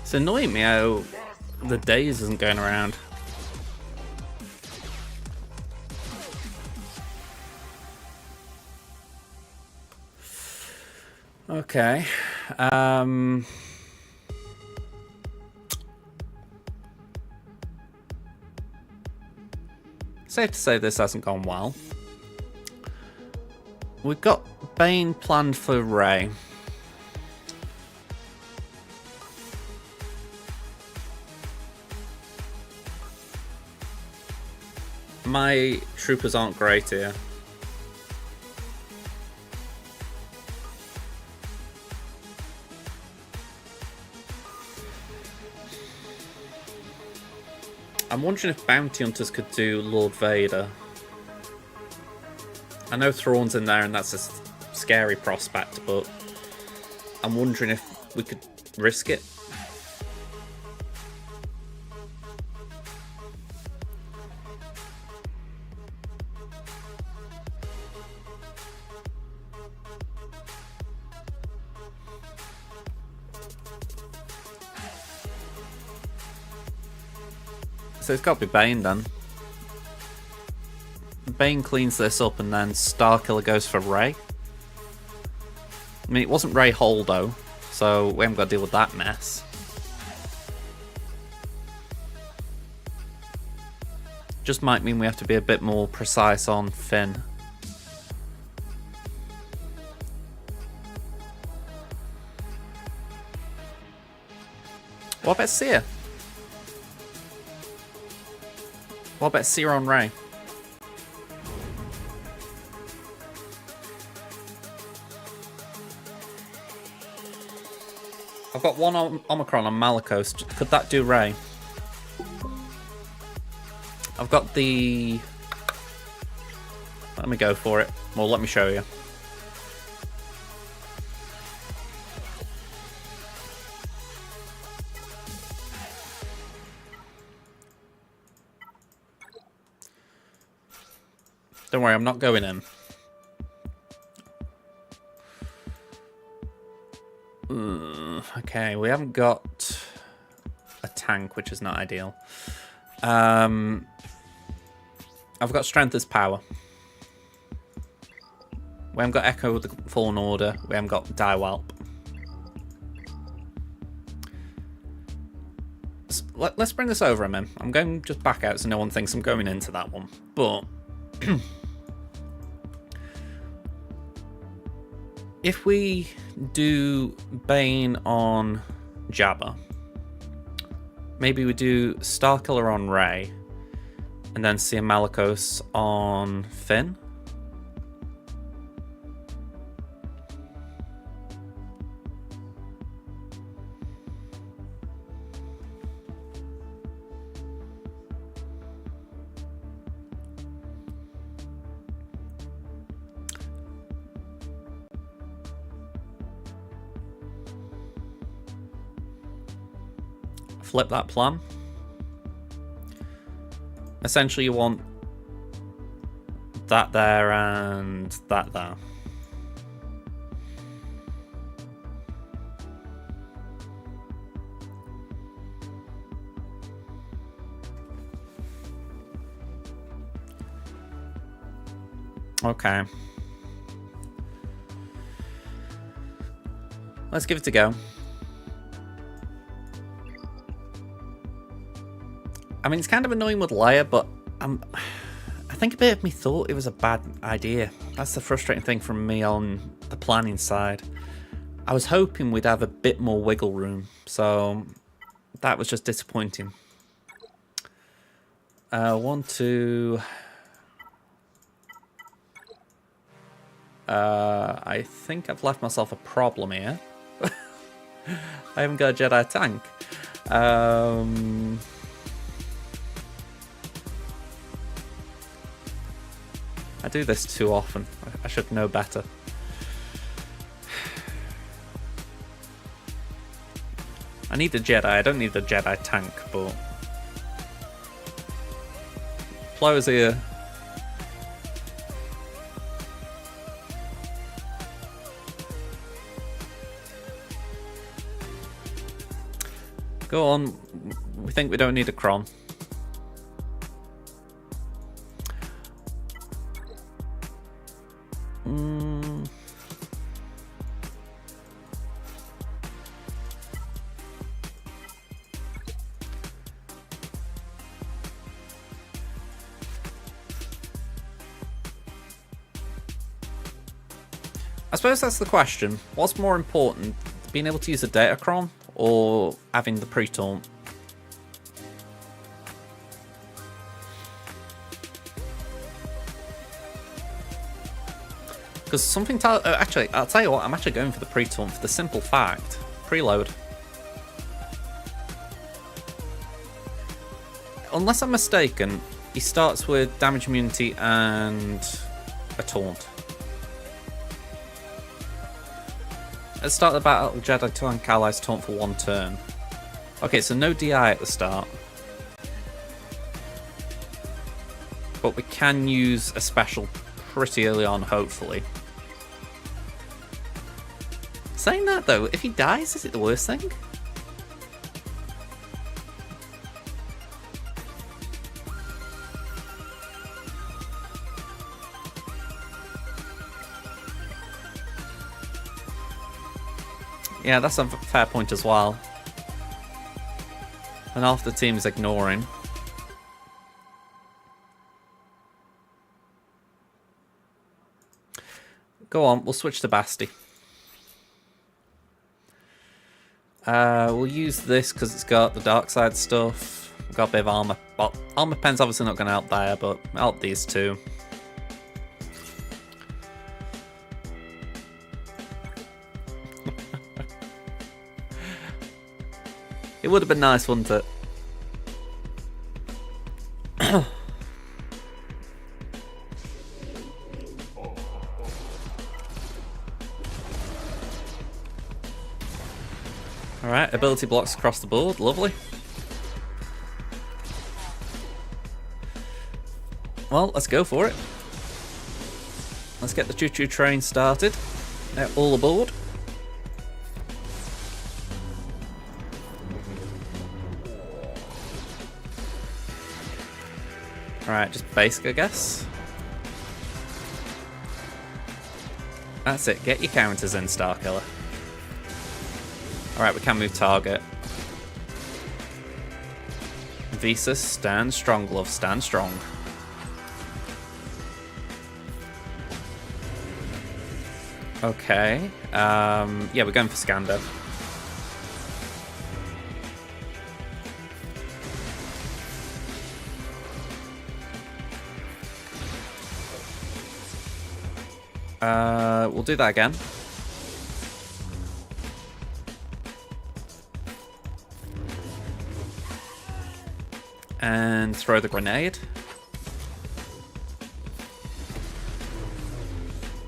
It's annoying me how the days isn't going around. Okay. Safe to say this hasn't gone well. We've got Bane planned for Ray. My troopers aren't great here. I'm wondering if bounty hunters could do Lord Vader. I know Thrawn's in there and that's a scary prospect, but I'm wondering if we could risk it. So it's got to be Bane then. Bane cleans this up and then Starkiller goes for Rey. I mean, it wasn't Rey Holdo, so we haven't got to deal with that mess. Just might mean we have to be a bit more precise on Finn. What about Cere? What about Cere on Rey? I've got one Omicron on Malicos. Could that do Rey? I've got the... Let me go for it. Well, let me show you. Don't worry, I'm not going in. Okay, we haven't got a tank, which is not ideal. I've got strength as power. We haven't got Echo with the Fallen Order. We haven't got Whelp. So let's bring this over, man. I'm going just back out so no one thinks I'm going into that one. But if we do Bane on Jabba, maybe we do Starkiller on Rey, and then Cere Malicos on Finn. Flip that plan. Essentially, you want that there and that there. Okay. Let's give it a go. I mean, it's kind of annoying with Leia, but I think a bit of me thought it was a bad idea. That's the frustrating thing from me on the planning side. I was hoping we'd have a bit more wiggle room, so that was just disappointing. One, two... I think I've left myself a problem here. I haven't got a Jedi tank. I do this too often. I should know better. I need a Jedi. I don't need a Jedi tank, but... Plo's here. Go on. We think we don't need a Cron. I suppose that's the question. What's more important, being able to use a Datacron or having the pre-taunt? Because something actually, I'll tell you what, I'm actually going for the pre-taunt for the simple fact. Preload. Unless I'm mistaken, he starts with damage immunity and a taunt. At the start of the battle, Jedi tank allies taunt for 1 turn. Okay, so no DI at the start. But we can use a special pretty early on, hopefully. Saying that though, if he dies, is it the worst thing? Yeah, that's a fair point as well. And half the team is ignoring. Go on, we'll switch to Basti. We'll use this because it's got the dark side stuff. We've got a bit of armor. Well, armor pen's obviously not going to help there, but help these two. It would have been nice, wouldn't it? Alright, ability blocks across the board, lovely. Well, let's go for it. Let's get the choo-choo train started. All aboard. Alright, just basic, I guess. That's it, get your counters in, Starkiller. Alright, we can move target. Visas, stand strong, glove, stand strong. Okay. Yeah, we're going for Scando. We'll do that again. And throw the grenade.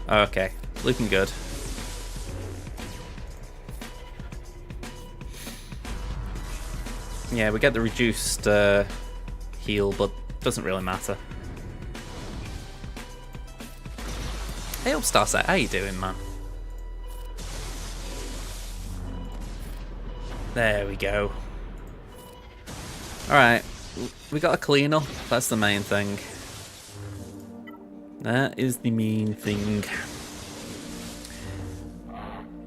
Okay, looking good. Yeah, we get the reduced heal, but doesn't really matter. Hey up, Starset, how you doing, man? There we go. Alright, we got a clean up, that's the main thing. That is the main thing.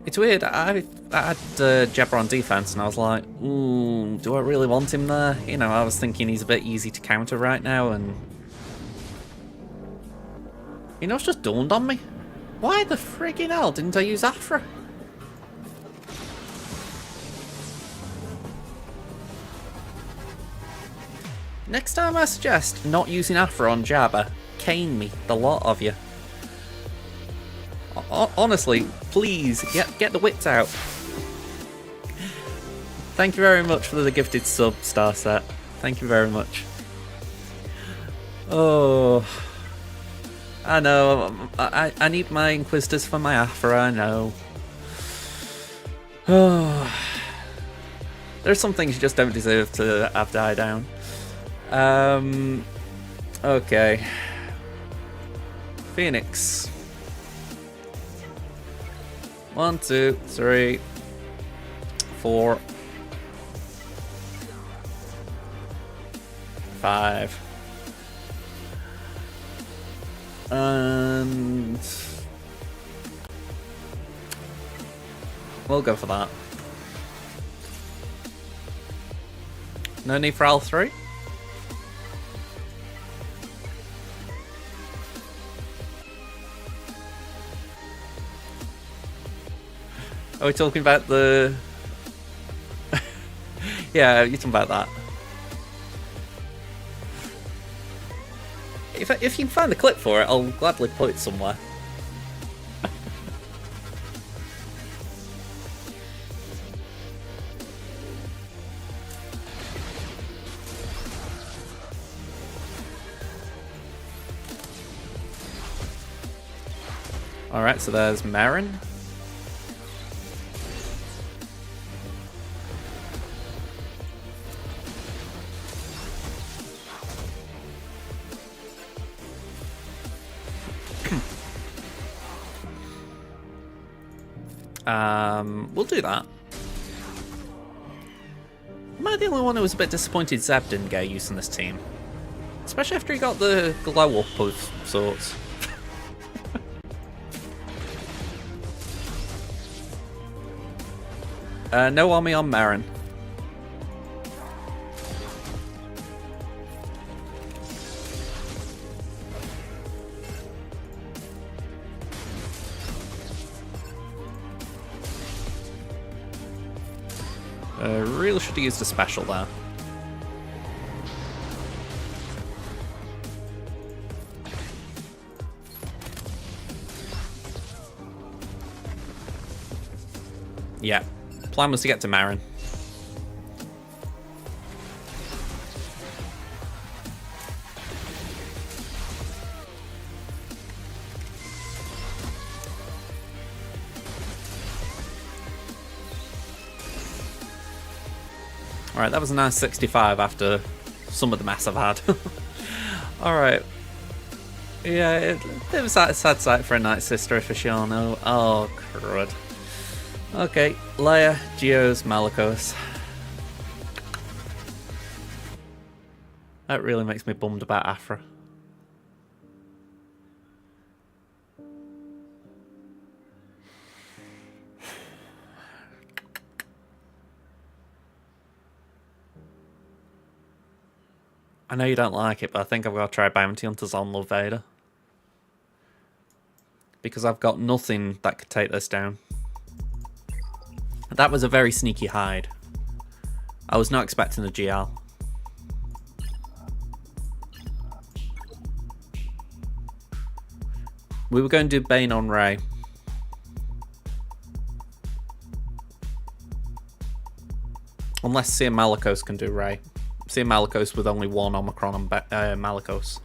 It's weird, I had Jabra on defense and I was like, ooh, do I really want him there? You know, I was thinking he's a bit easy to counter right now, and you know, it's just dawned on me. Why the friggin' hell didn't I use Afra? Next time I suggest not using Afra on Jabba, cane me, the lot of you. Honestly, please, get the wits out. Thank you very much for the gifted sub, Starset. Thank you very much. Oh, I know. I need my Inquisitors for my Afra, I know. Oh, there's some things you just don't deserve to have die down. Okay. Phoenix. 1, 2, 3, 4, S55. And we'll go for that. No need for L3? Are we talking about the... yeah, you're talking about that. If you can find the clip for it, I'll gladly put it somewhere. Alright, so there's Marin. We'll do that. Am I the only one who was a bit disappointed Zeb didn't get use in this team? Especially after he got the glow up of sorts. No army on Marin. Really should have used a special there. Yeah, plan was to get to Marin. Alright, that was a nice 65 after some of the mess I've had. Alright. Yeah, it was a sad sight for a Night Sister aficionado. Oh, crud. Okay, Leia, Geos, Malicos. That really makes me bummed about Afra. I know you don't like it, but I think I've got to try Bounty Hunters on Love Vader. Because I've got nothing that could take this down. That was a very sneaky hide. I was not expecting a GL. We were going to do Bane on Rey. Unless Cere Malicos can do Rey. Cere Malicos with only one Omicron on Malicos.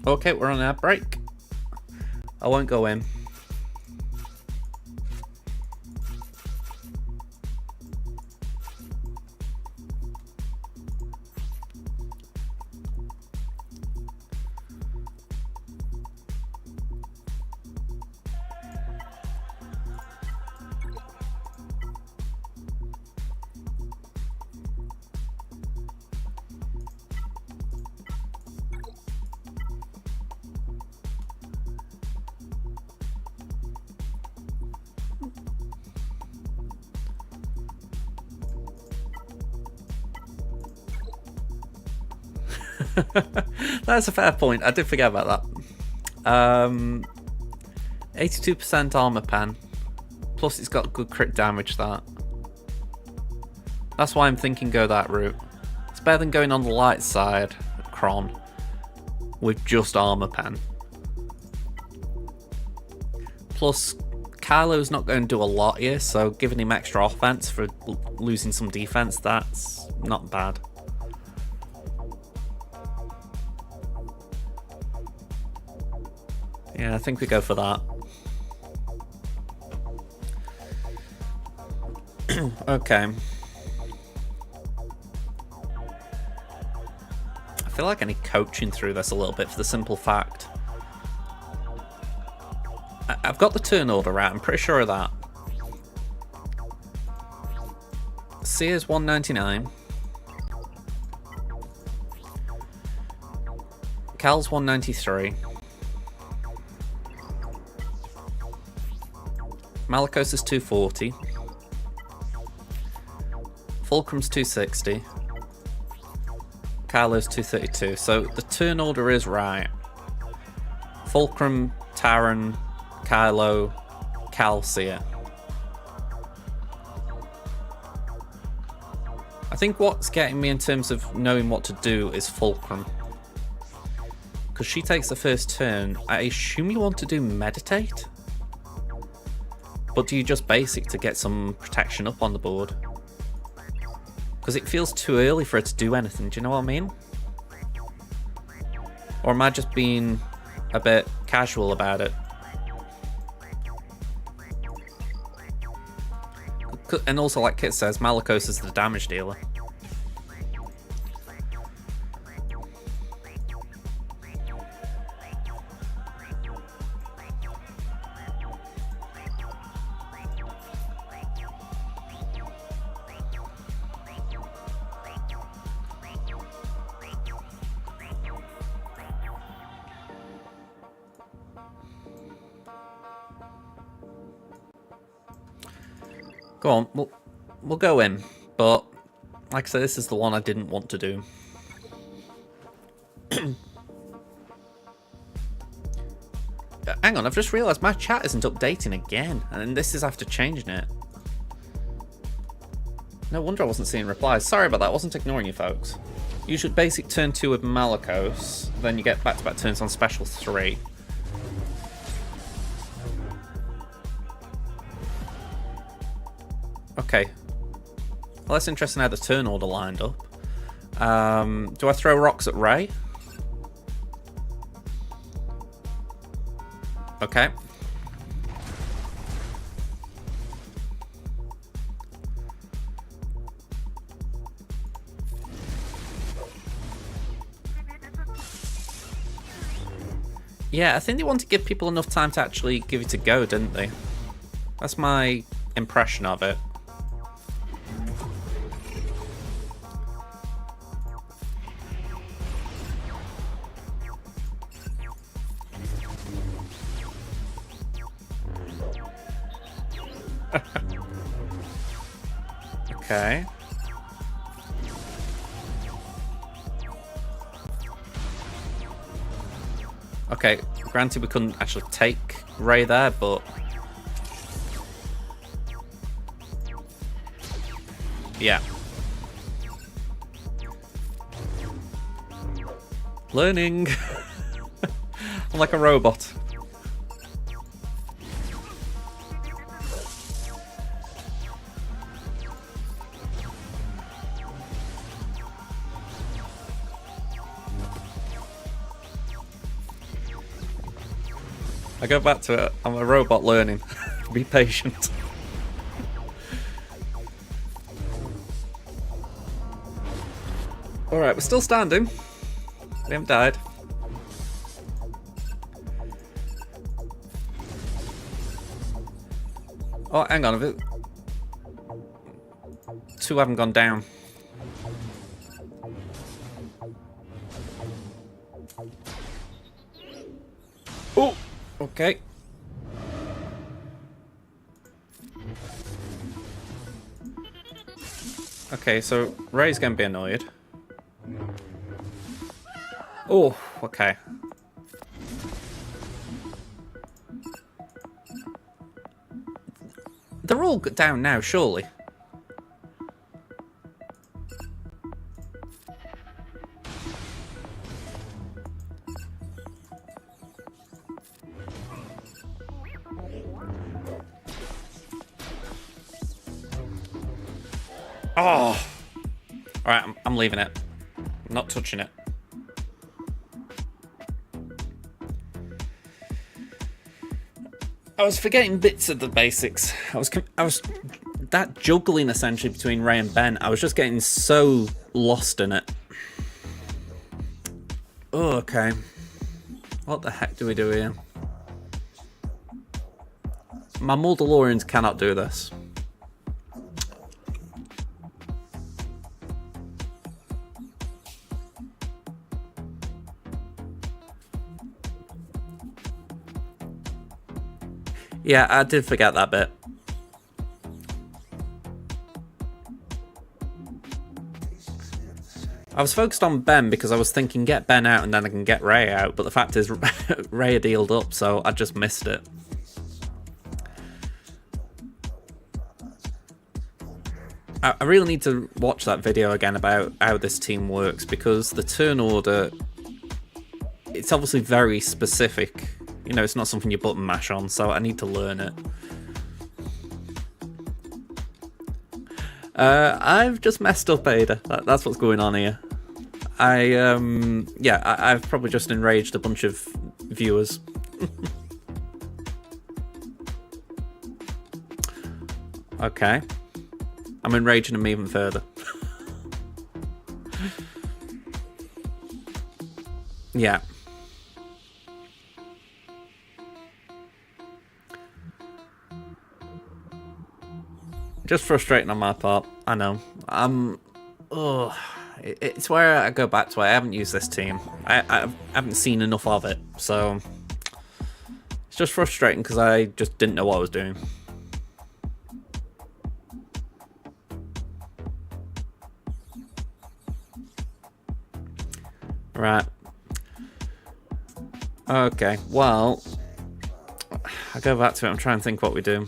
Okay, we're on our break. I won't go in. That's a fair point. I did forget about that. 82% armor pen. Plus it's got good crit damage, that. That's why I'm thinking go that route. It's better than going on the light side, Kron, with just armor pen. Plus, Kylo's not going to do a lot here, so giving him extra offense for losing some defense, that's not bad. Yeah, I think we go for that. Okay. I feel like I need coaching through this a little bit for the simple fact I've got the turn order right, I'm pretty sure of that. Cere's 199. Cal's 193. Malicos is 240. Fulcrum's 260. Kylo's 232. So the turn order is right. Fulcrum, Taran, Kylo, Cal, Cere. I think what's getting me in terms of knowing what to do is Fulcrum. Because she takes the first turn. I assume you want to do Meditate? But do you just basic to get some protection up on the board? Because it feels too early for her to do anything, do you know what I mean? Or am I just being a bit casual about it? And also, like Kit says, Malicos is the damage dealer. Go on, we'll go in, but like I said, this is the one I didn't want to do. Hang on, I've just realised my chat isn't updating again, and this is after changing it. No wonder I wasn't seeing replies. Sorry about that, I wasn't ignoring you folks. You should basic turn 2 with Malicos, then you get back-to-back turns on special 3. Okay. Well, that's interesting how the turn order lined up. Do I throw rocks at Rey? Okay. Yeah, I think they want to give people enough time to actually give it a go, didn't they? That's my impression of it. Okay. Okay, granted we couldn't actually take Rey there, but... yeah. Learning! I'm like a robot. I go back to it. I'm a robot learning. Be patient. Alright, we're still standing. We haven't died. Oh, hang on a bit. 2 haven't gone down. Oh! Okay. Okay, so Rey's gonna be annoyed. Oh, okay. They're all down now, surely. Oh! Alright, I'm leaving it. I'm not touching it. I was forgetting bits of the basics. I was that juggling essentially between Rey and Ben. I was just getting so lost in it. Oh, okay. What the heck do we do here? My Muldalorians cannot do this. Yeah, I did forget that bit. I was focused on Ben because I was thinking get Ben out and then I can get Ray out, but the fact is Ray had healed up, so I just missed it. I really need to watch that video again about how this team works, because the turn order, it's obviously very specific. You know, it's not something you button mash on, so I need to learn it. I've just messed up, Ada. That's what's going on here. I've probably just enraged a bunch of viewers. Okay. I'm enraging them even further. Yeah. Just frustrating on my part. I know. It's where I go back to. I haven't used this team. I haven't seen enough of it, so it's just frustrating because I just didn't know what I was doing. Right. Okay. Well, I go back to it. I'm trying to think what we do.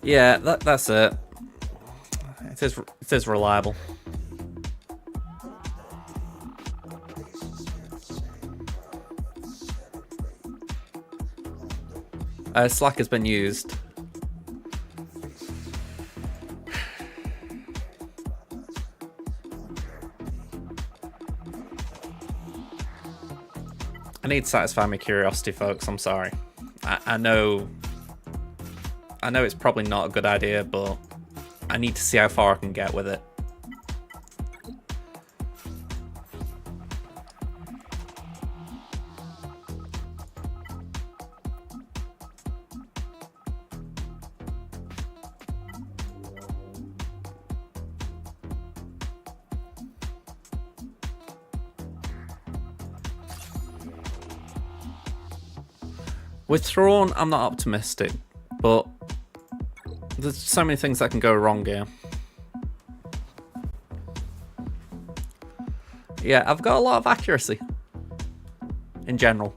Yeah, that's it. It is reliable. Slack has been used. I need to satisfy my curiosity, folks. I'm sorry. I know it's probably not a good idea, but I need to see how far I can get with it. With Thrawn, I'm not optimistic, but there's so many things that can go wrong here. Yeah, I've got a lot of accuracy in general.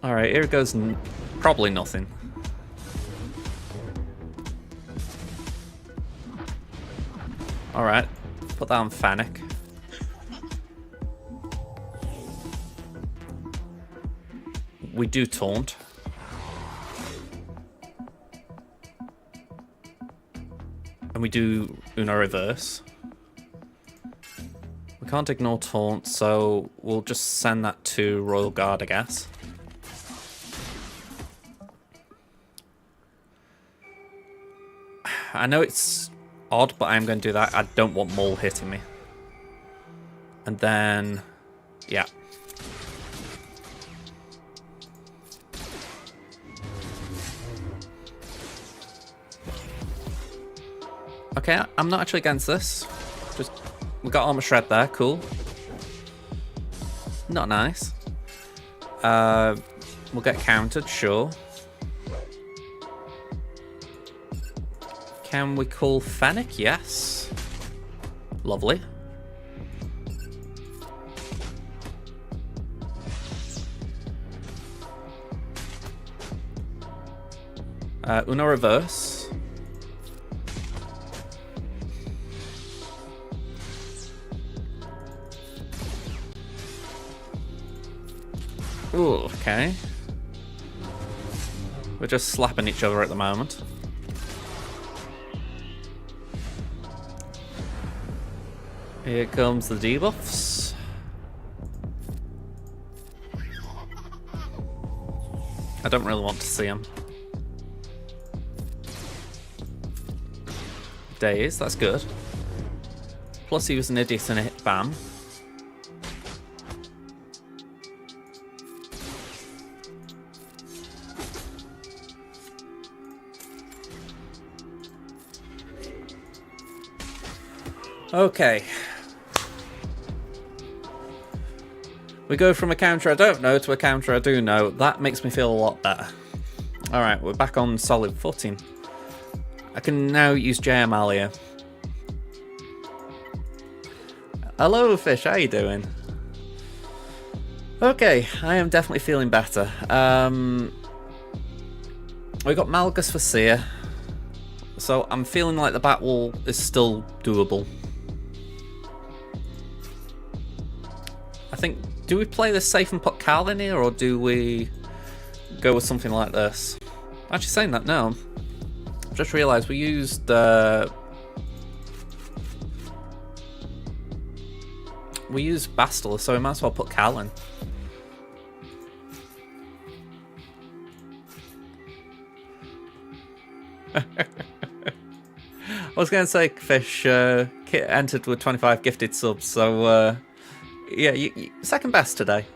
Alright, here goes probably nothing. Alright, put that on Fennec. We do taunt. And we do Uno reverse. We can't ignore taunt, so we'll just send that to Royal Guard, I guess. I know it's odd, but I'm going to do that. I don't want Maul hitting me. And then, yeah. Okay, I'm not actually against this. Just, we got Armor Shred there, cool. Not nice. We'll get countered, sure. Can we call Fennec? Yes. Lovely. Uno reverse. Ooh, okay. We're just slapping each other at the moment. Here comes the debuffs. I don't really want to see him. Days, that's good. Plus he was an idiot and it hit BAM. Okay. We go from a counter I don't know to a counter I do know. That makes me feel a lot better. Alright, we're back on solid footing. I can now use J. Amalia. Hello, fish. How you doing? Okay, I am definitely feeling better. We got Malgus for Cere, so I'm feeling like the battle is still doable. I think, do we play this safe and put Cal in here, or do we go with something like this? Actually, saying that now, I've just realised we used Bastila, so we might as well put Cal in. I was going to say, Fish, Kit entered with 25 gifted subs, so yeah, you second best today.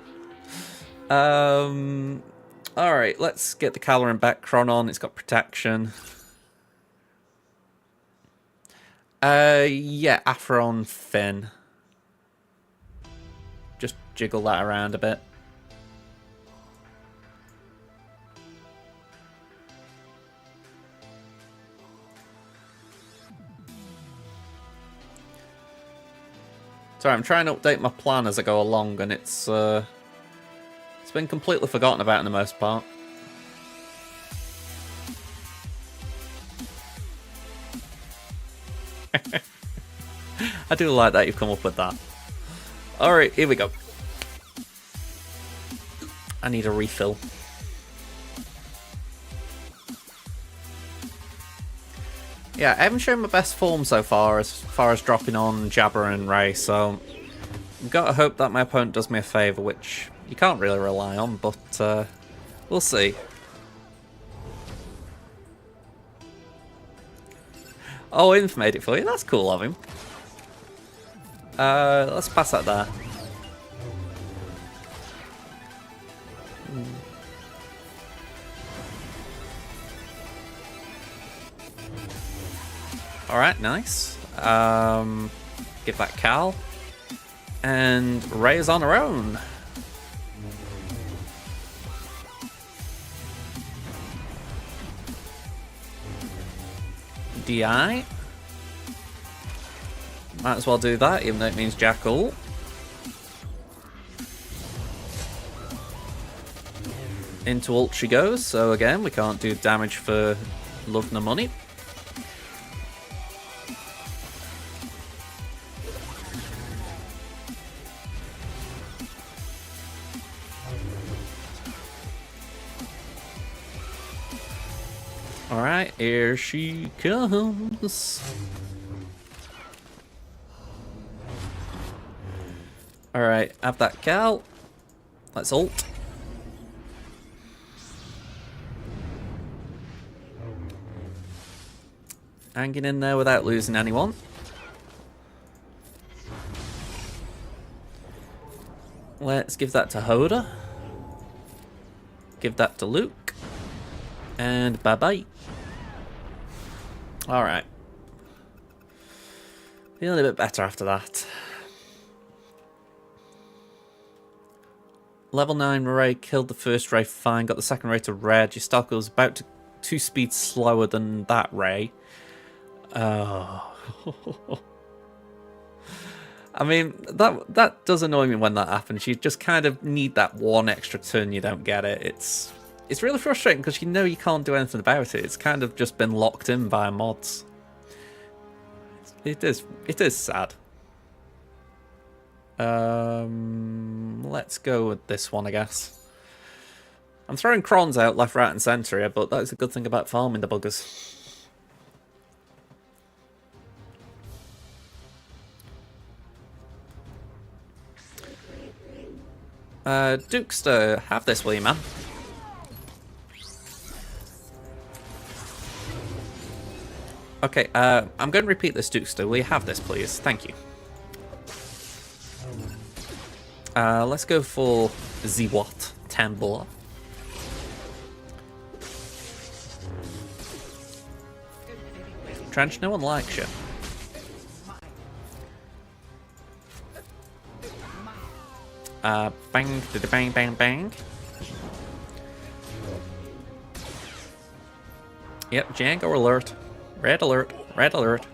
Alright, let's get the Caloran back. Chronon, it's got protection. Yeah, Aphron, Finn. Just jiggle that around a bit. Sorry, I'm trying to update my plan as I go along, and it's been completely forgotten about in the most part. I do like that you've come up with that. Alright, here we go. I need a refill. Yeah, I haven't shown my best form so far as dropping on Jabber and Ray, so I've got to hope that my opponent does me a favour, which you can't really rely on, but we'll see. Oh, Inf made it for you. That's cool of him. Let's pass that there. Alright, nice. Give that Cal. And Ray is on her own. DI. Might as well do that, even though it means Jackal. Into ult she goes, so again, we can't do damage for love nor money. Alright, here she comes. Alright, have that Cal. Let's ult. Hanging in there without losing anyone. Let's give that to Hoda. Give that to Luke. And bye-bye. Alright. Feeling a bit better after that. Level 9 Ray killed the first Ray fine, got the second Ray to red. Your Stalker was about 2 speeds slower than that Ray. Oh. I mean, that does annoy me when that happens. You just kind of need that one extra turn, you don't get it. It's really frustrating because you know you can't do anything about it. It's kind of just been locked in by mods. It is sad. Let's go with this one, I guess. I'm throwing crons out left, right, and centre here, but that's a good thing about farming the buggers. Dukester, have this, will you, man? Okay, I'm going to repeat this, Dukester. Will you have this, please? Thank you. Let's go for Ziwat Tambor. Trench, no one likes you. Bang, bang, bang, bang. Yep, Django alert. Red alert, red alert.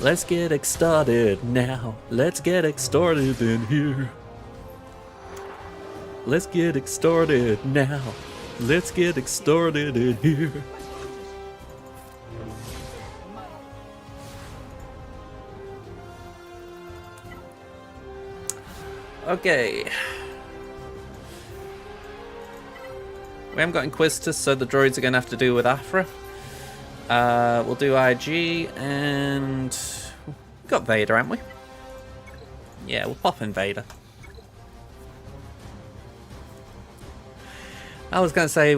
Let's get it started now. Let's get it started in here. Let's get it started now. Let's get it started in here. Okay. We haven't got Inquisitors, so the droids are going to have to do with Afra. We'll do IG, and we've got Vader, haven't we? Yeah, we'll pop in Vader. I was going to say,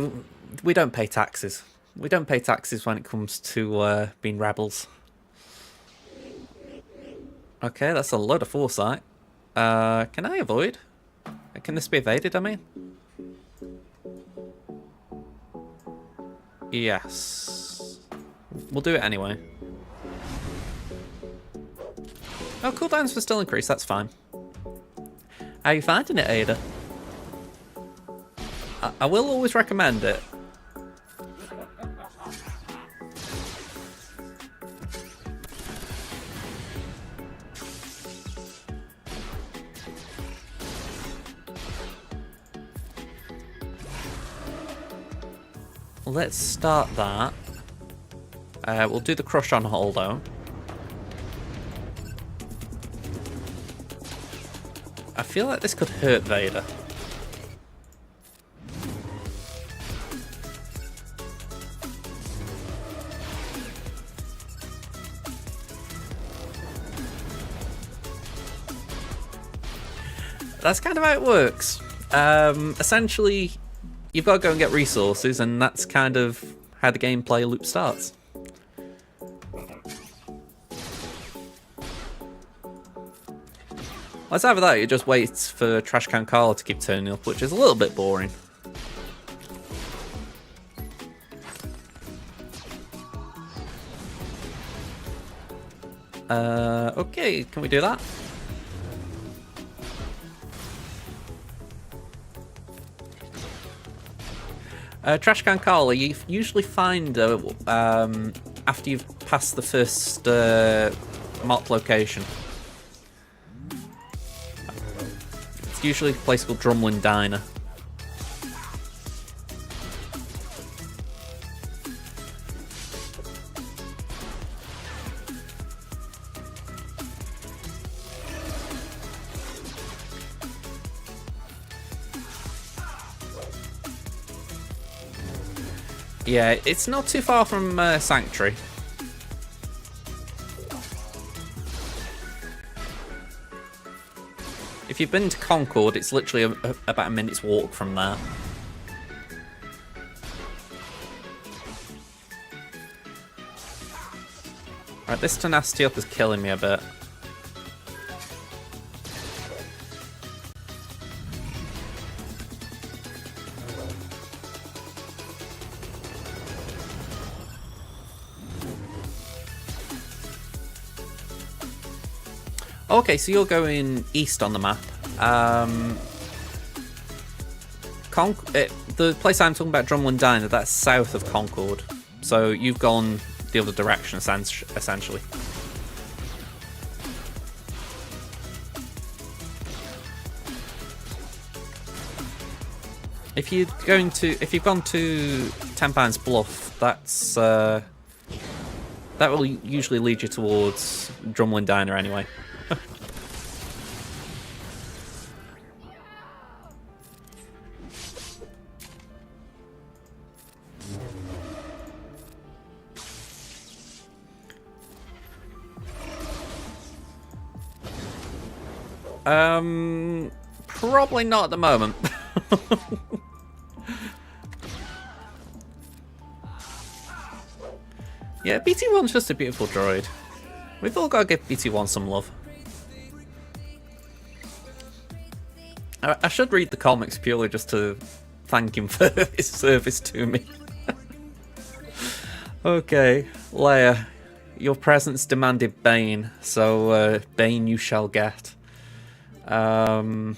we don't pay taxes. We don't pay taxes when it comes to being rebels. Okay, that's a load of foresight. Can I avoid? Can this be evaded, I mean? Yes. We'll do it anyway. Oh, cooldowns were still increased, that's fine. How are you finding it, Ada? I will always recommend it. Let's start that. We'll do the crush on Holdo. I feel like this could hurt Vader. That's kind of how it works. Essentially, you've got to go and get resources, and that's kind of how the gameplay loop starts. Well, it's either that, you just wait for Trash Can Carla to keep turning up, which is a little bit boring. Okay, can we do that? Trash Can Carla, you usually find after you've passed the first marked location. It's usually a place called Drumlin Diner. Yeah, it's not too far from Sanctuary. If you've been to Concord, it's literally about a minute's walk from there. Right, this tenacity up is killing me a bit. Okay, so you're going east on the map. The place I'm talking about, Drumlin Diner, that's south of Concord. So you've gone the other direction, essentially. If you've gone to 10 Pounds Bluff, that's that will usually lead you towards Drumlin Diner anyway. Probably not at the moment. Yeah, BT1's just a beautiful droid. We've all got to give BT1 some love. I should read the comics purely just to thank him for his service to me. Okay, Leia, your presence demanded Bane, so Bane you shall get. There's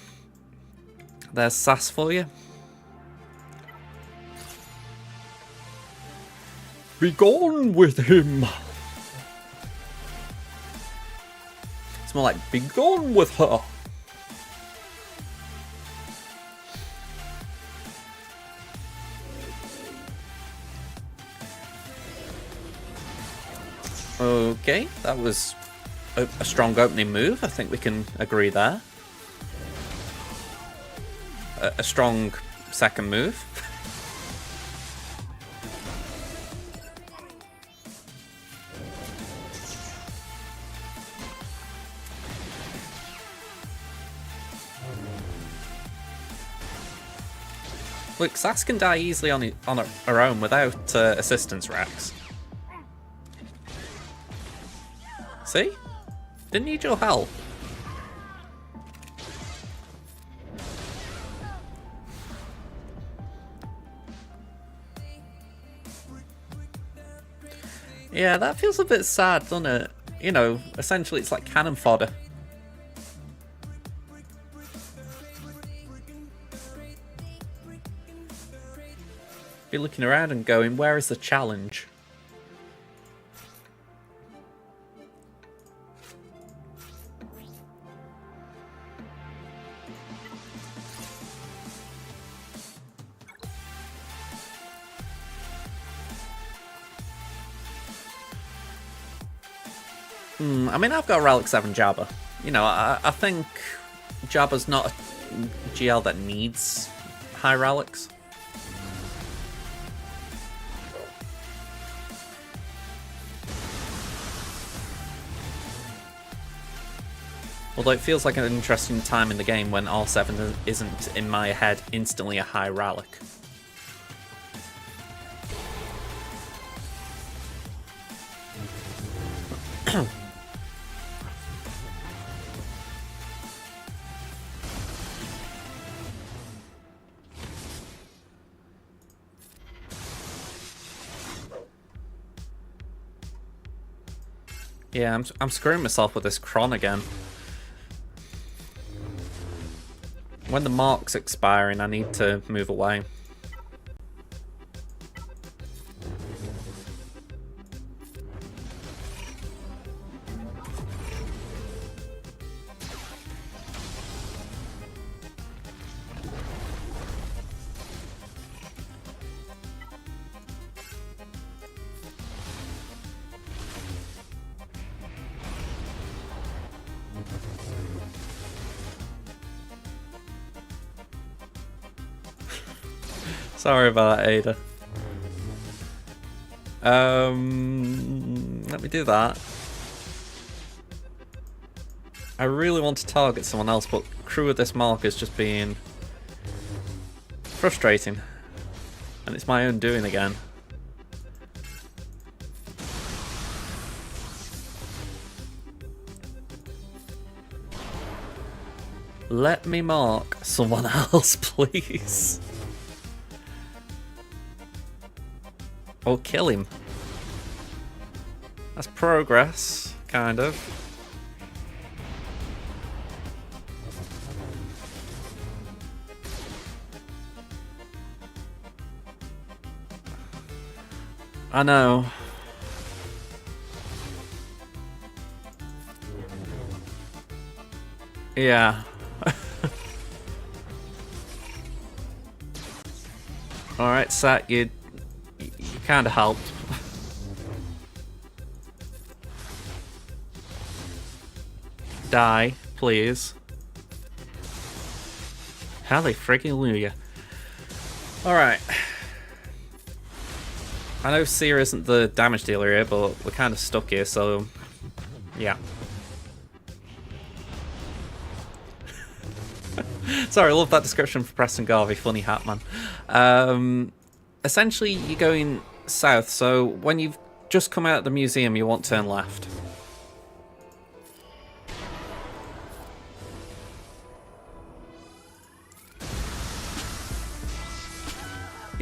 Sass for you. Be gone with him. It's more like, be gone with her. Okay, that was a strong opening move. I think we can agree there. A strong second move. Look, Sass can die easily on her own without assistance, Rex. See? Didn't need your help. Yeah, that feels a bit sad, doesn't it? You know, essentially it's like cannon fodder. Be looking around and going, where is the challenge? I mean, I've got Relic 7 Jabba. You know, I think Jabba's not a GL that needs high relics. Although it feels like an interesting time in the game when R7 isn't, in my head, instantly a high relic. Yeah, I'm screwing myself with this Kron again. When the mark's expiring, I need to move away. Sorry about that, Ada. Let me do that. I really want to target someone else, but crew of this mark is just being frustrating. And it's my own doing again. Let me mark someone else, please. Or kill him. That's progress, kind of. I know. Yeah. Alright, Sat, you kind of helped. Die, please. Hallelujah freaking hallelujah. Alright. I know Cere isn't the damage dealer here, but we're kind of stuck here, so yeah. Sorry, I love that description for Preston Garvey, funny hat man. Essentially, you're going south, so when you've just come out of the museum, you want to turn left.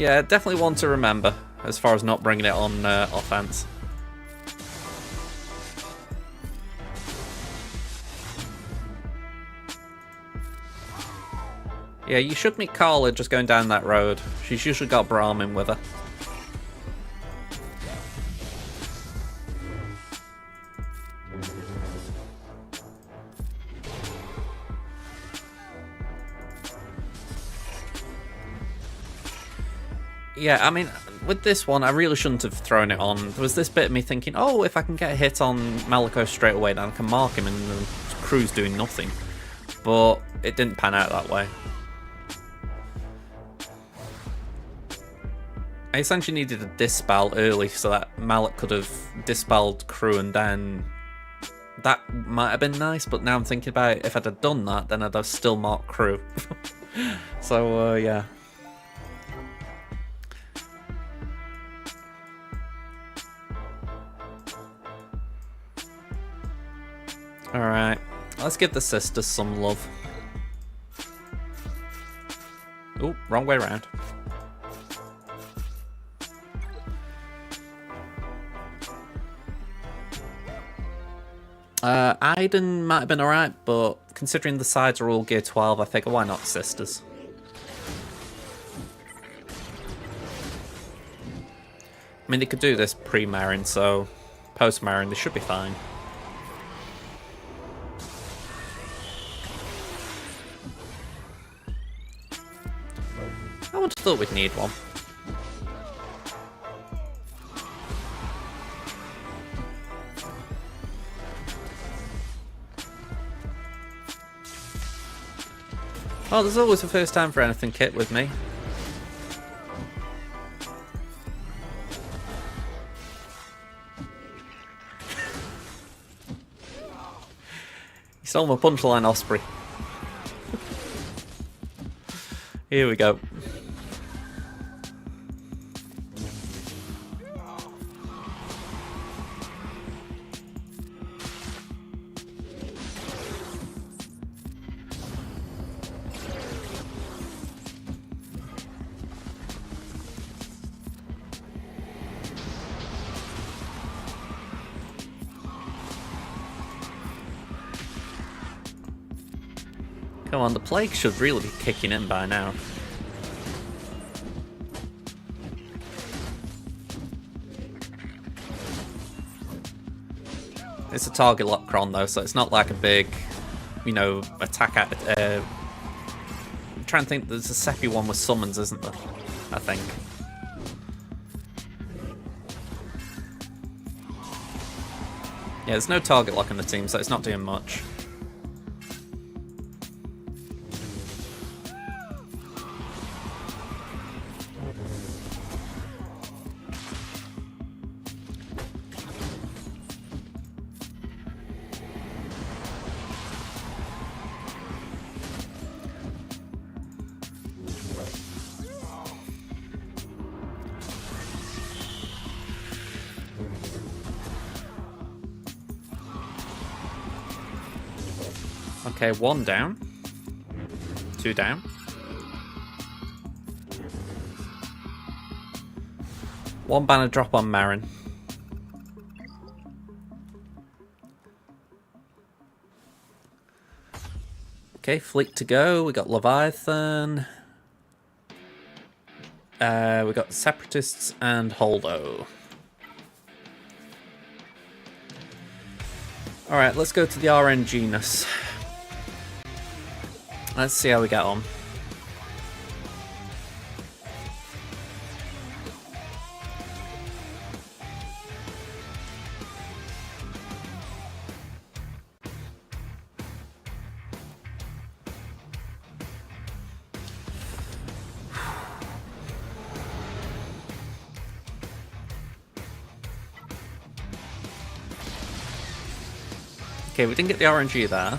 Yeah, definitely one to remember as far as not bringing it on offense. Yeah, you should meet Carla just going down that road. She's usually got Brahmin with her. Yeah, I mean, with this one, I really shouldn't have thrown it on. There was this bit of me thinking, oh, if I can get a hit on Maliko straight away, then I can mark him and the crew's doing nothing. But it didn't pan out that way. I essentially needed a dispel early so that Malik could have dispelled crew, and then that might have been nice, but now I'm thinking about it, if I'd have done that, then I'd have still marked crew. So, yeah. Alright, let's give the sisters some love. Oh, wrong way around. Aiden might have been alright, but considering the sides are all gear 12, I figure why not sisters? I mean, they could do this pre-Marin, so post-Marin they should be fine. I would have thought we'd need one. Oh, there's always a first time for anything, Kit, with me. You stole my punchline, Osprey. Here we go. Come on, the plague should really be kicking in by now. It's a target lock cron though, so it's not like a big, you know, attack at. I'm trying to think. There's a Seppi one with summons, isn't there? I think. Yeah, there's no target lock in the team, so it's not doing much. Okay, 1 down. 2 down. One banner drop on Marin. Okay, fleet to go. We got Leviathan. We got Separatists and Holdo. Alright, let's go to the RNGness. Let's see how we get on. Okay, we didn't get the RNG there.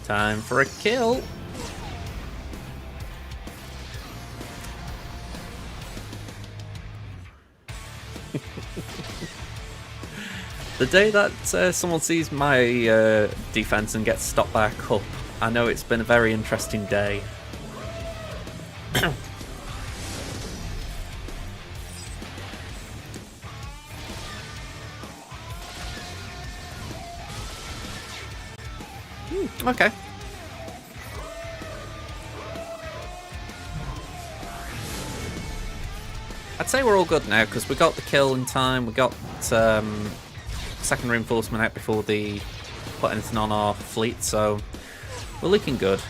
Time for a kill. The day that someone sees my defense and gets stopped by a cup, I know it's been a very interesting day. Okay. I'd say we're all good now because we got the kill in time. We got second reinforcement out before they put anything on our fleet, so we're looking good.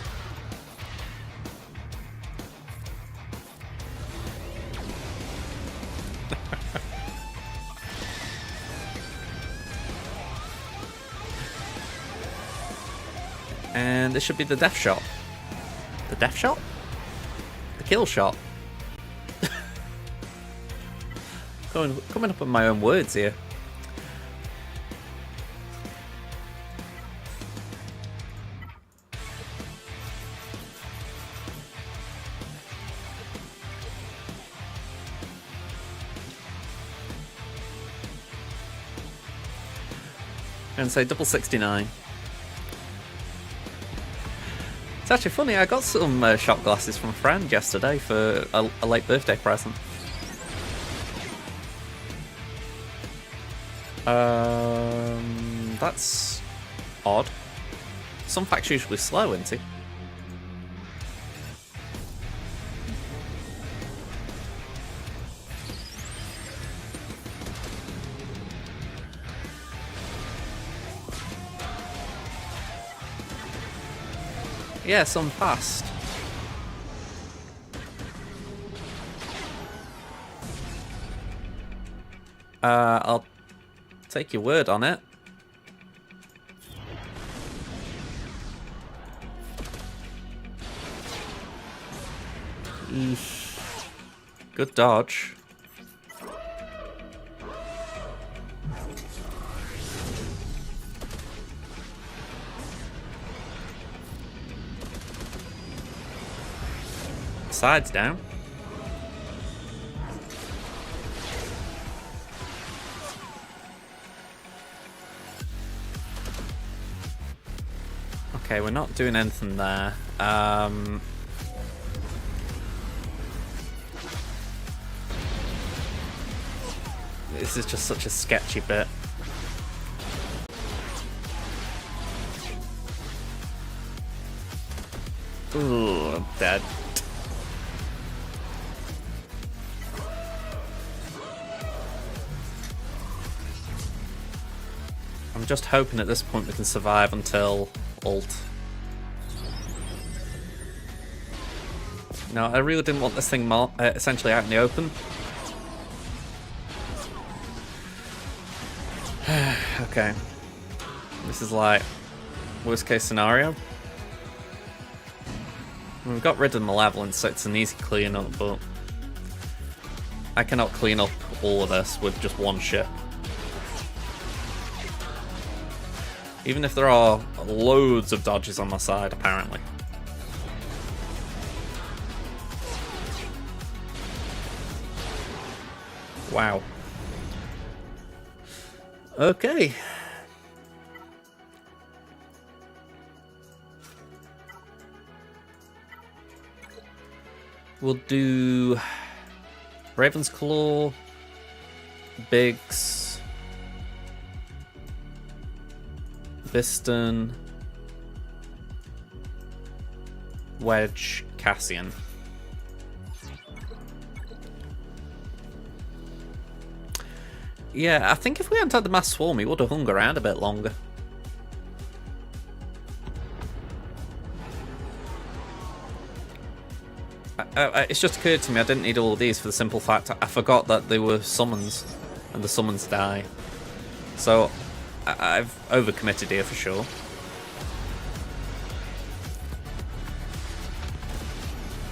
And this should be the death shot. The death shot? The kill shot. Coming up with my own words here. And say double 69. It's actually funny, I got some shot glasses from a friend yesterday for a late birthday present. That's odd. Some facts usually slow, isn't he? Yeah, some fast. I'll take your word on it. Good dodge. Sides down. Okay, we're not doing anything there. This is just such a sketchy bit. Ooh, I'm dead. I'm just hoping at this point we can survive until ult. No, I really didn't want this thing essentially out in the open. Okay. This is like worst case scenario. We've got rid of Malevolence, so it's an easy clean up, but I cannot clean up all of this with just one ship. Even if there are loads of dodges on my side, apparently. Wow. Okay. We'll do Raven's Claw, Biggs, Biston, Wedge, Cassian. Yeah, I think if we hadn't had the mass swarm, he would have hung around a bit longer. It's just occurred to me I didn't need all of these for the simple fact I forgot that they were summons, and the summons die. So I've overcommitted here for sure.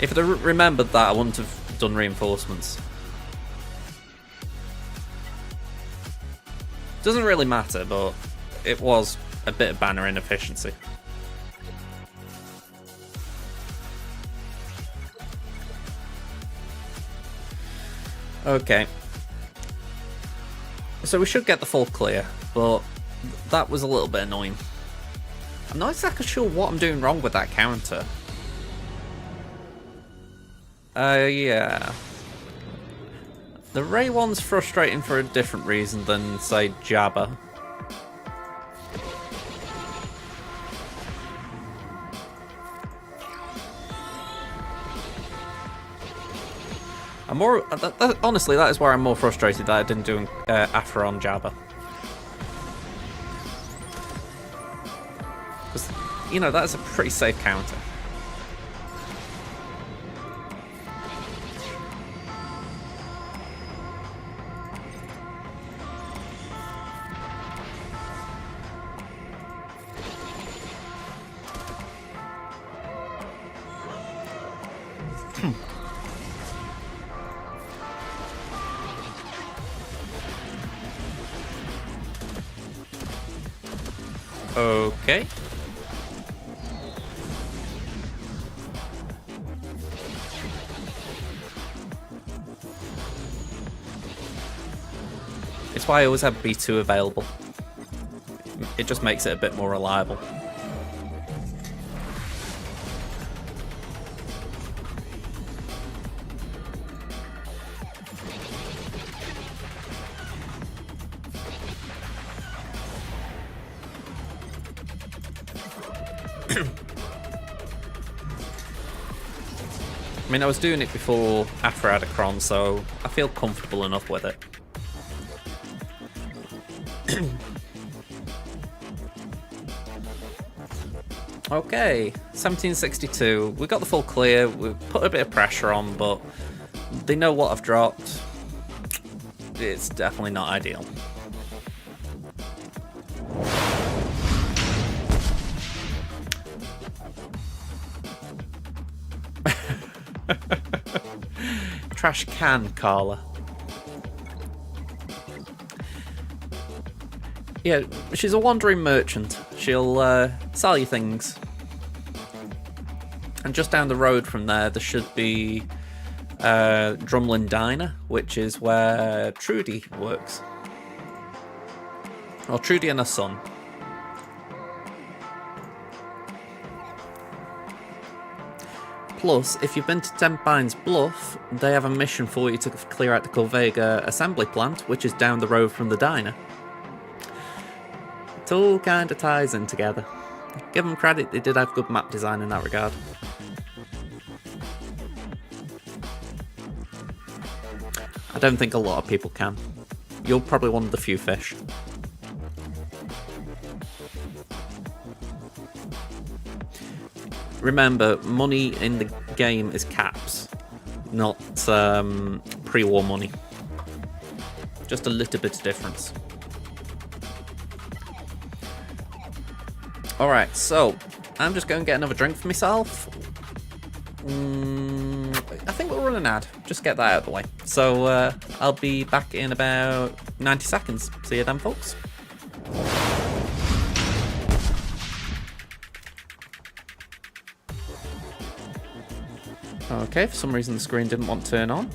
If I'd remembered that, I wouldn't have done reinforcements. Doesn't really matter, but it was a bit of banner inefficiency. Okay. So we should get the full clear. but that was a little bit annoying. I'm not exactly sure what I'm doing wrong with that counter. Yeah. The Ray one's frustrating for a different reason than, say, Jabba. I'm more... honestly, that is where I'm more frustrated that I didn't do Afra on Jabba. Because, you know, that's a pretty safe counter. Okay. It's why I always have B2 available. It just makes it a bit more reliable. I mean, I was doing it before Afra had a cron, so I feel comfortable enough with it. Okay, 1762. We got the full clear. We put a bit of pressure on, but they know what I've dropped. It's definitely not ideal. Trash can, Carla. Yeah, she's a wandering merchant. She'll sell you things. And just down the road from there should be Drumlin Diner, which is where Trudy works. Or Trudy and her son. Plus, if you've been to Tempine's Bluff, they have a mission for you to clear out the Corvega assembly plant, which is down the road from the diner. It all kind of ties in together. Give them credit, they did have good map design in that regard. I don't think a lot of people can. You're probably one of the few fish. Remember, money in the game is caps, not pre-war money. Just a little bit of difference. Alright, so I'm just going to get another drink for myself. I think we'll run an ad. Just get that out of the way. So I'll be back in about 90 seconds. See you then, folks. Okay, for some reason the screen didn't want to turn on.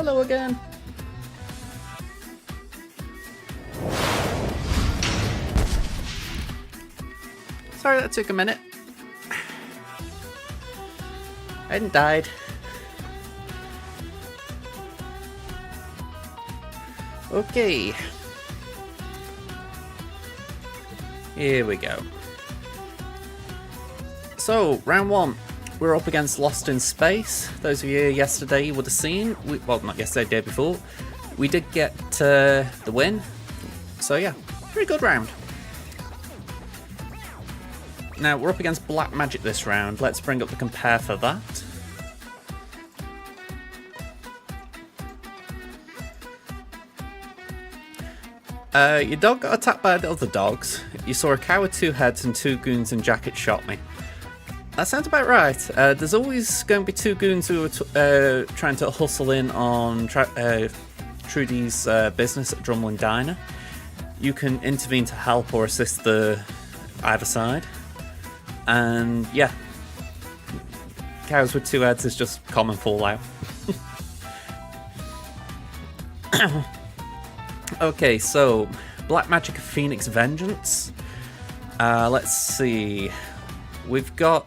Hello again. Sorry that took a minute. I hadn't died. Okay. Here we go. So, round one. We're up against Lost in Space. Those of you here yesterday would have seen. Well, not yesterday, the day before. We did get the win. So yeah, pretty good round. Now, we're up against Black Magic this round. Let's bring up the compare for that. Your dog got attacked by the other dogs. You saw a cow with 2 heads and 2 goons in jackets shot me. That sounds about right. There's always going to be 2 goons who are trying to hustle in on Trudy's business at Drumlin Diner. You can intervene to help or assist either side. And yeah, cows with 2 heads is just common fallout. Okay, so Black Magic of Phoenix Vengeance. Let's see. We've got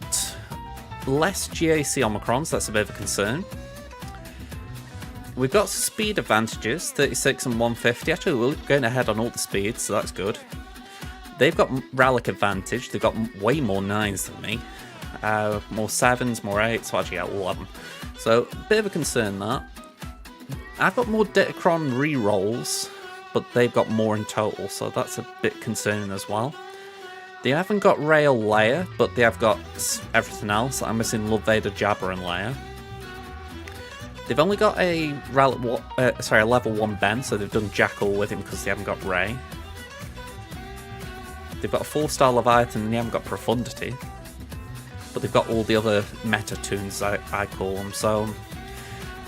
less GAC Omicrons, that's a bit of a concern. We've got speed advantages, 36 and 150. Actually, we're going ahead on all the speeds, so that's good. They've got relic advantage. They've got way more 9s than me. More 7s, more 8s, so actually, yeah, all of them. So, a bit of a concern that. I've got more Ditacron rerolls, but they've got more in total, so that's a bit concerning as well. They haven't got Rail Layer, but they have got everything else. I'm missing Love Vader, Jabber, and Layer. They've only got a level 1 Ben, so they've done Jackal with him because they haven't got Ray. They've got a 4-star Leviathan and they haven't got Profundity. But they've got all the other meta tunes, I call them, so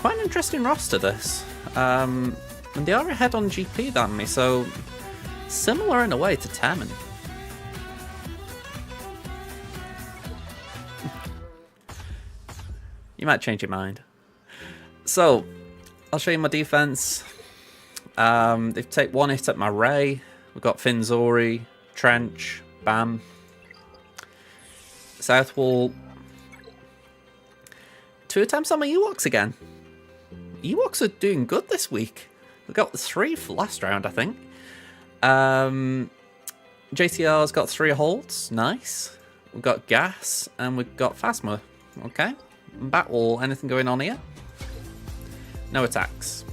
quite an interesting roster this. And they are ahead on GP than me, so similar in a way to Taman. You might change your mind. So, I'll show you my defense. They've taken 1 hit at my Ray. We've got Finzori, Trench, Bam. South Wall. 2 attempts on my Ewoks again. Ewoks are doing good this week. We got 3 for last round, I think. JTR's got 3 holds. Nice. We've got Gas, and we've got Phasma. Okay. Batwall, anything going on here? No attacks.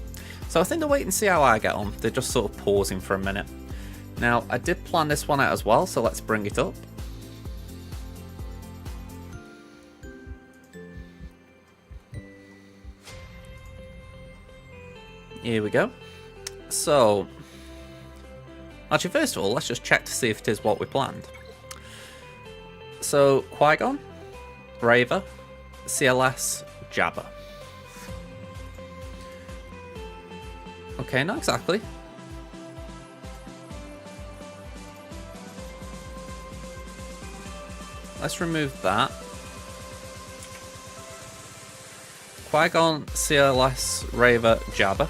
So I think they'll wait and see how I get on. They're just sort of pausing for a minute. Now, I did plan this one out as well, so let's bring it up. Here we go. So, actually, first of all, let's just check to see if it is what we planned. So, Qui-Gon, Raver, CLS, Jabba. Okay, not exactly. Let's remove that. Qui-Gon, CLS, Raver, Jabba.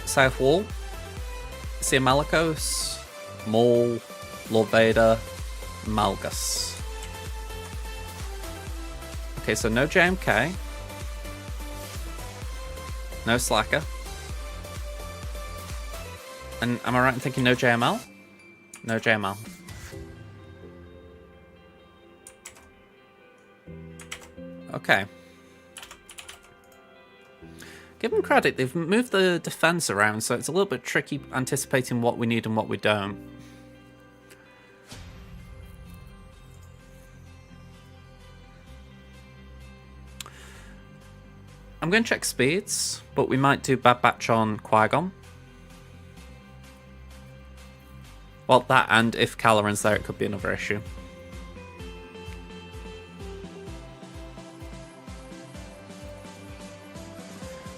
South Wall, Cere Malicos, Maul, Lord Vader, Malgus. Okay, so no JMK. No Slacker. And am I right in thinking no JML? No JML. Okay. Give them credit, they've moved the defense around, so it's a little bit tricky anticipating what we need and what we don't. I'm going to check speeds, but we might do Bad Batch on Qui-Gon. Well, that, and if Caloran's there, it could be another issue.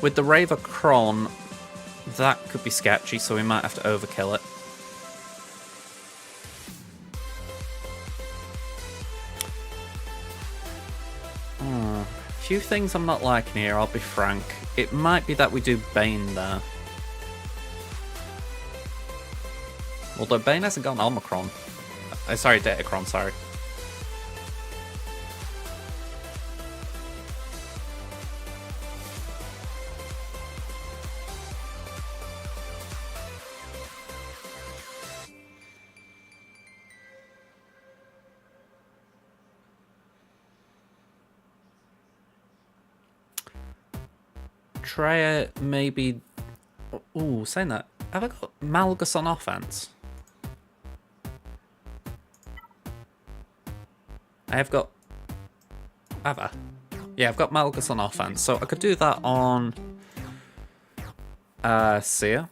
With the Raver Kron, that could be sketchy, so we might have to overkill it. few things I'm not liking here, I'll be frank. It might be that we do Bane there. Although Bane hasn't got an Omicron. Sorry, Datacron, sorry. Cere maybe. Ooh, saying that, have I got Malgus on offense? I have got. Have I? Yeah, I've got Malgus on offense, so I could do that on Cere.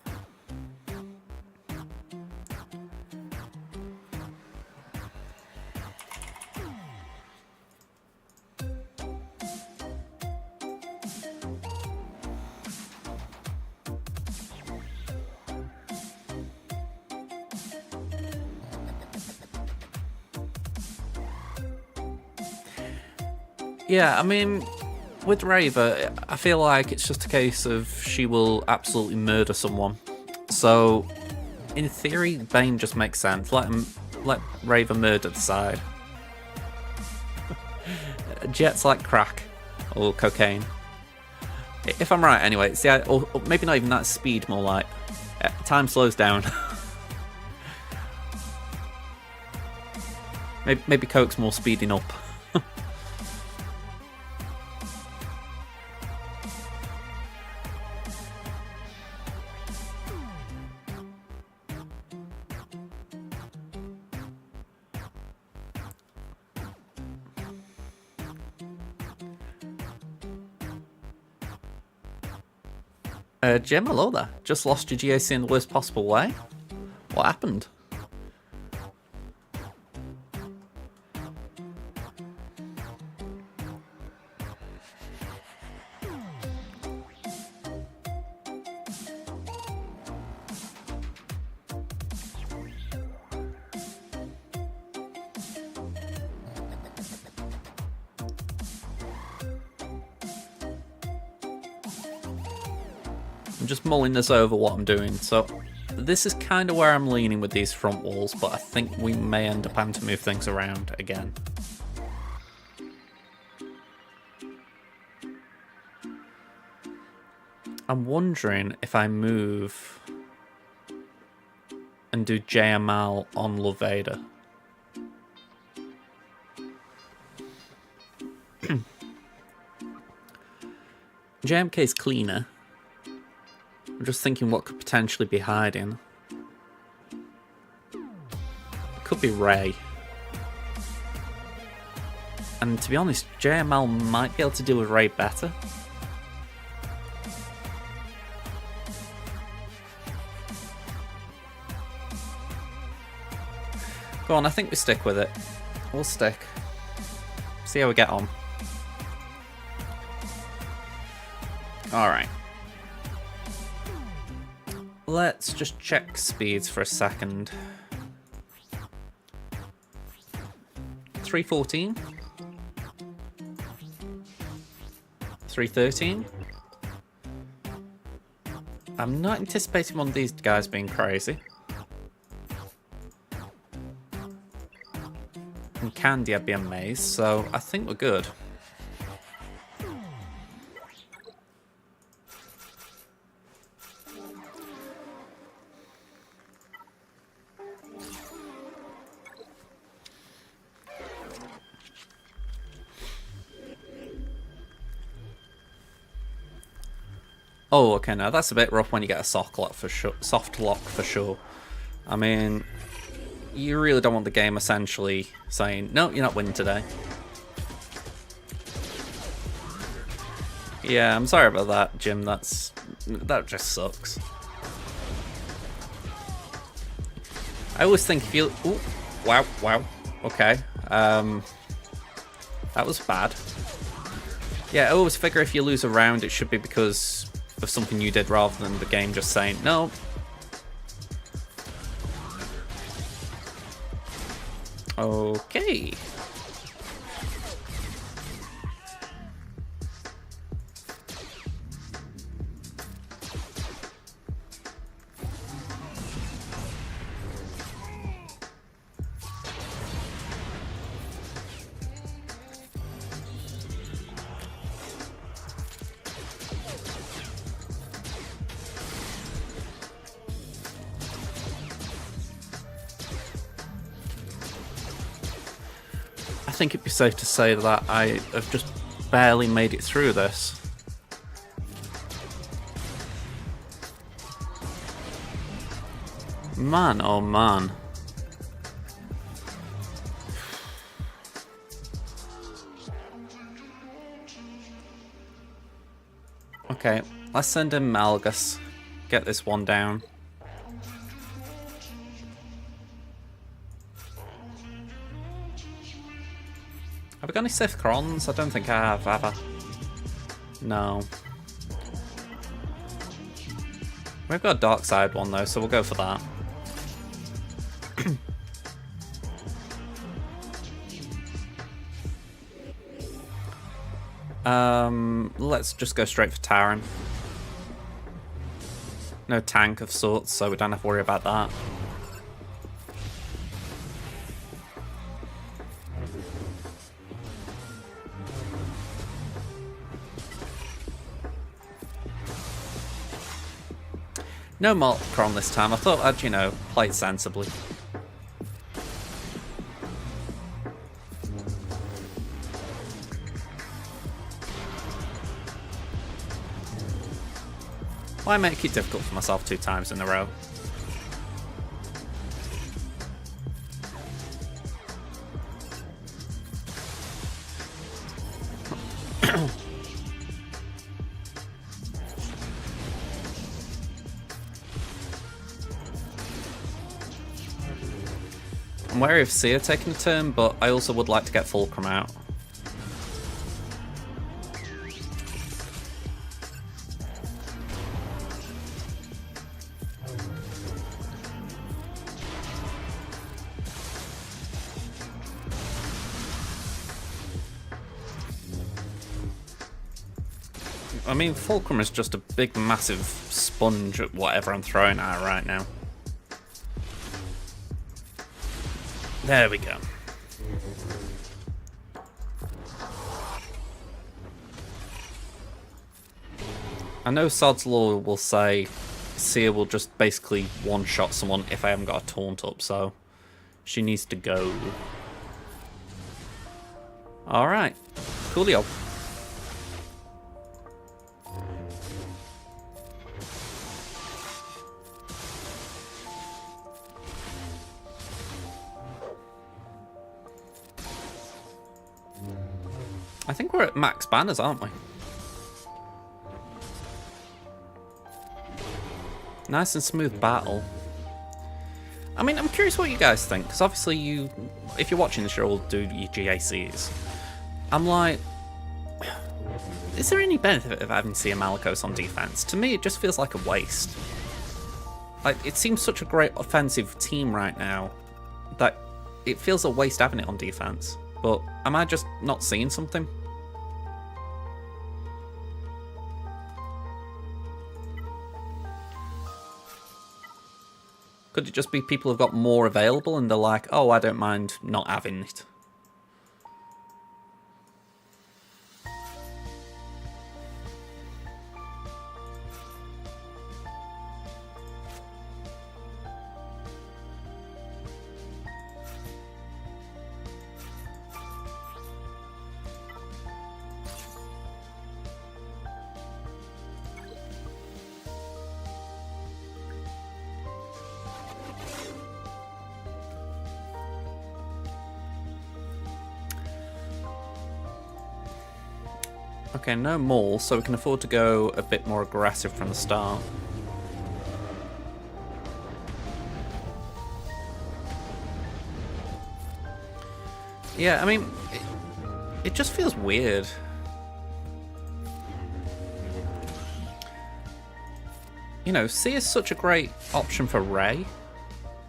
Yeah, I mean, with Raver, I feel like it's just a case of she will absolutely murder someone. So, in theory, Bane just makes sense. Let Raver murder the side. Jet's like crack or cocaine. If I'm right, anyway. See, or maybe not even that. Speed, more like. Time slows down. maybe coke's more speeding up. Jim, hello there. Just lost your GAC in the worst possible way? What happened? I'm just mulling this over what I'm doing. So this is kind of where I'm leaning with these front walls, but I think we may end up having to move things around again. I'm wondering if I move and do JML on Loveda. JMK is cleaner. I'm just thinking what could potentially be hiding. It could be Ray. And to be honest, JML might be able to deal with Ray better. Go on, I think we stick with it. We'll stick. See how we get on. Alright. Let's just check speeds for a second. 314. 313. I'm not anticipating one of these guys being crazy. And Candy, I'd be amazed, so I think we're good. Oh, okay, now that's a bit rough when you get a soft lock for sure. I mean, you really don't want the game essentially saying, no, you're not winning today. Yeah, I'm sorry about that, Jim. That just sucks. I always think if you... Ooh, wow. Okay. That was bad. Yeah, I always figure if you lose a round, it should be because of something you did rather than the game just saying, no. Okay. I think it'd be safe to say that I have just barely made it through this. Man, oh man. Okay, let's send in Malgus. Get this one down. Have we got any Sith Crons? I don't think I have I? No. We've got a dark side one though, so we'll go for that. Let's just go straight for Taran. No tank of sorts, so we don't have to worry about that. No Malkron this time. I thought I'd, you know, play it sensibly. Why make it difficult for myself 2 times in a row? I'm wary of Cere taking a turn, but I also would like to get Fulcrum out. I mean, Fulcrum is just a big, massive sponge at whatever I'm throwing at it right now. There we go. I know Sod's Law will say Cere will just basically one-shot someone if I haven't got a taunt up, so she needs to go. Alright, coolio. I think we're at max banners, aren't we? Nice and smooth battle. I mean, I'm curious what you guys think, because obviously you, if you're watching the show, will do your GACs. I'm like, is there any benefit of having Cere Malicos on defense? To me, it just feels like a waste. Like, it seems such a great offensive team right now that it feels a waste having it on defense. But am I just not seeing something? Could it just be people have got more available and they're like, oh, I don't mind not having it? Okay, no Maul, so we can afford to go a bit more aggressive from the start. Yeah, I mean, it just feels weird. You know, C is such a great option for Rey.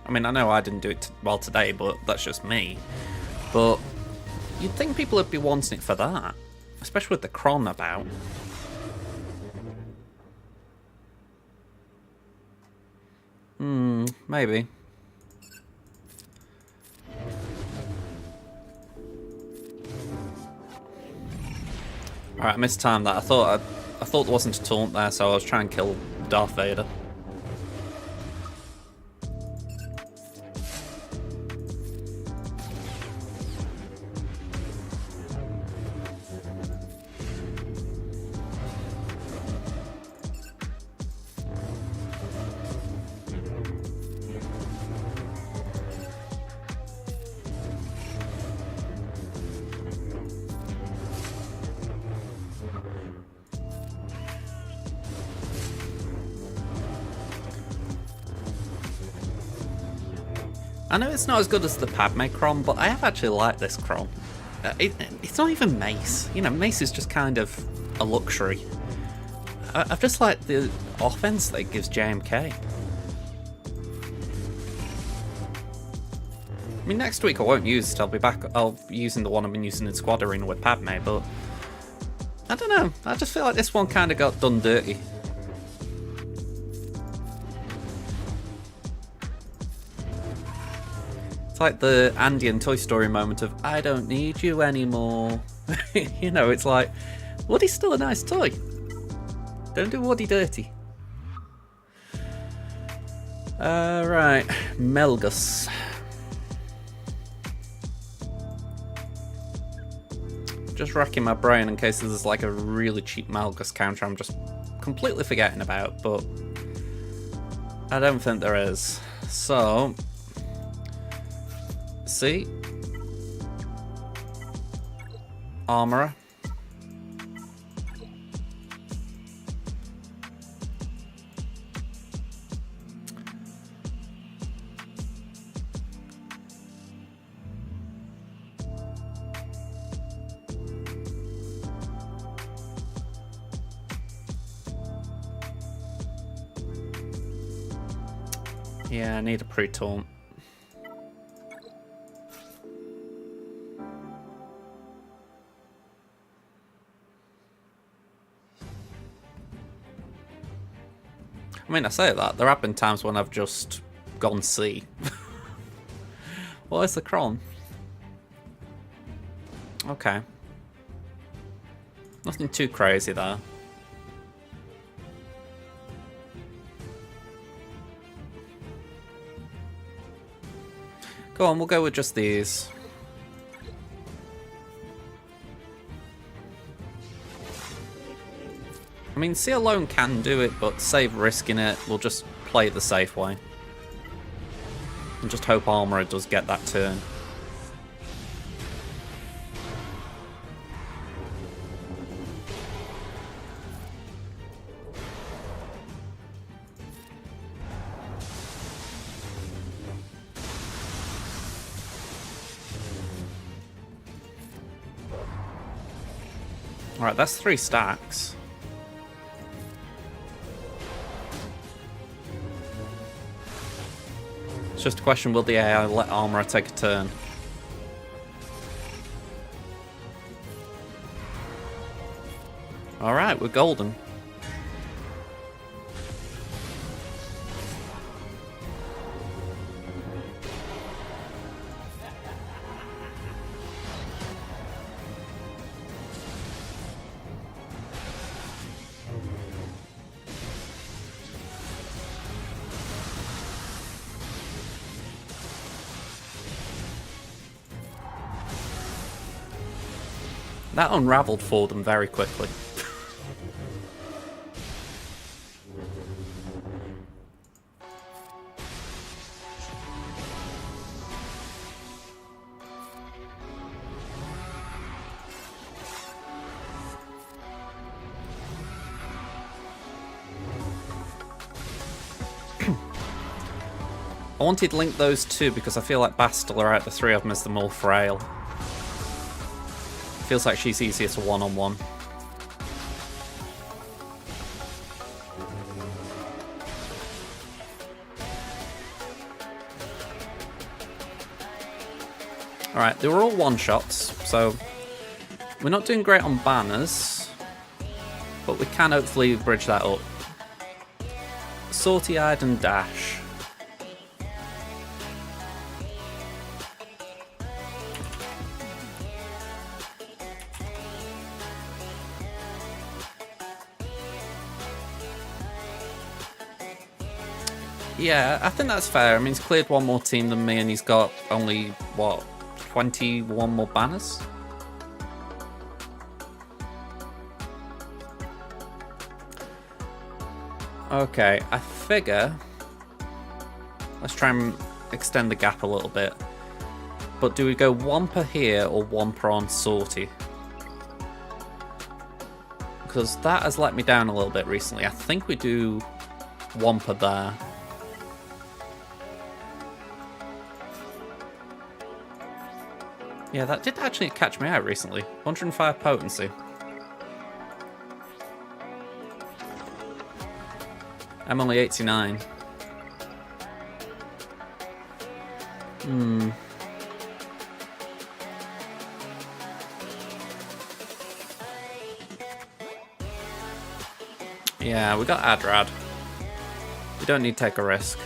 I mean, I know I didn't do it well today, but that's just me. But you'd think people would be wanting it for that. Especially with the Cron about. Maybe. Alright, I missed time that. I thought there wasn't a taunt there, so I was trying to kill Darth Vader. I know it's not as good as the Padme Cron, but I have actually liked this Cron. It's not even Mace. You know, Mace is just kind of a luxury. I've just liked the offense that it gives JMK. I mean, next week I won't use it. I'll be back. I'll be using the one I've been using in Squad Arena with Padme, but I don't know. I just feel like this one kind of got done dirty. It's like the Andy and Toy Story moment of "I don't need you anymore." You know, it's like Woody's still a nice toy. Don't do Woody dirty. Right, Melgus. Just racking my brain in case there's like a really cheap Malgus counter I'm just completely forgetting about, but I don't think there is. So, see? Armourer. Yeah, I need a pre-taunt. I mean, I say that, there have been times when I've just gone C. What is the Cron? Okay. Nothing too crazy there. Go on, we'll go with just these. I mean, C alone can do it, but save risking it. We'll just play it the safe way. And just hope Armourer does get that turn. Alright, that's 3 stacks. It's just a question, will the AI let Armourer take a turn? Alright, we're golden. That unravelled for them very quickly. I wanted to link those two because I feel like Bastila out of the 3 of them is the more frail. Feels like she's easier to one-on-one. Alright, they were all one-shots, so we're not doing great on banners, but we can hopefully bridge that up. Salty-eyed and Dash. Yeah, I think that's fair. I mean, he's cleared one more team than me, and he's got only, what, 21 more banners? Okay, I figure... Let's try and extend the gap a little bit. But do we go 1 per here, or 1 per on Sortie? Because that has let me down a little bit recently. I think we do 1 per there. Yeah, that did actually catch me out recently. 105 potency. I'm only 89. Yeah, we got Adrad. We don't need to take a risk.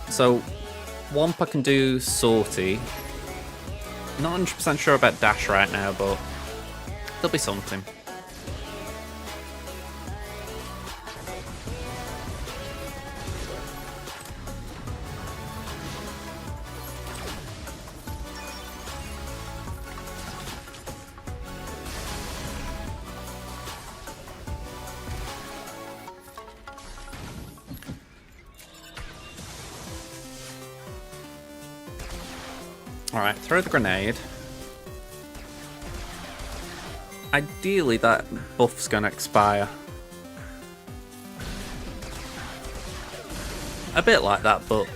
So, Whelp I can do Sortie. Not 100% sure about Dash right now, but there'll be something. Alright, throw the grenade. Ideally that buff's gonna expire. A bit like that, but...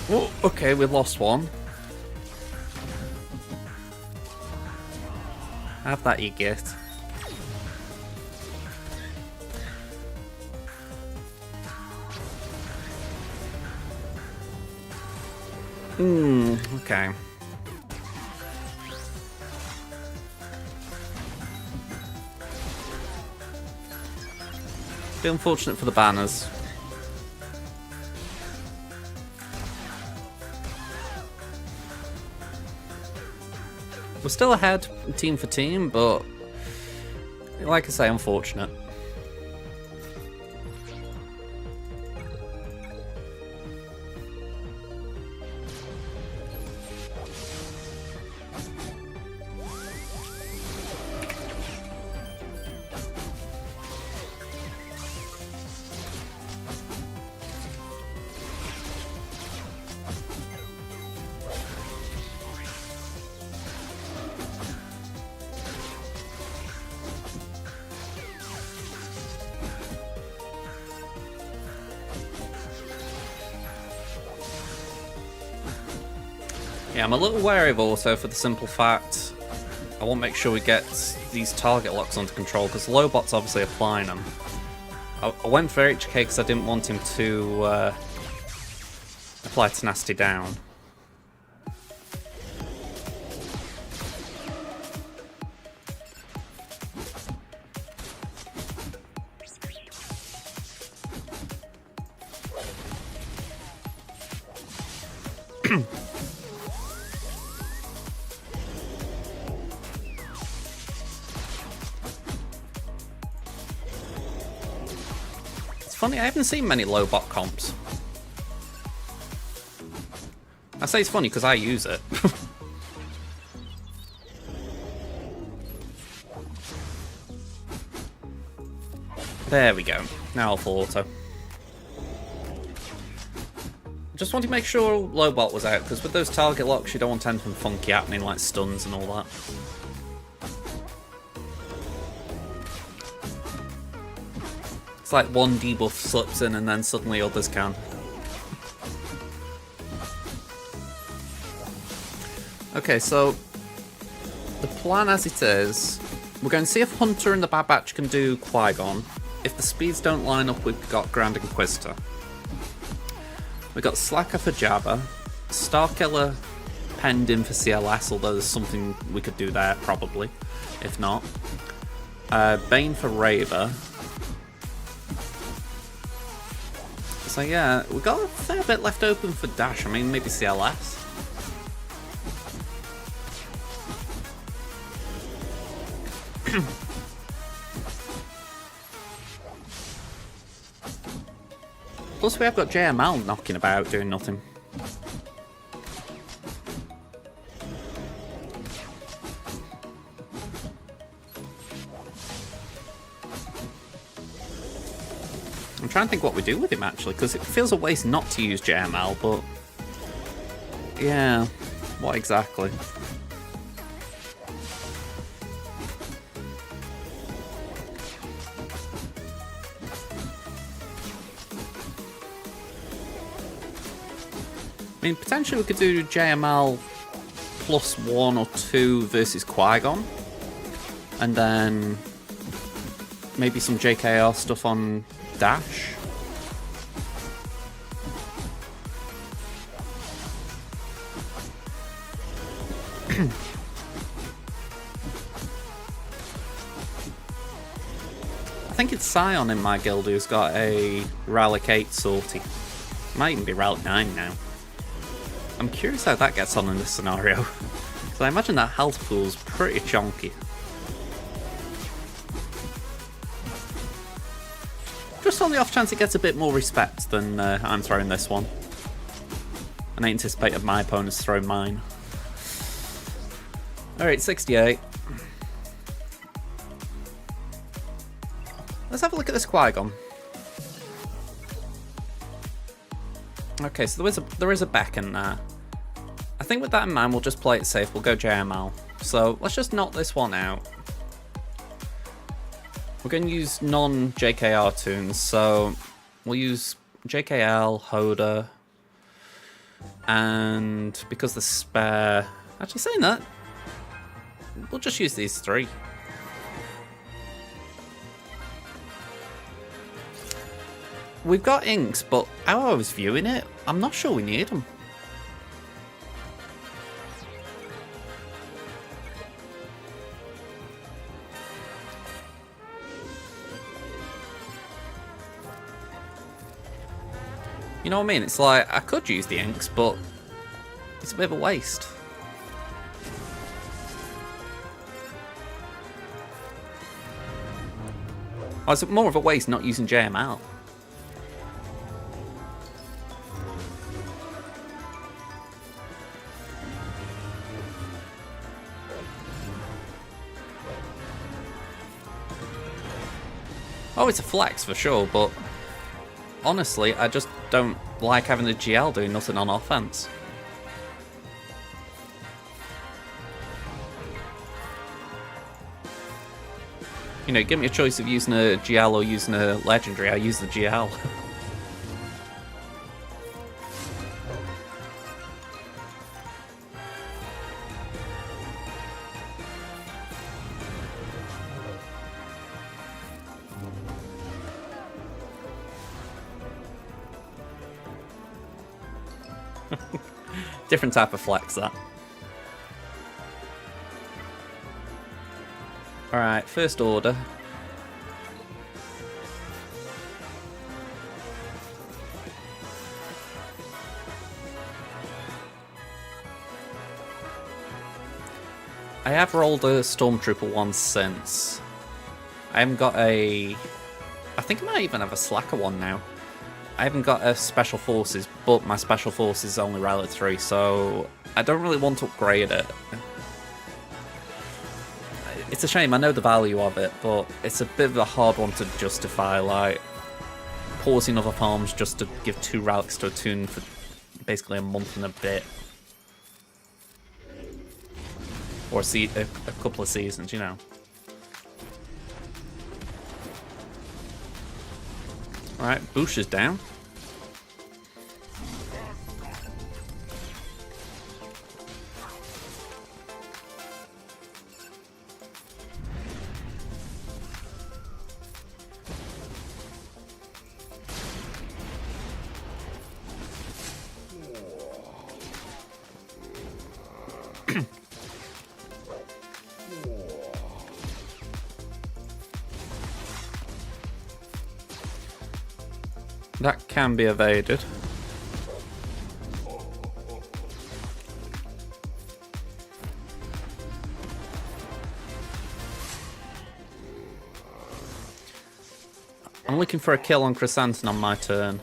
Oh, okay, we lost one. Have that, you get. Okay. Be unfortunate for the banners. We're still ahead, team for team, but like I say, unfortunate. Yeah, I'm a little wary of also for the simple fact I want to make sure we get these target locks under control because Lobot's obviously applying them. I went for HK because I didn't want him to apply Tenacity down. Funny, I haven't seen many Lobot comps. I say it's funny because I use it. There we go. Now I'll full auto. Just want to make sure Lobot was out, because with those target locks you don't want anything funky happening like stuns and all that. It's like one debuff slips in and then suddenly others can. Okay, so the plan as it is, we're going to see if Hunter and the Bad Batch can do Qui-Gon. If the speeds don't line up, we've got Grand Inquisitor. We've got Slacker for Jabba, Starkiller penned in for CLS, although there's something we could do there probably, if not. Bane for Raver. So yeah, we've got a fair bit left open for Dash. I mean, maybe CLS. Plus we have got JML knocking about, doing nothing. I'm trying to think what we do with him actually, because it feels a waste not to use JML, but yeah, what exactly? I mean, potentially we could do JML +1 or 2 versus Qui-Gon. And then maybe some JKR stuff on Dash. I think it's Scion in my guild who's got a Relic 8 sortie. Might even be Relic 9 now. I'm curious how that gets on in this scenario. Because I imagine that health pool's pretty chonky. Just on the off chance it gets a bit more respect than I'm throwing this one. And I anticipated my opponents throwing mine. Alright, 68. Let's have a look at this Qui-Gon. Okay, so there is a beacon there. I think with that in mind, we'll just play it safe. We'll go JML. So let's just knock this one out. We're going to use non-JKR tunes, so we'll use JKL, Hoda, and because the spare... Actually, saying that, we'll just use these 3. We've got inks, but how I was viewing it, I'm not sure we need them. You know what I mean? It's like, I could use the inks, but it's a bit of a waste. Oh, it's more of a waste not using JML. Oh, it's a flex for sure, but honestly, I just don't like having the GL doing nothing on offense. You know, give me a choice of using a GL or using a legendary, I use the GL. Different type of flex, that. Alright, first order. I have rolled a Stormtrooper once since. I haven't got a... I think I might even have a Slacker one now. I haven't got a Special Forces, but my Special Forces is only Relic 3, so I don't really want to upgrade it. It's a shame, I know the value of it, but it's a bit of a hard one to justify, like, pausing other farms just to give 2 relics to a tune for basically a month and a bit. Or a couple of seasons, you know. Alright, Boosh is down. That can be evaded. I'm looking for a kill on Chrysanthemum on my turn.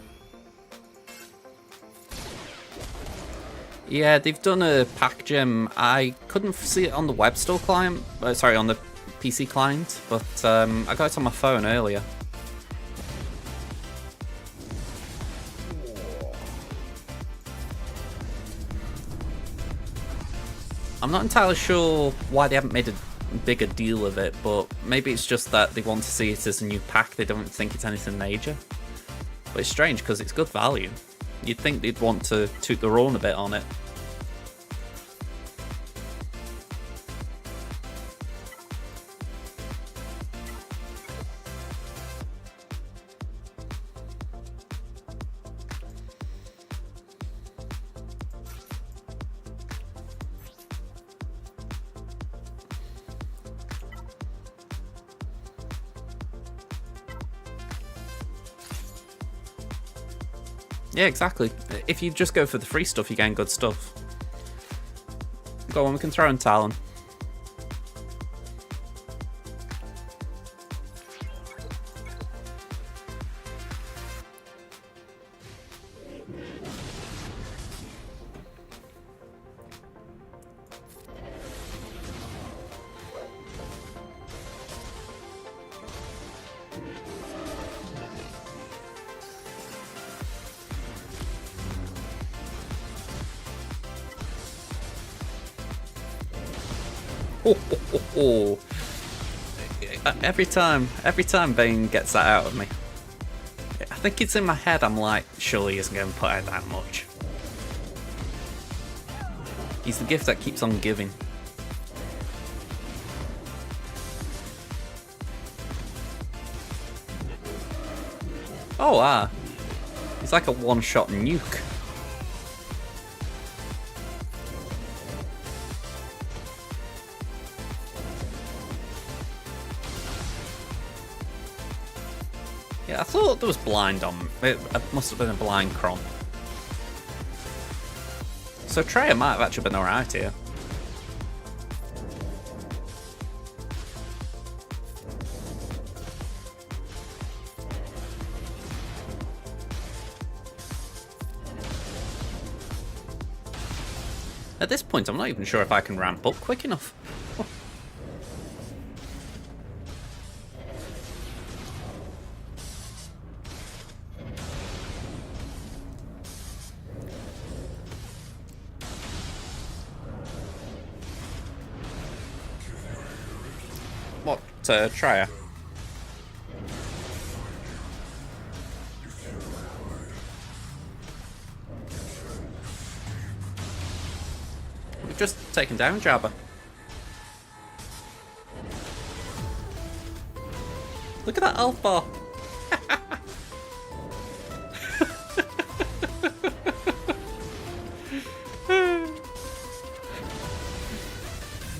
Yeah, they've done a pack gem. I couldn't see it on the web store client, sorry, on the PC client, but I got it on my phone earlier. I'm not entirely sure why they haven't made a bigger deal of it, but maybe it's just that they want to see it as a new pack. They don't think it's anything major. But it's strange because it's good value. You'd think they'd want to toot their own a bit on it. Yeah, exactly. If you just go for the free stuff, you gain good stuff. Go on, we can throw in Talon. Oh. Every time Bane gets that out of me, I think it's in my head. I'm like, surely he isn't going to put out that much. He's the gift that keeps on giving. Oh, he's like a one-shot nuke. Yeah, I thought there was blind on. It must have been a blind Crom. So Cere might have actually been alright here. At this point, I'm not even sure if I can ramp up quick enough. What, Cere? We've just taken down Jabba. Look at that health bar.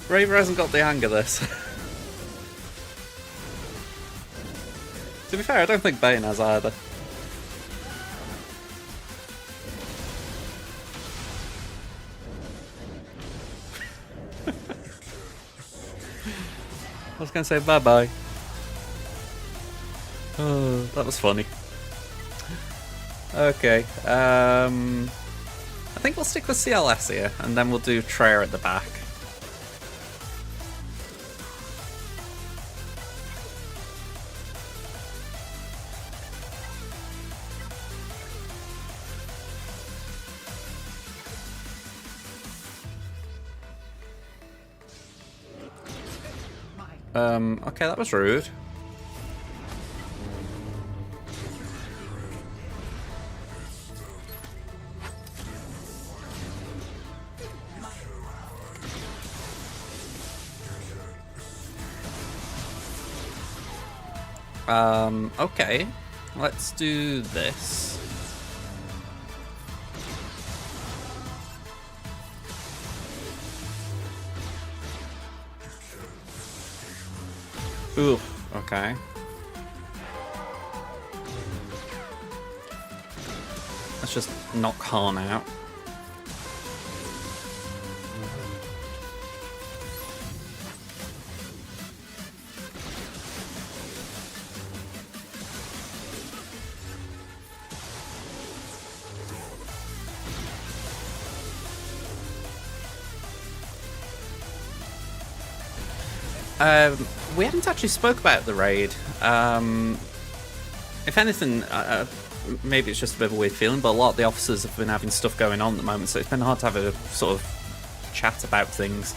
Raver hasn't got the hang of this. To be fair, I don't think Bane has either. I was going to say bye-bye. Oh, that was funny. Okay, I think we'll stick with CLS here, and then we'll do Cere at the back. Okay, that was rude. Okay. Let's do this. Ooh, okay. Let's just knock Han out. We haven't actually spoke about the raid. If anything, maybe it's just a bit of a weird feeling, but a lot of the officers have been having stuff going on at the moment, so it's been hard to have a sort of chat about things.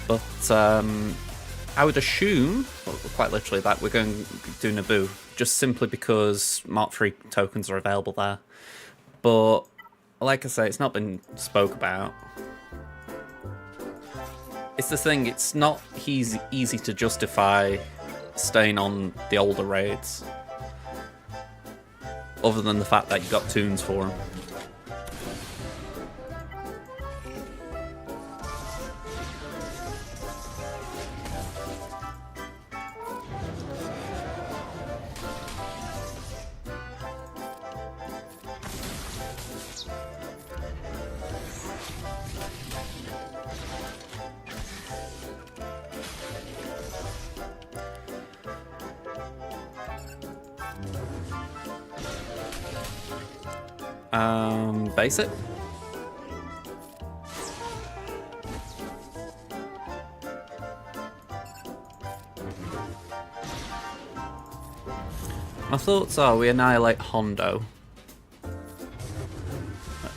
But I would assume, well, quite literally, that we're going to do Naboo, just simply because Mark III tokens are available there. But like I say, it's not been spoke about. It's the thing, it's not easy to justify staying on the older raids. Other than the fact that you got tunes for them. Basic. My thoughts are we annihilate Hondo.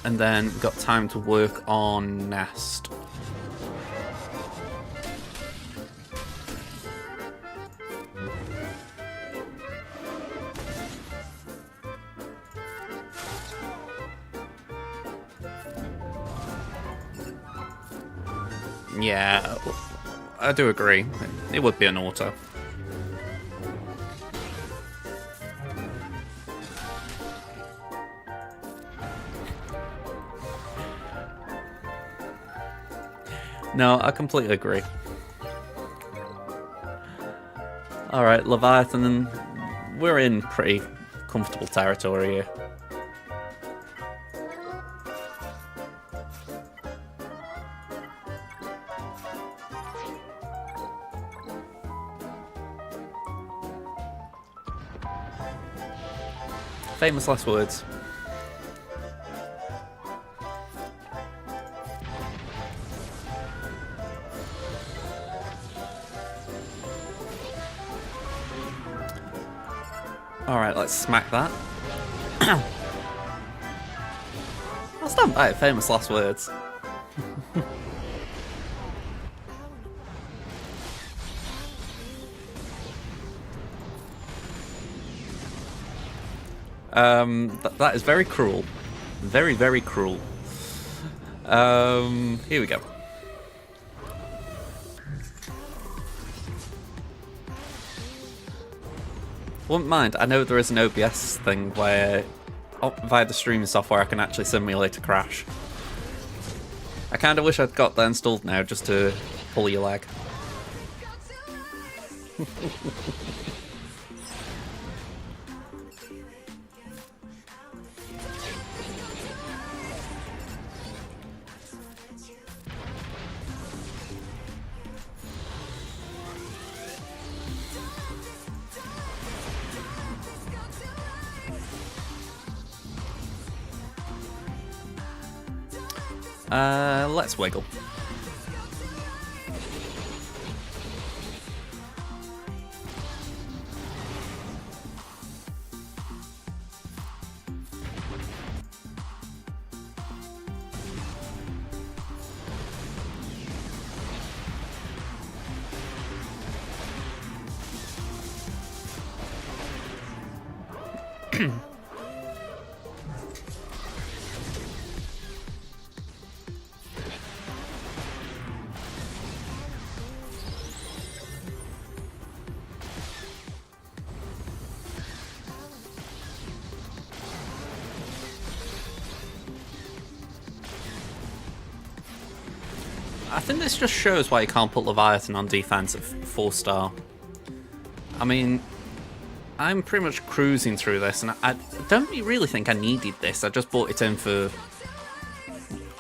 And then got time to work on Nest. Yeah, I do agree. It would be an auto. No, I completely agree. Alright, Leviathan, we're in pretty comfortable territory here. Famous last words. Alright, let's smack that. I'll stand by it, famous last words. That is very cruel. Very, very cruel. Here we go. Wouldn't mind. I know there is an OBS thing where, via the streaming software, I can actually simulate a crash. I kind of wish I'd got that installed now just to pull your leg. Let's wiggle. I think this just shows why you can't put Leviathan on defense at 4-star. I mean, I'm pretty much cruising through this, and I don't really think I needed this. I just bought it in for,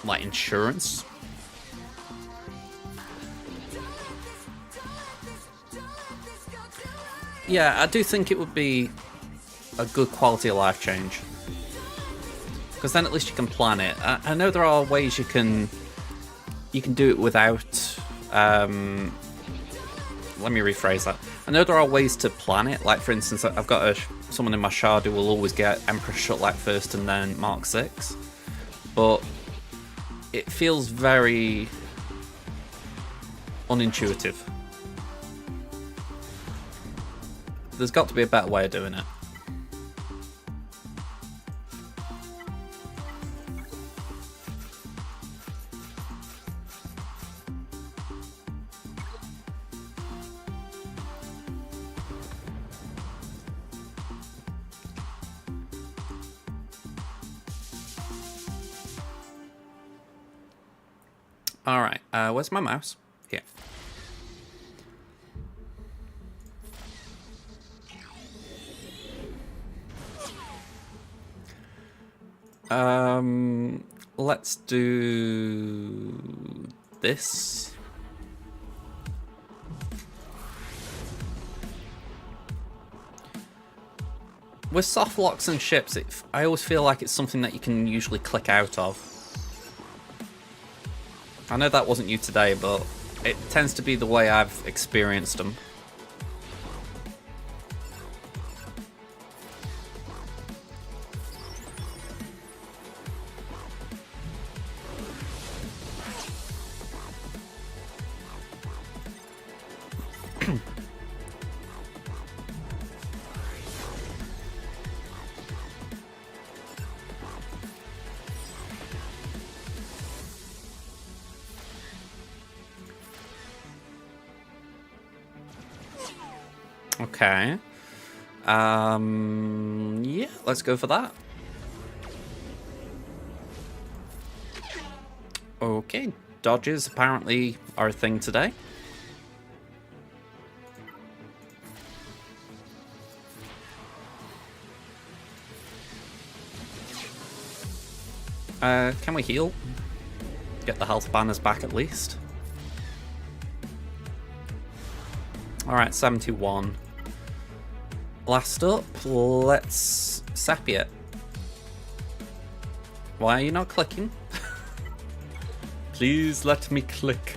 like, insurance. Yeah, I do think it would be a good quality of life change. Because then at least you can plan it. I know there are ways you can do it without, let me rephrase that. I know there are ways to plan it, like for instance, I've got someone in my shard who will always get Emperor Shutlight first and then Mark 6, but it feels very unintuitive. There's got to be a better way of doing it. Alright, where's my mouse? Here. Let's do this. With soft locks and ships, I always feel like it's something that you can usually click out of. I know that wasn't you today, but it tends to be the way I've experienced them. Okay. Yeah, let's go for that. Okay, dodges apparently are a thing today. Can we heal? Get the health banners back at least. Alright, 71. Last up, let's sap it. Why are you not clicking? Please let me click.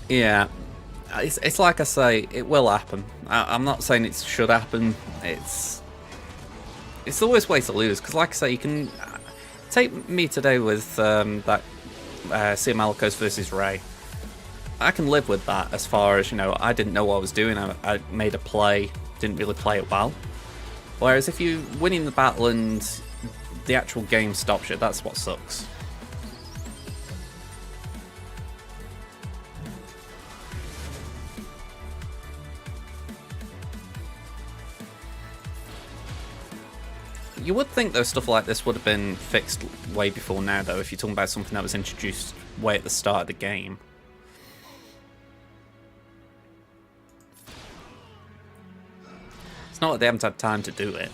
Yeah, it's like I say, it will happen. I'm not saying it should happen. It's always way to lose, because like I say, you can take me today with that Cere Malicos versus Ray. I can live with that as far as, you know, I didn't know what I was doing. I made a play, didn't really play it well. Whereas if you're winning the battle and the actual game stops you, that's what sucks. You would think though stuff like this would have been fixed way before now though, if you're talking about something that was introduced way at the start of the game. It's not that they haven't had time to do it.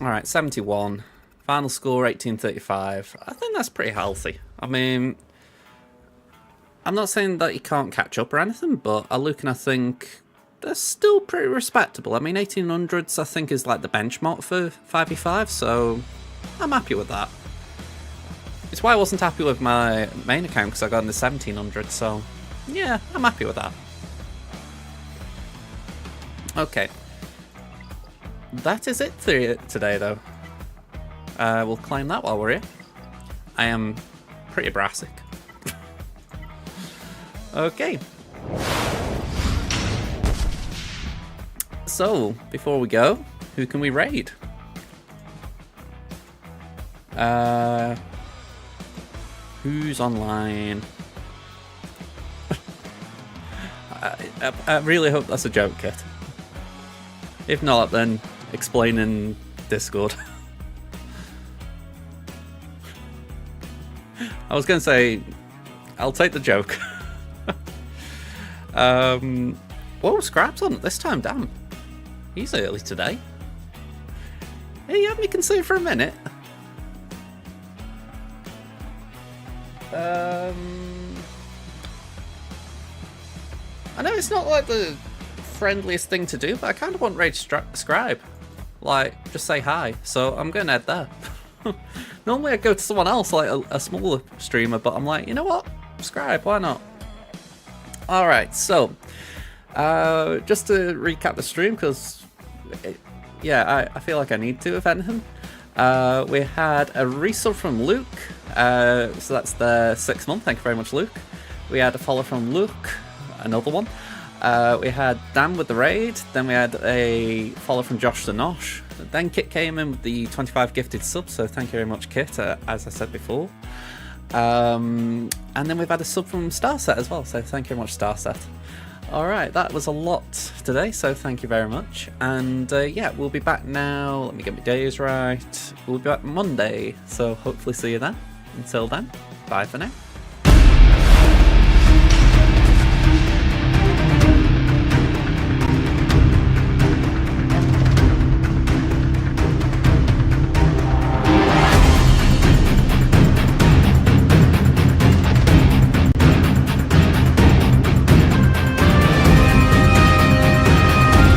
Alright, 71. Final score 1835. I think that's pretty healthy. I mean, I'm not saying that you can't catch up or anything, but I look and I think they're still pretty respectable. I mean, 1800s I think is like the benchmark for 5v5, so I'm happy with that. It's why I wasn't happy with my main account, because I got in the 1700s, so yeah, I'm happy with that. Okay. That is it for today, though. We'll claim that while we're here. I am pretty brassic. Okay. So, before we go, who can we raid? Who's online? I really hope that's a joke, Kit. If not, then explain in Discord. I was going to say, I'll take the joke. Whoa, Scrap's on this time, damn. He's early today. Hey, you have me consider for a minute. I know it's not like the friendliest thing to do, but I kind of want Rage Scribe. Like, just say hi. So I'm going to head there. Normally I'd go to someone else, like a smaller streamer, but I'm like, you know what? Scribe, why not? Alright, so just to recap the stream, because yeah, I feel like I need to, if anything. We had a resub from Luke, so that's the 6th month. Thank you very much, Luke. We had a follow from Luke, another one. We had Dan with the raid, then we had a follow from Josh the Nosh. Then Kit came in with the 25 gifted subs, so thank you very much, Kit, as I said before. And then we've had a sub from Starset as well, so thank you very much, Starset. Alright, that was a lot today, so thank you very much. And yeah, we'll be back now. Let me get my days right. We'll be back Monday, so hopefully see you then. Until then, bye for now.